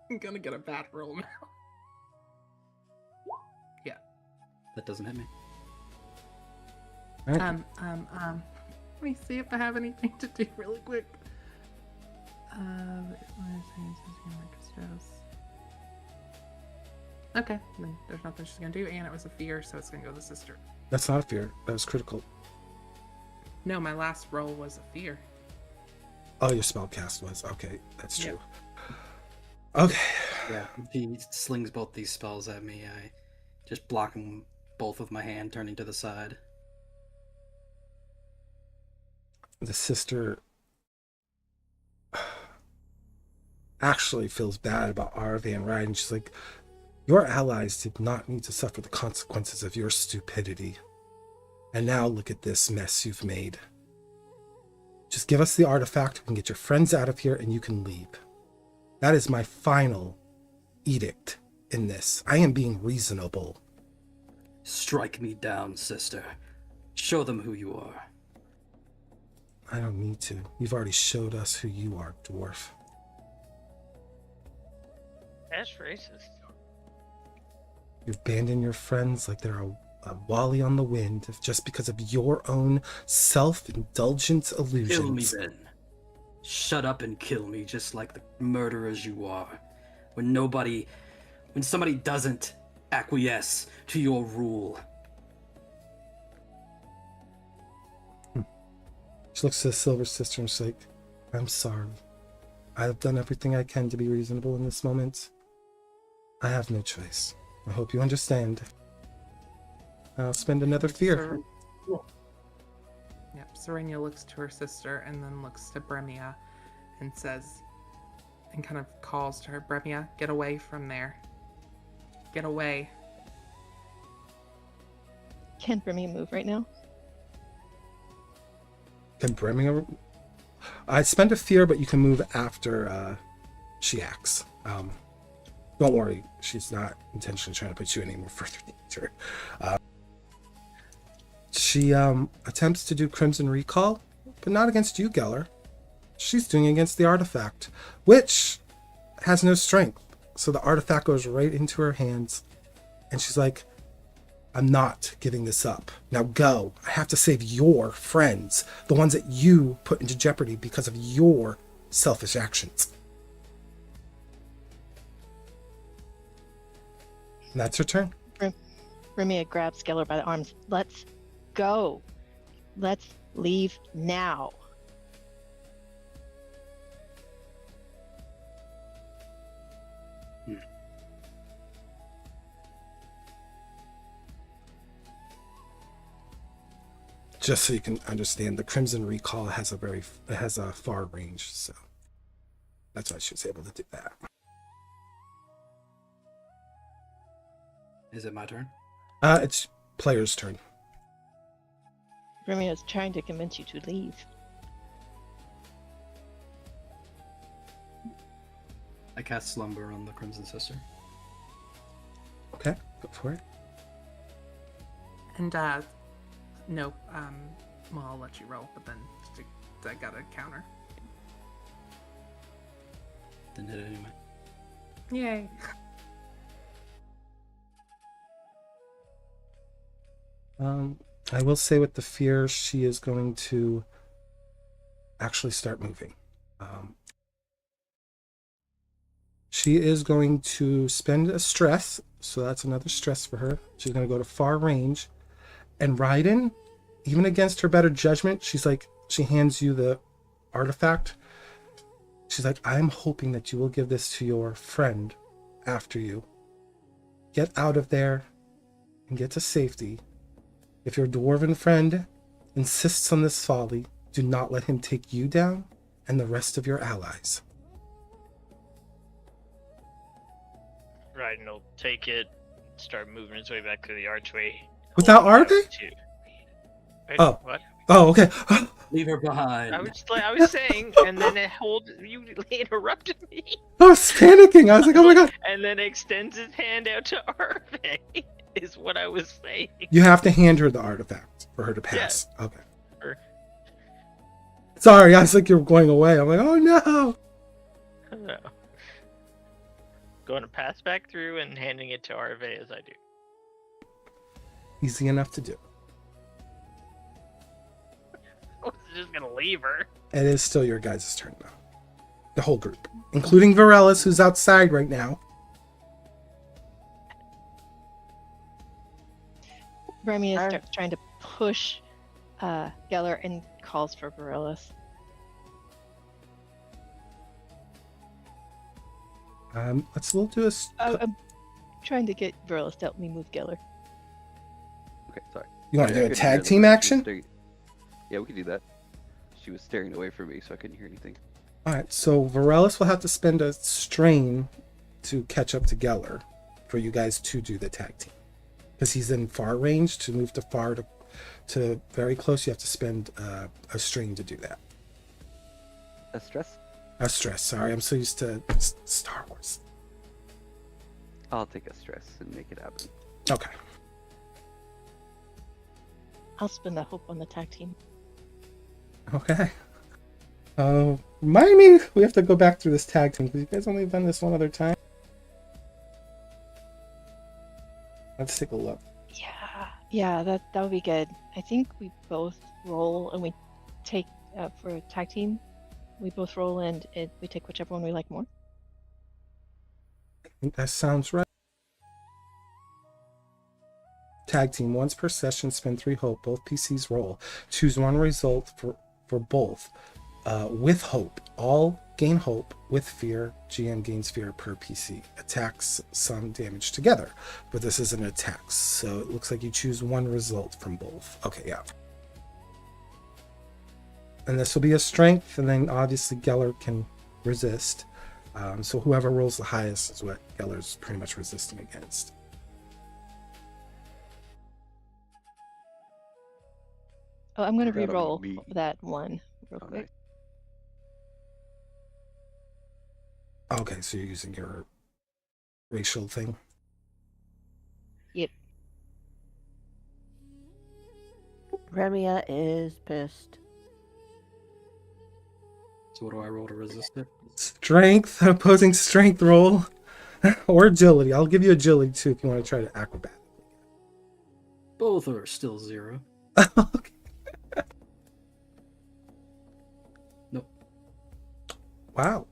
I'm gonna get a bad roll now. Yeah. That doesn't hit me. All right. Let me see if I have anything to do really quick. Okay, then there's nothing she's gonna do, and it was a fear, so it's gonna go to the sister. That's not a fear. That was critical. No, my last roll was a fear. Oh, your spell cast was. Okay, that's true. Yep. Okay. Yeah, he slings both these spells at me. I just block them both with my hand, turning to the side. The sister actually feels bad about Aravae and Ryden. She's like, your allies did not need to suffer the consequences of your stupidity. And now look at this mess you've made. Just give us the artifact, we can get your friends out of here, and you can leave. That is my final edict in this. I am being reasonable. Strike me down, sister. Show them who you are. I don't need to. You've already showed us who you are, dwarf. That's racist. You abandon your friends like they're a wally on the wind just because of your own self-indulgent illusions. Kill me then. Shut up and kill me just like the murderers you are. When somebody doesn't acquiesce to your rule. She looks to the Silver Sister and she's like, I'm sorry. I've done everything I can to be reasonable in this moment. I have no choice. I hope you understand. I'll spend another fear. Yep, Serenia looks to her sister and then looks to Bremia and says, and kind of calls to her, Bremia, get away from there. Get away. Can Bremia move right now? Can Bremia? I spend a fear, but you can move after she acts. Don't worry, she's not intentionally trying to put you any more further danger. She attempts to do Crimson Recall, but not against you, Gellar. She's doing it against the artifact, which has no strength. So the artifact goes right into her hands, and she's like, I'm not giving this up. Now go. I have to save your friends, the ones that you put into jeopardy because of your selfish actions. And that's her turn. Bremia grabs Gellar by the arms. Let's go. Let's leave now. Just so you can understand, the Crimson Recall has a far range, so that's why she was able to do that. Is it my turn? It's player's turn. Bremia is trying to convince you to leave. I cast Slumber on the Crimson Sister. Okay, go for it. And, no, well, I'll let you roll, but then I got a counter. Didn't hit it anyway. Yay. I will say with the fear, she is going to actually start moving. She is going to spend a stress, so that's another stress for her. She's going to go to far range. And Ryden, even against her better judgment, she hands you the artifact. She's like, I'm hoping that you will give this to your friend after you. Get out of there and get to safety. If your dwarven friend insists on this folly, do not let him take you down and the rest of your allies. Ryden will take it, start moving his way back through the archway. Without holding Aravae? out to- Wait, Oh. What? Oh, okay. Leave her behind. I was saying, and then you interrupted me, I was panicking. I was like, oh my god. and then extends his hand out to Aravae, is what I was saying. You have to hand her the artifact for her to pass. Okay. Or- Sorry, I was like, you're going away. I'm like, oh no. No. Going to pass back through and handing it to Aravae as I do. Easy enough to do. I was just gonna leave her. It is still your guys' turn though. The whole group, including Virellis, who's outside right now. Bremia starts trying to push Gellar and calls for Virellis. We'll do a. I'm trying to get Virellis to help me move Gellar. Okay, sorry. You want to I do a couldn't tag hear the team words. She was action? staring- Yeah, we could do that. She was staring away from me, so I couldn't hear anything. All right, so Virellis will have to spend a strain to catch up to Gellar for you guys to do the tag team, because he's in far range. To move to far to very close, you have to spend a strain to do that. A stress? A stress. Sorry, I'm so used to Star Wars. I'll take a stress and make it happen. Okay. I'll spend that hope on the tag team. Okay. Remind me, we have to go back through this tag team because you guys only done this one other time. Let's take a look. Yeah, that would be good. I think we both roll and we take for a tag team. We both roll and we take whichever one we like more. I think that sounds right. Tag team, once per session, spend 3 hope. Both PCs roll. Choose one result for both. With hope. All gain hope. With fear, GM gains fear per PC. Attacks some damage together. But this is an attack, so it looks like you choose one result from both. Okay, yeah. And this will be a strength, and then obviously Gellar can resist. So whoever rolls the highest is what Gellar's pretty much resisting against. Oh, I'm going to That'll be re-roll me. that one real Oh, quick. nice. Okay, so you're using your racial thing. Yep. Bremia is pissed. So what do I roll to resist it? Strength, opposing strength roll, or agility. I'll give you agility too if you want to try to acrobat. Both are still 0. Okay. Nope. Wow.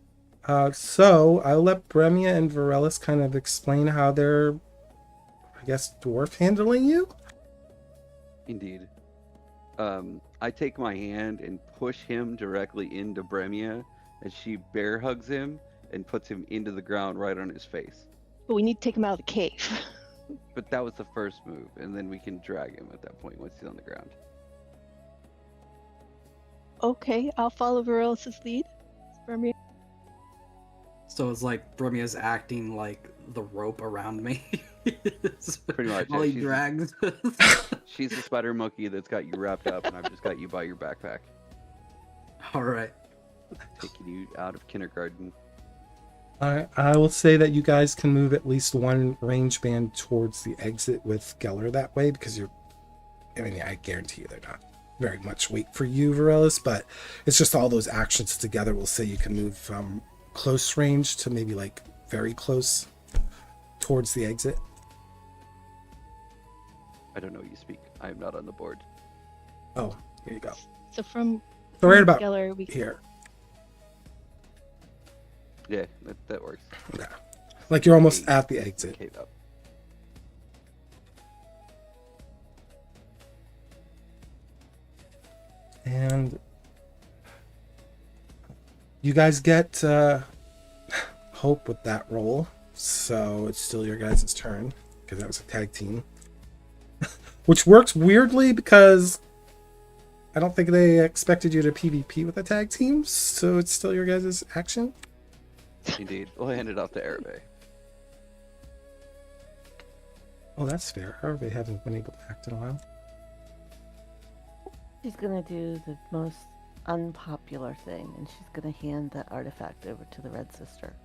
So I'll let Bremia and Virellis kind of explain how they're, I guess, dwarf handling you. Indeed. I take my hand and push him directly into Bremia, and she bear hugs him and puts him into the ground right on his face. But we need to take him out of the cave. But that was the first move, and then we can drag him at that point once he's on the ground. Okay, I'll follow Virellis' lead. Bremia. So it's like Bremia's acting like the rope around me. Pretty much, While yeah, he she's- drags. She's the spider monkey that's got you wrapped up, and I've just got you by your backpack, Alright. taking you out of kindergarten. I will say that you guys can move at least one range band towards the exit with Gellar that way, because I guarantee you they're not very much weight for you, Virellis, but it's just all those actions together will say you can move from close range to maybe like very close towards the exit. I don't know what you speak. I am not on the board. Oh, here you go. So from So right about Gellar, we here. Yeah, that works. Okay. Like you're almost at the exit. Cave up. And you guys get hope with that roll. So it's still your guys' turn because that was a tag team. Which works weirdly because I don't think they expected you to PvP with a tag team. So it's still your guys' action. Indeed. We'll hand it off to Aravae. Oh, that's fair. Aravae haven't been able to act in a while. She's gonna do the most unpopular thing, and she's gonna hand that artifact over to the Red Sister.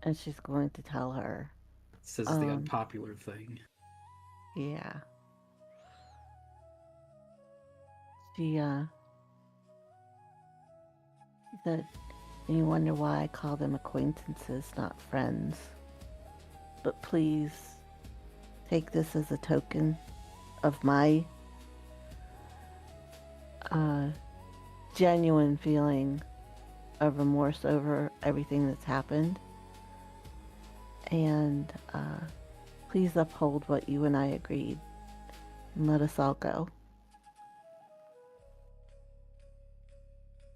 And she's going to tell her, Says the unpopular thing. yeah. She, said, and you wonder why I call them acquaintances, not friends. But please, take this as a token of my genuine feeling of remorse over everything that's happened. And please uphold what you and I agreed. And let us all go.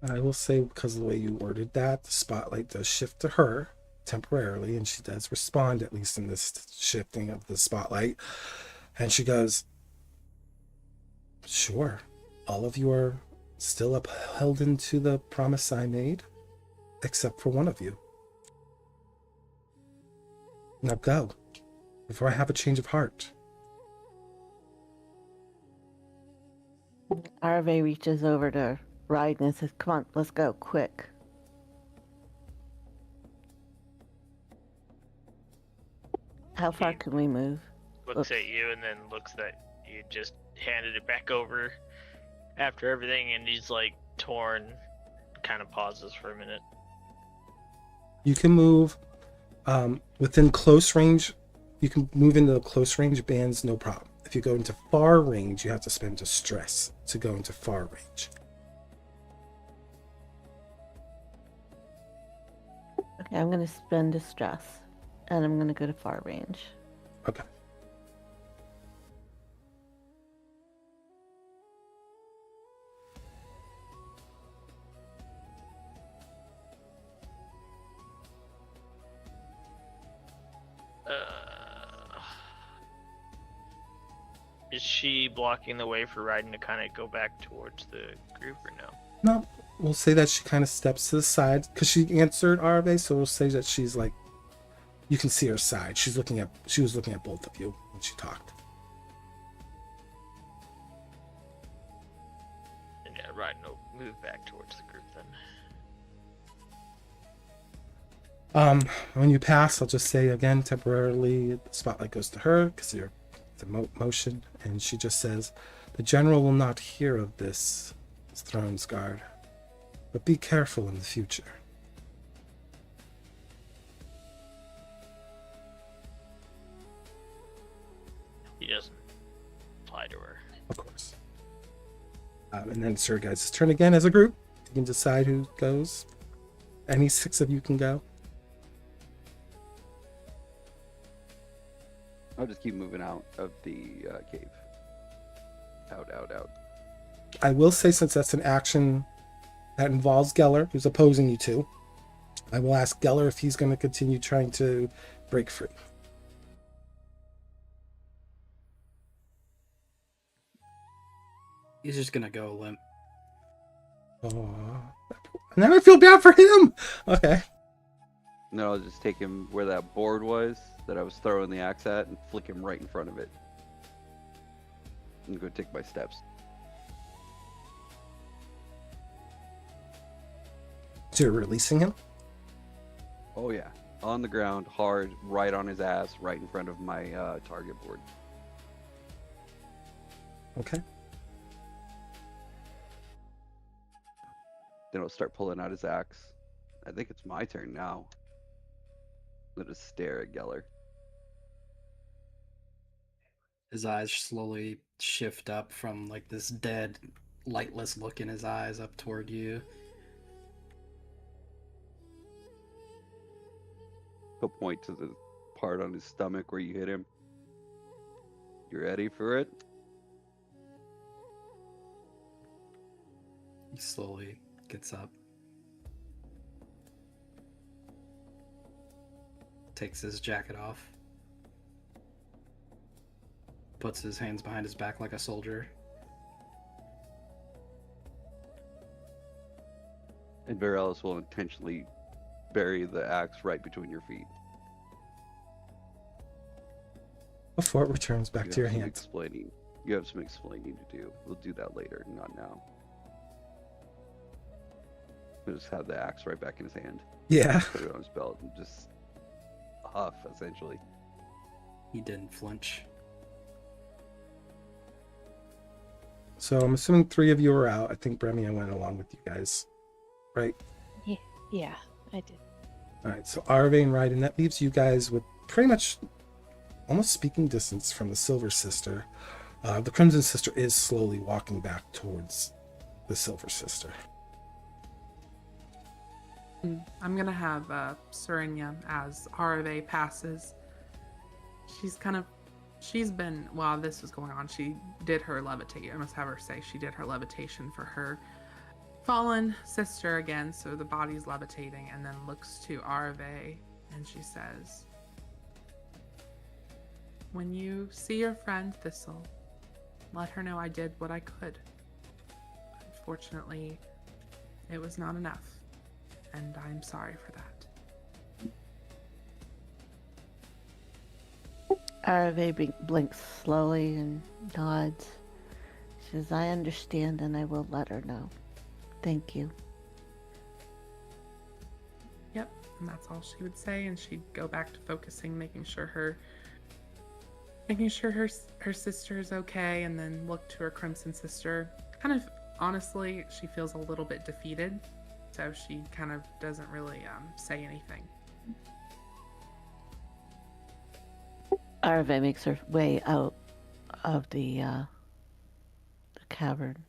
I will say, because of the way you worded that, the spotlight does shift to her temporarily, and she does respond, at least in this shifting of the spotlight. And she goes, sure, all of you are still upheld into the promise I made, except for one of you. Now go, before I have a change of heart. Aravae reaches over to Ryden and says, come on, let's go, quick. How far can we move? Looks at you and then looks that you just handed it back over after everything, and he's like torn, kind of pauses for a minute. You can move within close range. You can move into the close range bands, no problem. If you go into far range, you have to spend distress to go into far range. Okay, I'm going to spend distress, and I'm going to go to far range. Okay. Is she blocking the way for Ryden to kind of go back towards the group or no? No, we'll say that she kind of steps to the side because she answered Aravae, so we'll say that she's like, you can see her side. She was looking at both of you when she talked. And yeah, Ryden will move back towards the group then. When you pass, I'll just say again, temporarily, the spotlight goes to her because you're the motion, and she just says, the general will not hear of this throne's guard, but be careful in the future. He doesn't reply to her. Of course. And then it's your guys' turn again as a group. You can decide who goes. Any 6 of you can go. I'll just keep moving out of the cave. Out. I will say, since that's an action that involves Gellar, who's opposing you two, I will ask Gellar if he's going to continue trying to break free. He's just gonna go limp. Oh, now I feel bad for him. Okay. And then I'll just take him where that board was that I was throwing the axe at and flick him right in front of it. And go take my steps. So you're releasing him? Oh yeah. On the ground, hard, right on his ass, right in front of my target board. Okay. Then I'll start pulling out his axe. I think it's my turn now. Let us stare at Gellar. His eyes slowly shift up from like this dead, lightless look in his eyes up toward you. He'll point to the part on his stomach where you hit him. You ready for it? He slowly gets up. Takes his jacket off. Puts his hands behind his back like a soldier. And Virellis will intentionally bury the axe right between your feet. Before it returns back You to your have some hands. Explaining. You have some explaining to do. We'll do that later, not now. We'll just have the axe right back in his hand. Yeah. Put it on his belt and just huff, essentially. He didn't flinch. So I'm assuming 3 of you are out. I think Bremia went along with you guys. Right? Yeah, I did. Alright, so Aravae and Ryden, that leaves you guys with pretty much almost speaking distance from the Silver Sister. The Crimson Sister is slowly walking back towards the Silver Sister. I'm gonna have Serenia as Aravae passes. She's been, while this was going on, she did her levitate. I must have her say she did her levitation for her fallen sister again, so the body's levitating, and then looks to Aravae and she says, "When you see your friend Thistle, let her know I did what I could. Unfortunately, it was not enough, and I'm sorry for that." Aravae blinks slowly and nods. She says, "I understand and I will let her know. Thank you." Yep, and that's all she would say, and she'd go back to focusing, making sure her sister is okay, and then look to her Crimson Sister. Kind of, honestly, she feels a little bit defeated, so she kind of doesn't really say anything. Aravae makes her way out of the cavern.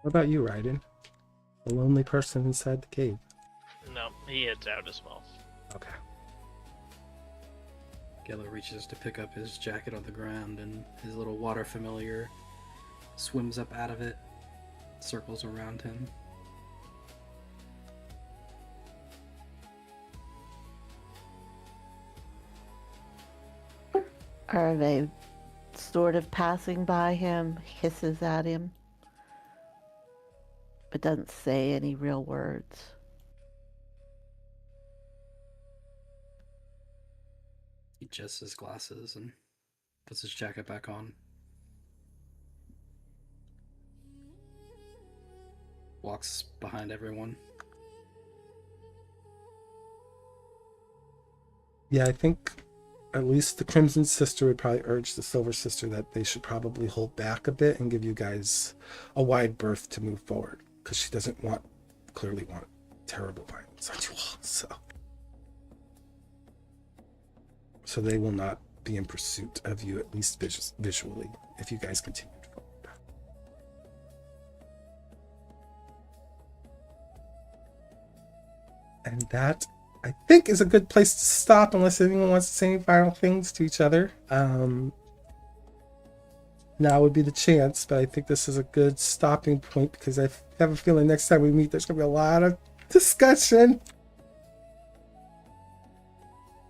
What about you, Ryden? The lonely person inside the cave. No, he heads out as well. Okay. Gellar reaches to pick up his jacket on the ground, and his little water familiar swims up out of it, circles around him. Aravae, sort of passing by him, hisses at him, but doesn't say any real words. He adjusts his glasses and puts his jacket back on. Walks behind everyone. Yeah, I think at least the Crimson Sister would probably urge the Silver Sister that they should probably hold back a bit and give you guys a wide berth to move forward, because she doesn't clearly want terrible violence on you all. So they will not be in pursuit of you, at least visually, if you guys continue forward. And that, I think, is a good place to stop, unless anyone wants to say any final things to each other. Now would be the chance, but I think this is a good stopping point, because I have a feeling next time we meet, there's going to be a lot of discussion.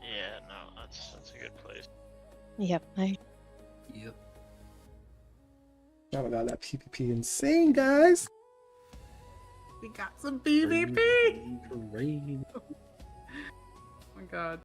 Yeah, no, that's a good place. Yep, Yep. Oh my god, that PvP insane, guys. We got some PvP! Rain. Oh my god.